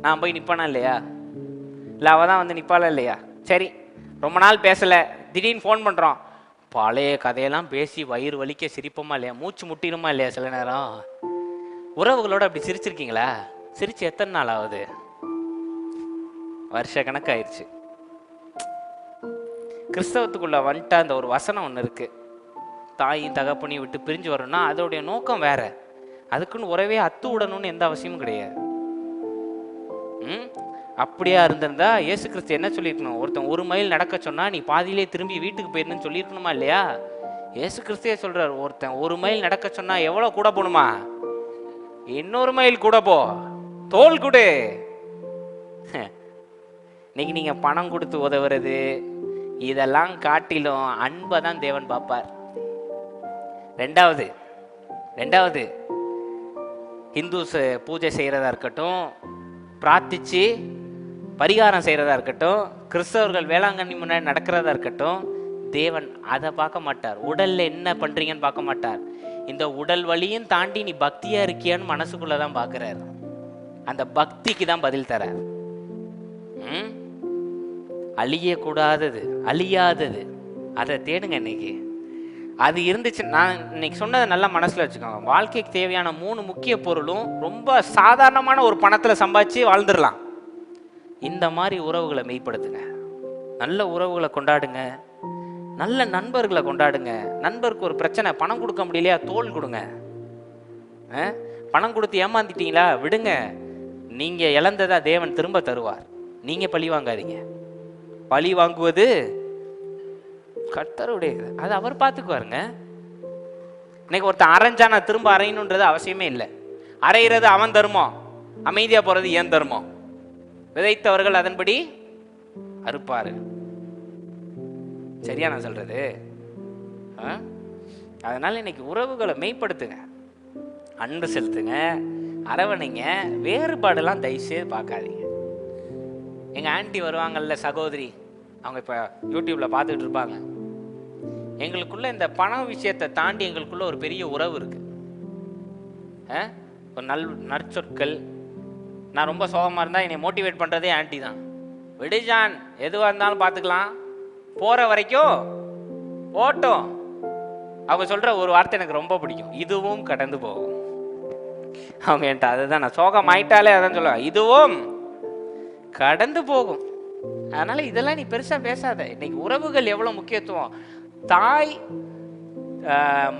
நான் போய் நிப்பானா இல்லையா, இல்லை அவள் தான் நிப்பாளா இல்லையா? சரி, ரொம்ப நாள் பேசலை, திடீர்னு ஃபோன் பண்ணுறோம், பழைய கதையெல்லாம் பேசி வயிறு வலிக்க சிரிப்போமா இல்லையா, மூச்சு முட்டிடுமா இல்லையா? சில நேரம் உறவுகளோட அப்படி சிரிச்சிருக்கீங்களா? சிரிச்சு எத்தனை நாள் ஆகுது? வருஷ கணக்காயிருச்சு. கிறிஸ்தவத்துக்குள்ள வந்துட்டா அந்த ஒரு வசனம் ஒன்று இருக்கு, தாயும் தகப்பனையும் விட்டு பிரிஞ்சு வரணும்னா அதோடைய நோக்கம் வேற. அதுக்குன்னு உறவே அத்து விடணும்னு எந்த அவசியமும் கிடையாது. அப்படியா இருந்திருந்தா இயேசு கிறிஸ்து என்ன சொல்லியிருக்கணும்? ஒருத்தன் 1 மைல் நடக்க சொன்னா நீ பாதியிலே திரும்பி வீட்டுக்கு போயிருன்னு சொல்லியிருக்கணுமா இல்லையா? இயேசு கிறிஸ்துவே சொல்றாரு, ஒருத்தன் 1 மைல் நடக்க சொன்னா எவ்வளவு கூட போகணுமா? 200 மைல் கூட போ, தோல் கொடு. இன்னைக்கு நீங்க பணம் கொடுத்து உதவுறது இதெல்லாம் காட்டிலும் அன்பை தான் தேவன் பார்ப்பார். ரெண்டாவது ஹிந்துஸ் பூஜை செய்கிறதா இருக்கட்டும், பிரார்த்திச்சு பரிகாரம் செய்கிறதா இருக்கட்டும், கிறிஸ்தவர்கள் வேளாங்கண்ணி முன்னாடி நடக்கிறதா இருக்கட்டும், தேவன் அதை பார்க்க மாட்டார். உடல்ல என்ன பண்றீங்கன்னு பார்க்க மாட்டார். இந்த உடல் வலியும் தாண்டி நீ பக்தியா இருக்கியான்னு மனசுக்குள்ளதான் பார்க்கிறார். அந்த பக்திக்கு தான் பதில் தரார். அழியக்கூடாதது, அழியாதது, அதை தேடுங்க. இன்னைக்கு அது இருந்துச்சு. நான் இன்னைக்கு சொன்னதை நல்லா மனசுல வச்சுக்கோங்க. வாழ்க்கைக்கு தேவையான 3 முக்கிய பொருளும் ரொம்ப சாதாரணமான ஒரு பணத்துல சம்பாதிச்சு வாழ்ந்துடலாம். இந்த மாதிரி உறவுகளை மெய்ப்படுத்துங்க. நல்ல உறவுகளை கொண்டாடுங்க, நல்ல நண்பர்களை கொண்டாடுங்க. நண்பருக்கு ஒரு பிரச்சனை, பணம் கொடுக்க முடியலையா, தோல் கொடுங்க. பணம் கொடுத்து ஏமாந்துட்டீங்களா, விடுங்க. நீங்க இழந்ததா தேவன் திரும்ப தருவார். நீங்க பழி வாங்காதீங்க. பழி வாங்குவது கர்த்தருடையது, அது அவர் பார்த்துக்குவாருங்க. இன்னைக்கு ஒருத்தன் அரைஞ்சானா திரும்ப அரையணுன்றது அவசியமே இல்லை. அரைகிறது அவன் தருமம், அமைதியா போறது ஏன் தருமம். விதைத்தவர்கள் அதன்படி அறுப்பாரு. சரியா நான் சொல்றது? அதனால இன்னைக்கு உறவுகளை மெய்ப்படுத்துங்க, அன்பு செலுத்துங்க, அரவணைங்க. வேறுபாடெல்லாம் தயவுசெய்து பார்க்காதீங்க. எங்க ஆண்டி வருவாங்கல்ல, சகோதரி, அவங்க இப்ப யூடியூப்ல பார்த்துட்டு இருப்பாங்க. எங்களுக்குள்ள இந்த பணம் விஷயத்தை தாண்டி எங்களுக்குள்ள ஒரு பெரிய உறவு இருக்கு. ஒரு நற்சொற்கள். நான் ரொம்ப சோகமா இருந்தா என்னை மோட்டிவேட் பண்றதே ஆண்டி தான். விடுஜான், எதுவா இருந்தாலும் பார்த்துக்கலாம், போற வரைக்கும் ஓட்டும். அவங்க சொல்ற ஒரு வார்த்தை எனக்கு ரொம்ப பிடிக்கும், இதுவும் கடந்து போகும். அவங்க என்கிட்ட அதுதான், நான் சோகம் ஆயிட்டாலே அதான் சொல்லுவேன், இதுவும் கடந்து போகும். அதனால இதெல்லாம் நீ பெருசா பேசாத. இன்னைக்கு உறவுகள் எவ்வளவு முக்கியத்துவம். தாய்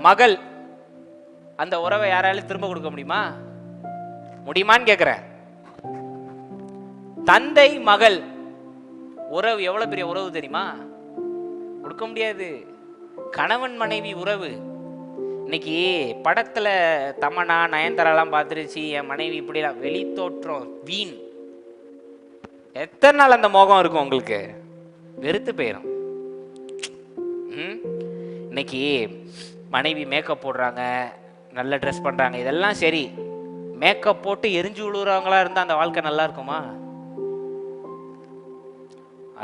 மகள், அந்த உறவை யாராலும் திரும்ப கொடுக்க முடியுமா? முடியுமான்னு கேக்குறேன். தந்தை மகள் உறவு எவ்வளவு பெரிய உறவு தெரியுமா? கொடுக்க முடியாது. கணவன் மனைவி உறவு. இன்னைக்கு படத்துல தமன்னா நயன்தாராலாம் பார்த்துருச்சு, என் மனைவி இப்படிலாம் வெளி தோற்றம் வீண். எத்தனை நாள் அந்த மோகம் இருக்கும் உங்களுக்கு? வெறுத்து போயிடும். இன்னைக்கு மனைவி மேக்கப் போடுறாங்க, நல்ல ட்ரெஸ் பண்றாங்க, இதெல்லாம் சரி. மேக்கப் போட்டு எரிஞ்சு விழுறவங்களா இருந்தா அந்த வாழ்க்கை நல்லா இருக்குமா?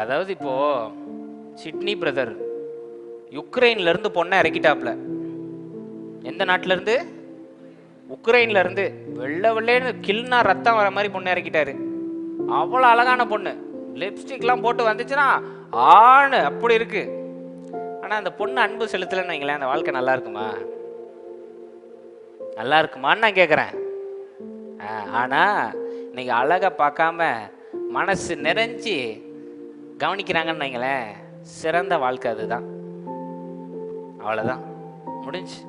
அதாவது இப்போ சிட்னி பிரதர் யுக்ரைன்ல இருந்து பொண்ணை இறக்கிட்டாப்ல. எந்த நாட்டுல இருந்து? உக்ரைன்ல இருந்து. வெள்ளை வெள்ளைன்னு கில்னா ரத்தம் வர மாதிரி பொண்ணை இறக்கிட்டாரு. அவ்வளோ அழகான பொண்ணு, லிப்ஸ்டிக்லாம் போட்டு வந்துச்சுன்னா ஆணு அப்படி இருக்கு. ஆனால் அந்த பொண்ணு அன்பு செலுத்தலைன்னு வைங்களேன், அந்த வாழ்க்கை நல்லா இருக்குமா? நல்லா இருக்குமான்னு நான் கேட்குறேன். ஆனால் இன்னைக்கு அழகை பார்க்காம மனசு நிறைஞ்சி கவனிக்கிறாங்கன்னு வைங்களேன், சிறந்த வாழ்க்கை அதுதான். அவ்வளோதான், முடிஞ்சு.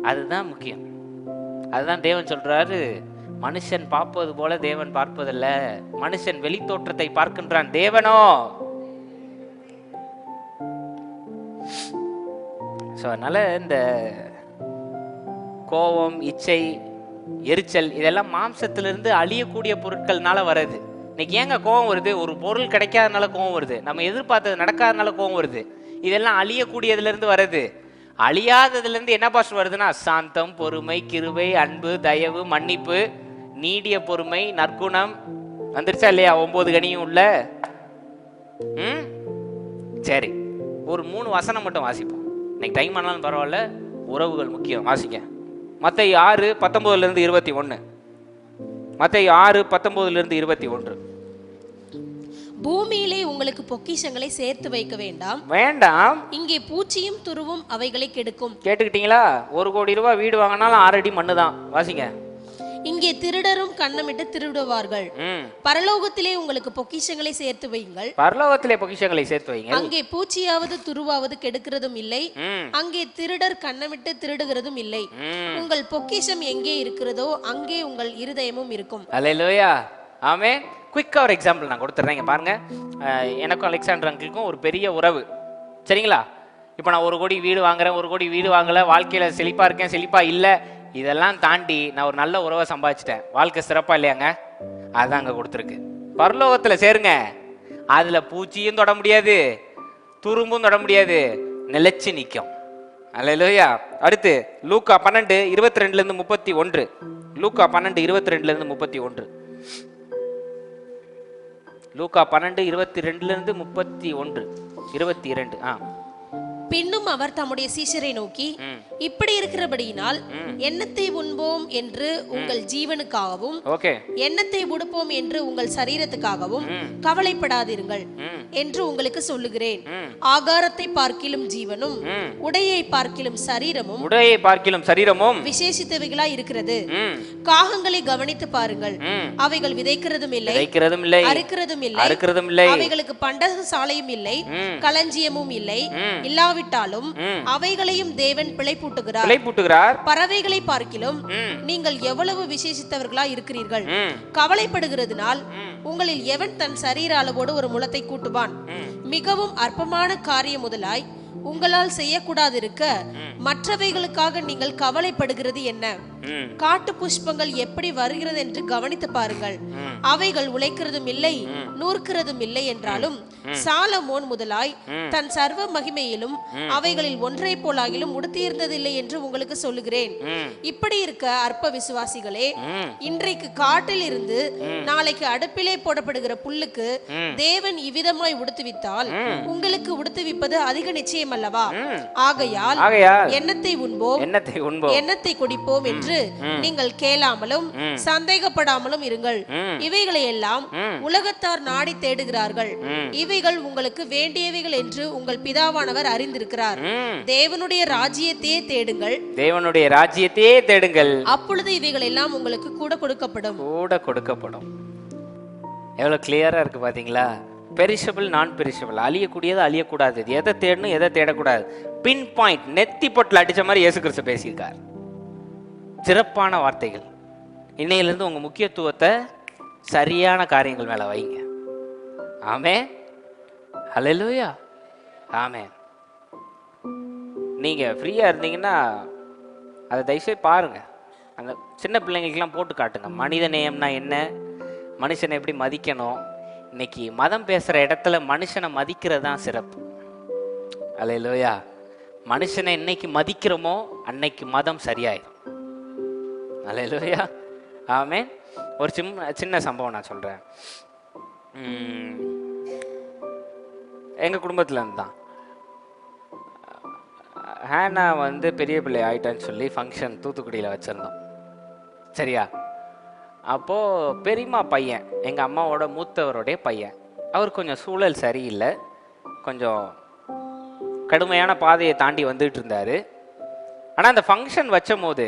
அதுதான் முக்கியம். அதுதான் தேவன் சொல்றாரு, மனுஷன் பார்ப்பது போல தேவன் பார்ப்பதில்ல, மனுஷன் வெளி தோற்றத்தை பார்க்கின்றான், தேவனோ. அதனால இந்த கோபம், இச்சை, எரிச்சல் இதெல்லாம் மாம்சத்திலிருந்து அழியக்கூடிய பொருட்கள்னால வருது. இன்னைக்கு ஏங்க கோபம் வருது? ஒரு பொருள் கிடைக்காதனால கோபம் வருது, நம்ம எதிர்பார்த்தது நடக்காதனால கோபம் வருது. இதெல்லாம் அழியக்கூடியதுல இருந்து வருது. அழியாததுல இருந்து என்ன பாஸ்டர் வருதுன்னா, சாந்தம், பொறுமை, கிருபை, அன்பு, தயவு, மன்னிப்பு, நீடிய பொறுமை, நற்குணம் வந்துருச்சா இல்லையா? 9 கனியும் உள்ள. சரி, ஒரு 3 வசனம் மட்டும் வாசிப்போம். இன்னைக்கு டைம் ஆனாலும் பரவாயில்ல, உறவுகள் முக்கியம். வாசிக்க மத்தேயு 6:19-21. மத்தேயு 6:19-21. பூமியிலே உங்களுக்கு பொக்கிஷங்களை சேர்த்து வைக்க வேண்டாம், இங்கே பூச்சியும் துருவும் அவைகளை கெடுக்கும். கேட்டுக்கிட்டீங்களா? 1 கோடி ரூபாய் வீடு வாங்கினாலும் 6 அடி மண்ணு தான். வாசிங்க. இங்கே திருடரும் கண்ணமிட்டு திருடுவார்கள். பரலோகத்திலே உங்களுக்கு பொக்கிஷங்களை சேர்த்து வையுங்கள். பரலோகத்திலே பொக்கிஷங்களை சேர்த்து வையுங்கள். அங்கே பூச்சியாவது துருவாவது கெடுக்கிறதும் இல்லை, அங்கே திருடர் கண்ணமிட்டு திருடுகிறதும் இல்லை. உங்கள் பொக்கிஷம் எங்கே இருக்கிறதோ அங்கே உங்கள் இருதயமும் இருக்கும். அல்லேலூயா, ஆமென். குயிக்காக ஒரு எக்ஸாம்பிள் நான் கொடுத்துட்றேன். பாருங்க, எனக்கும் அலெக்சாண்டர் அங்கிளுக்கும் ஒரு பெரிய உறவு, சரிங்களா? இப்போ நான் 1 கோடி வீடு வாங்குறேன், 1 கோடி வீடு வாங்கலை, வாழ்க்கையில் செழிப்பாக இருக்கேன், செழிப்பாக இல்லை, இதெல்லாம் தாண்டி நான் ஒரு நல்ல உறவை சம்பாதிச்சிட்டேன். வாழ்க்கை சிறப்பாக இல்லையாங்க? அதுதான் அங்கே கொடுத்துருக்கு. பரலோகத்தில் சேருங்க, அதில் பூச்சியும் தொட முடியாது, துரும்பும் தொட முடியாது, நிலைச்சு நிற்கும். அல்லேலூயா. அடுத்து லூக்கா 12:22-31. லூக்கா 12:22-31. லூக்கா 12:22-31. 22. பின்னும் அவர் தம்முடைய சீஷரை நோக்கி, இப்படி இருக்கிறபடியினால் எண்ணத்தை உண்போம் என்று உங்கள் ஜீவனுக்காகவும் எண்ணத்தை உடுப்போம் என்று உங்கள் சரீரத்துக்காகவும் கவலைப்படாதீர்கள் என்று உங்களுக்கு சொல்லுகிறேன். ஆகாரத்தை பார்க்கிலும் ஜீவனும் உடையை பார்க்கிலும் சரீரமும் விசேஷித்தவைகளா இருக்கிறது. காகங்களை கவனித்து பாருங்கள், அவைகள் விதைக்கிறதும் இல்லை, அறுக்கிறதும் இல்லை, அவைகளுக்கு பண்டக சாலையும் இல்லை, களஞ்சியமும் இல்லை. இல்லாவிட்டாலும் அவைகளையும் தேவன் பிழைப்பூட்டுகிறார். பறவைகளை பார்க்கிலும் நீங்கள் எவ்வளவு விசேஷித்தவர்களா இருக்கிறீர்கள். கவலைப்படுகிறதுனால் உங்களில் எவன் தன் சரீர அளவோடு ஒரு முளத்தை கூட்டுவான்? மிகவும் அற்பமான காரியம் முதலாய் உங்களால் செய்யக்கூடாது இருக்க மற்றவைகளுக்காக நீங்கள் கவலைப்படுகிறது என்ன? காட்டு புஷ்பங்கள் எப்படி வருகிறது என்று கவனித்து பாருங்கள். அவைகள் உழைக்கிறதும் இல்லை, நூற்கிறதும் இல்லை என்றாலும் சாலமோன் முதலாய் தன் சர்வ மகிமையிலும் அவைகளில் ஒன்றை போலாகிலும் உடுத்தியிருந்ததில்லை என்று உங்களுக்கு சொல்லுகிறேன். இப்படி இருக்க அற்ப விசுவாசிகளே, இன்றைக்கு காட்டில் இருந்து நாளைக்கு அடுப்பிலே போடப்படுகிற புல்லுக்கு தேவன் இவ்விதமாய் உடுத்துவித்தால் உங்களுக்கு உடுத்துவிப்பது அதிக நிச்சயம் அல்லவா? ஆகையால் எண்ணத்தை உண்போம், எண்ணத்தை குடிப்போம் என்று நீங்கள் கேளாமலும் சந்தேகப்படாமலும் இருங்கள். இவைகளை எல்லாம் உலகத்தார் நாடி தேடுகிறார்கள். இவைகள் உங்களுக்கு வேண்டியவைகள் என்று உங்கள் பிதாவானவர் அறிந்திருக்கிறார். தேவனுடைய ராஜ்யத்தையே தேடுங்கள், அப்பொழுது இவைகள் எல்லாம் உங்களுக்கு கூட கொடுக்கப்படும். எவ்வளவு கிளியரா இருக்கு பாத்தீங்களா? பெரிஷபிள், நான் பெரிஷபிள், அழியக்கூடியது, அழியக்கூடாது, எதை தேடணும் எதை தேடக்கூடாது, பின் பாயிண்ட், நெத்தி பொட்டில் அடிச்ச மாதிரி இயேசு கிறிஸ்து பேசியிருக்கார். சிறப்பான வார்த்தைகள். இன்னையிலிருந்து உங்க முக்கியத்துவத்தை சரியான காரியங்கள் மேல வைங்க. ஆமென். ஹல்லேலூயா. ஆமென். நீங்க ஃப்ரீயா இருந்தீங்கன்னா அதை தயவுசெய்து பாருங்க. அந்த சின்ன பிள்ளைங்களுக்கெல்லாம் போட்டு காட்டுங்க. மனித நேயம்னா என்ன, மனுஷனை எப்படி மதிக்கணும். இன்னைக்கு மதம் பேசுற இடத்துல மனுஷனை மதிக்கிறது தான் சிறப்பு. ஹல்லேலூயா. மனுஷனை இன்னைக்கு மதிக்கிறோமோ அன்னைக்கு மதம் சரியாயிடும். ஹல்லேலூயா. ஆமென். ஒரு சின்ன சம்பவம் நான் சொல்றேன். எங்க குடும்பத்துல இருந்து தான். ஹேனா வந்து பெரிய பிள்ளை ஆயிட்டான்னு சொல்லி ஃபங்க்ஷன் தூத்துக்குடியில் வச்சுருந்தோம். சரியா? அப்போது பெரியம்மா பையன், எங்கள் அம்மாவோட மூத்தவருடைய பையன், அவர் கொஞ்சம் சூழல் சரியில்லை, கொஞ்சம் கடுமையான பாதையை தாண்டி வந்துட்டு இருந்தார். ஆனால் அந்த ஃபங்க்ஷன் வச்சும் போது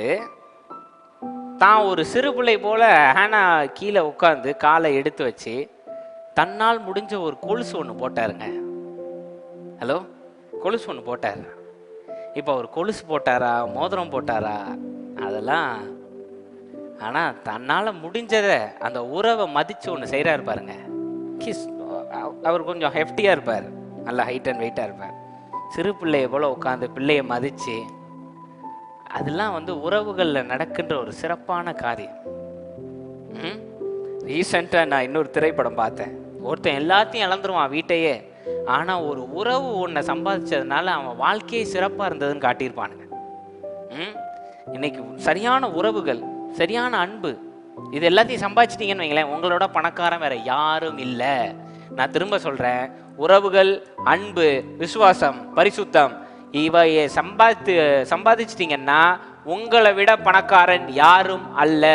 தான் ஒரு சிறு பிள்ளை போல் ஹேனா கீழே உட்காந்து காலை எடுத்து வச்சு தன்னால் முடிஞ்ச ஒரு கொலுசு ஒன்று போட்டாருங்க. ஹலோ, கொலுசு ஒன்று போட்டார். இப்போ அவர் கொலுசு போட்டாரா, மோதிரம் போட்டாரா, அதெல்லாம், ஆனால் தன்னால் முடிஞ்சதை அந்த உறவை மதித்து ஒன்று செய்கிறாரு பாருங்க. கிஸ். அவர் கொஞ்சம் ஹெஃப்டியாக இருப்பார், நல்லா ஹைட் அண்ட் வெயிட்டாக இருப்பார். சிறு பிள்ளையை போல் உட்காந்து பிள்ளையை மதித்து, அதெல்லாம் வந்து உறவுகளில் நடக்கின்ற ஒரு சிறப்பான காரியம். ரீசெண்டாக நான் இன்னொரு திரைப்படம் பார்த்தேன். ஒருத்தன் எல்லாத்தையும் இழந்துருவான் வீட்டையே, ஆனால் ஒரு உறவு ஒன்றை சம்பாதிச்சதுனால அவன் வாழ்க்கையே சிறப்பாக இருந்ததுன்னு காட்டியிருப்பானுங்க. இன்னைக்கு சரியான உறவுகள், சரியான அன்பு, இது எல்லாத்தையும் சம்பாதிச்சிட்டிங்கன்னு வைங்களேன், உங்களோட பணக்காரன் வேற யாரும் இல்லை. நான் திரும்ப சொல்கிறேன், உறவுகள், அன்பு, விசுவாசம், பரிசுத்தம், இவையை சம்பாதிச்சிட்டிங்கன்னா உங்களை விட பணக்காரன் யாரும் அல்ல.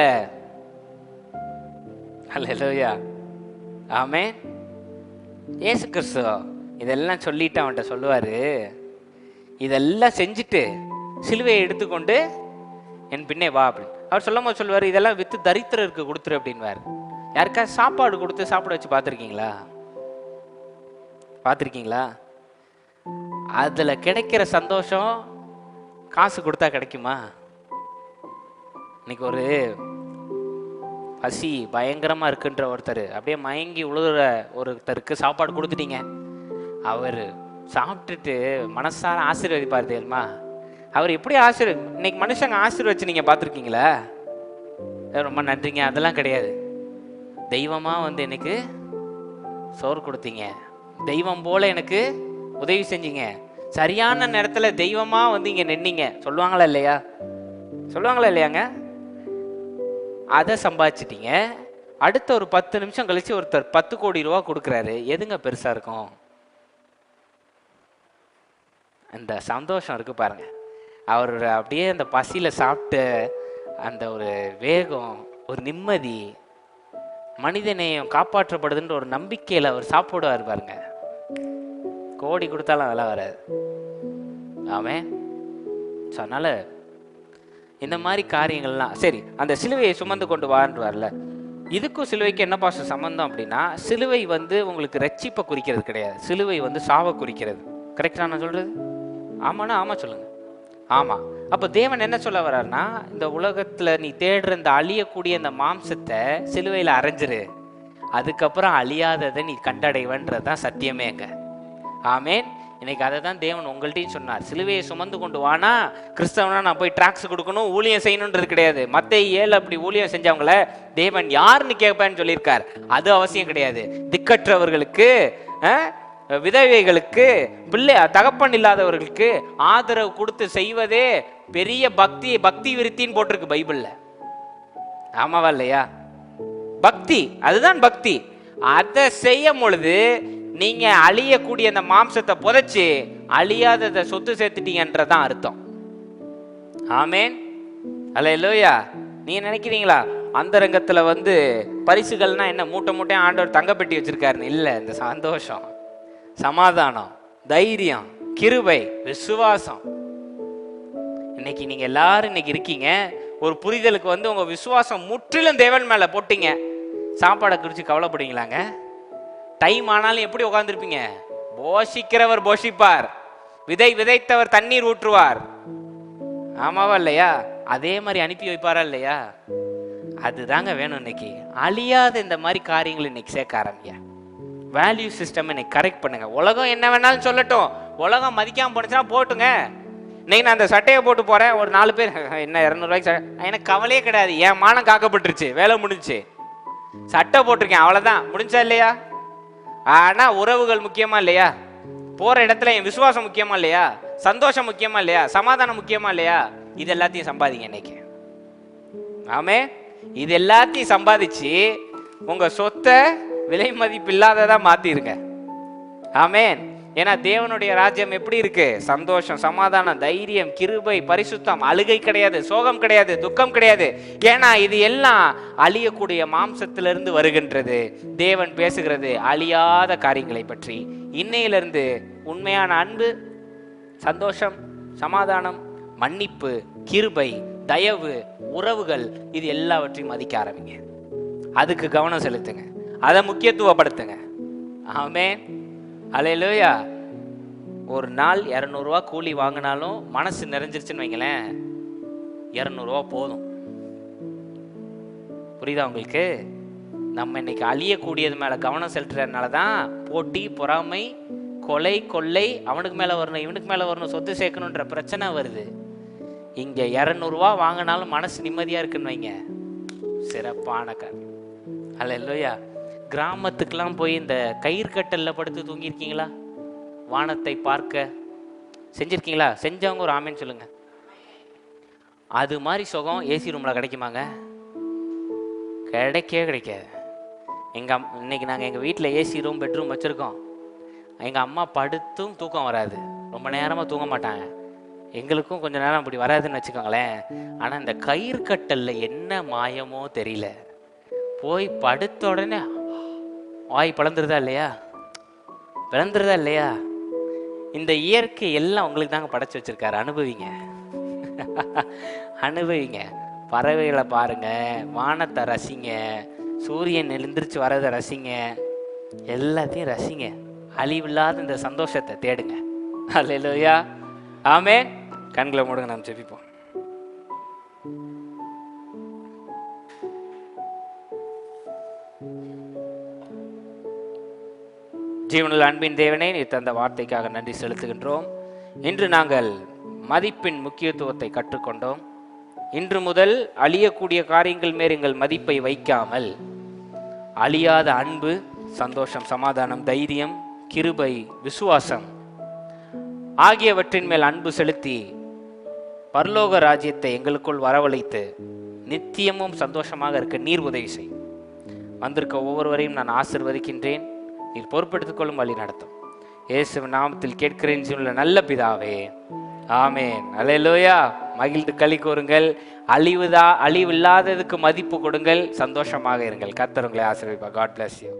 அல்லேலூயா. ஆமென். இயேசு கிறிஸ்து இதெல்லாம் சொல்லிட்டு அவன்கிட்ட சொல்லுவார், இதெல்லாம் செஞ்சுட்டு சிலுவையை எடுத்துக்கொண்டு என் பின்னே வா அப்படின்னு. அவர் சொல்லும் போது சொல்லுவார், இதெல்லாம் விற்று தரித்திரருக்கு கொடுத்துரு அப்படின்வார். யாருக்கா சாப்பாடு கொடுத்து சாப்பிட வச்சு பார்த்துருக்கீங்களா? பார்த்துருக்கீங்களா? அதில் கிடைக்கிற சந்தோஷம் காசு கொடுத்தா கிடைக்குமா? இன்னைக்கு ஒரு பசி பயங்கரமாக இருக்குன்ற ஒருத்தர், அப்படியே மயங்கி உழுதுற ஒருத்தருக்கு சாப்பாடு கொடுத்துட்டீங்க. அவர் சாப்பிட்டுட்டு மனசார ஆசீர்வதிப்பார் தெரியுமா? அவர் எப்படி இன்னைக்கு மனுஷங்க ஆசீர்வச்சு நீங்கள் பார்த்துருக்கீங்களா? ரொம்ப நன்றிங்க, அதெல்லாம் கிடையாது. தெய்வமாக வந்து எனக்கு சோறு கொடுத்தீங்க, தெய்வம் போல எனக்கு உதவி செஞ்சீங்க, சரியான நேரத்தில் தெய்வமாக வந்து இங்கே நின்னீங்க, சொல்லுவாங்களா இல்லையா? சொல்லுவாங்களா இல்லையாங்க? அதை சம்பாதிச்சிட்டீங்க. அடுத்த ஒரு 10 நிமிஷம் கழிச்சு ஒருத்தர் 10 கோடி ரூபா கொடுக்குறாரு. எதுங்க பெருசா இருக்கும்? அந்த சந்தோஷம் இருக்கு பாருங்க. அவர் அப்படியே அந்த பசியில சாப்பிட்டு அந்த ஒரு வேகம், ஒரு நிம்மதி, மனிதநேயம் காப்பாற்றப்படுதுன்ற ஒரு நம்பிக்கையில் அவர் சாப்பிடுவார் பாருங்க. கோடி கொடுத்தாலும் அதெல்லாம் வராது. ஆமென். அதனால இந்த மாதிரி காரியங்கள்லாம் சரி. அந்த சிலுவையை சுமந்து கொண்டு வாருவார்ல, இதுக்கும் சிலுவைக்கு என்ன பாஸ்டர் சம்பந்தம் அப்படின்னா, சிலுவை வந்து உங்களுக்கு ரட்சிப்பை குறிக்கிறது கிடையாது, சிலுவை வந்து சாவை குறிக்கிறது. கரெக்டா நான் சொல்றது? ஆமாண்ணா ஆமா சொல்லுங்க. ஆமா. அப்ப தேவன் என்ன சொல்ல வர்றாருன்னா, இந்த உலகத்துல நீ தேடுற இந்த அழியக்கூடிய இந்த மாம்சத்தை சிலுவையில அரைஞ்சிரு, அதுக்கப்புறம் அழியாததை நீ கண்டடைவன்றதுதான் சத்தியமேங்க. ஆமேன். இன்னைக்கு அதை தான் தேவன் உங்கள்கிட்டையும் சொன்னார். சிலுவையை சுமந்து கொண்டு வானா, கிறிஸ்தவனா நான் போய் ட்ராக்ஸ் கொடுக்கணும், ஊழியம் செய்யணுன்றது கிடையாது. மத்தேயு 7 அப்படி ஊழியம் செஞ்சவங்கள தேவன் யாருன்னு கேட்பேன்னு சொல்லியிருக்கார். அது அவசியம் கிடையாது. திக்கற்றவர்களுக்கு, விதவைகளுக்கு, பிள்ளை தகப்பன் இல்லாதவர்களுக்கு ஆதரவு கொடுத்து செய்வதே பெரிய பக்தி விருத்தின்னு போட்டிருக்கு பைபிள்ல. ஆமாவா இல்லையா? பக்தி, அதுதான் பக்தி. அதை செய்யும் பொழுது நீங்க அழியக்கூடிய அந்த மாம்சத்தை புதைச்சு அழியாததை சொத்து சேர்த்துட்டீங்கன்றதான் அர்த்தம். ஆமேன். அல்லேலூயா. நீங்க நினைக்கிறீங்களா அந்த ரங்கத்துல வந்து பரிசுகள்னா என்ன மூட்டை மூட்டையா ஆண்டவர் தங்கப்பெட்டி வச்சிருக்காருன்னு? இல்ல. இந்த சந்தோஷம், சமாதானம், தைரியம், கிருபை, விசுவாசம். இன்னைக்கு நீங்க எல்லாரும் இன்னைக்கு இருக்கீங்க, ஒரு புரிதலுக்கு வந்து உங்க விசுவாசம் முற்றிலும் தேவன் மேல போட்டீங்க. சாப்பாடை குறித்து கவலைப்படுவீங்களாங்க? டைம் ஆனாலும் எப்படி உட்கார்ந்துருப்பீங்க? போஷிக்கிறவர் போஷிப்பார், விதைத்தவர் தண்ணீர் ஊற்றுவார். ஆமாவா இல்லையா? அதே மாதிரி அனுப்பி வைப்பாரா இல்லையா? அதுதாங்க வேணும். இன்னைக்கு அழியாத இந்த மாதிரி காரியங்கள் இன்னைக்கு சேர்க்க ஆரம்பிங்க. வேல்யூ சிஸ்டம் இன்னைக்கு கரெக்ட் பண்ணுங்க. உலகம் என்ன வேணாலும் சொல்லட்டும், உலகம் மதிக்காம போனுச்சுன்னா போட்டுங்க. இன்னைக்கு நான் அந்த சட்டையை போட்டு போறேன், ஒரு 4 பேர் என்ன 200 ரூபாய்க்கு எனக்கு கவலையே கிடையாது, என் மானம் காக்கப்பட்டுருச்சு, வேலை முடிஞ்சுச்சு, சட்டை போட்டிருக்கேன், அவ்வளவுதான், முடிஞ்சா இல்லையா? ஆனா உறவுகள் முக்கியமா இல்லையா? போற இடத்துல என் விசுவாசம் முக்கியமா இல்லையா? சந்தோஷம் முக்கியமா இல்லையா? சமாதானம் முக்கியமா இல்லையா? இது எல்லாத்தையும் சம்பாதிங்க இன்னைக்கு. ஆமே, இது எல்லாத்தையும் சம்பாதிச்சு உங்க சொத்தை விலை மதிப்பு இல்லாததா மாத்திருங்க. ஆமேன். ஏன்னா தேவனுடைய ராஜ்யம் எப்படி இருக்கு? சந்தோஷம், சமாதானம், தைரியம், கிருபை, பரிசுத்தம், அழுகை கிடையாது, சோகம் கிடையாது, துக்கம் கிடையாது. ஏன்னா இது எல்லாம் அழியக்கூடிய மாம்சத்திலிருந்து வருகின்றது. தேவன் பேசுகிறது அழியாத காரியங்களை பற்றி. இன்னையிலிருந்து உண்மையான அன்பு, சந்தோஷம், சமாதானம், மன்னிப்பு, கிருபை, தயவு, உறவுகள், இது எல்லாவற்றையும் மதிக்க ஆரம்பிங்க. அதுக்கு கவனம் செலுத்துங்க, அதை முக்கியத்துவப்படுத்துங்க. ஆமென். அல்லேலூயா. ஒரு நாள் 200 ரூபா கூலி வாங்கினாலும் மனசு நிறைஞ்சிருச்சுன்னு வைங்களேன், 200 ரூபா போதும். புரியுதா உங்களுக்கு? நம்ம இன்னைக்கு அழியக்கூடியது மேல கவனம் செலுத்துறதுனால தான் போட்டி, பொறாமை, கொலை, கொள்ளை, அவனுக்கு மேல வரணும், இவனுக்கு மேல வரணும், சொத்து சேர்க்கணுன்ற பிரச்சனை வருது. இங்க 200 ரூபா வாங்கினாலும் மனசு நிம்மதியா இருக்குன்னு வைங்க, சிறப்பான காரியம். அல்லேலூயா. கிராமத்துக்கெல்லாம் போய் இந்த கயிறு கட்டல்ல படுத்து தூங்கியிருக்கீங்களா? வானத்தை பார்க்க செஞ்சிருக்கீங்களா? செஞ்சவங்க ஒரு ஆமேன்னு சொல்லுங்க. அது மாதிரி சுகம் ஏசி ரூம்ல கிடைக்குமாங்க? கிடைக்கவே கிடைக்காது. இன்னைக்கு நாங்கள் எங்கள் வீட்டில் ஏசி ரூம், பெட்ரூம் வச்சுருக்கோம். எங்கள் அம்மா படுத்தும் தூக்கம் வராது, ரொம்ப நேரமாக தூங்க மாட்டாங்க. எங்களுக்கும் கொஞ்சம் நேரம் அப்படி வராதுன்னு வச்சுக்கோங்களேன். ஆனால் இந்த கயிறு கட்டல்ல என்ன மாயமோ தெரியல, போய் படுத்த உடனே வாய் பிளந்துருதா இல்லையா? பிளந்துருதா இல்லையா? இந்த இயற்கை எல்லாம் உங்களுக்கு தாங்க படைச்சு வச்சிருக்காரு. அனுபவிங்க, அனுபவிங்க. பறவைகளை பாருங்க, வானத்தை ரசிங்க, சூரியன் எழுந்திரிச்சு வரதை ரசிங்க, எல்லாத்தையும் ரசிங்க. அழிவில்லாத இந்த சந்தோஷத்தை தேடுங்க. அல்லேலூயா. ஆமென். கண்களை மூடுங்க, நாம் ஜெபிப்போம். ஜீவனுள்ள அன்பின் தேவனே, நீ தந்த வார்த்தைக்காக நன்றி செலுத்துகின்றோம். இன்று நாங்கள் மதிப்பின் முக்கியத்துவத்தை கற்றுக்கொண்டோம். இன்று முதல் அழியக்கூடிய காரியங்கள் மேல் எங்கள் மதிப்பை வைக்காமல் அழியாத அன்பு, சந்தோஷம், சமாதானம், தைரியம், கிருபை, விசுவாசம் ஆகியவற்றின் மேல் அன்பு செலுத்தி பரலோக ராஜ்யத்தை எங்களுக்குள் வரவழைத்து நித்தியமும் சந்தோஷமாக இருக்க நீர் உதவி செய். வந்திருக்க ஒவ்வொருவரையும் நான் ஆசீர்வதிக்கின்றேன். நீர் பொறுப்பெடுத்துக் கொள்ளும், வழி நடத்தும். இயேசுவின் நாமத்தில் கேட்கிறேன் ஜீவனுள்ள நல்ல பிதாவே, ஆமென். அல்லேலூயா. மகிழ்ந்து களி கூறுங்கள். அழிவில்லாததுக்கு மதிப்பு கொடுங்கள். சந்தோஷமாக இருங்கள். கர்த்தர் உங்களை ஆசீர்வதிப்பார். God bless you.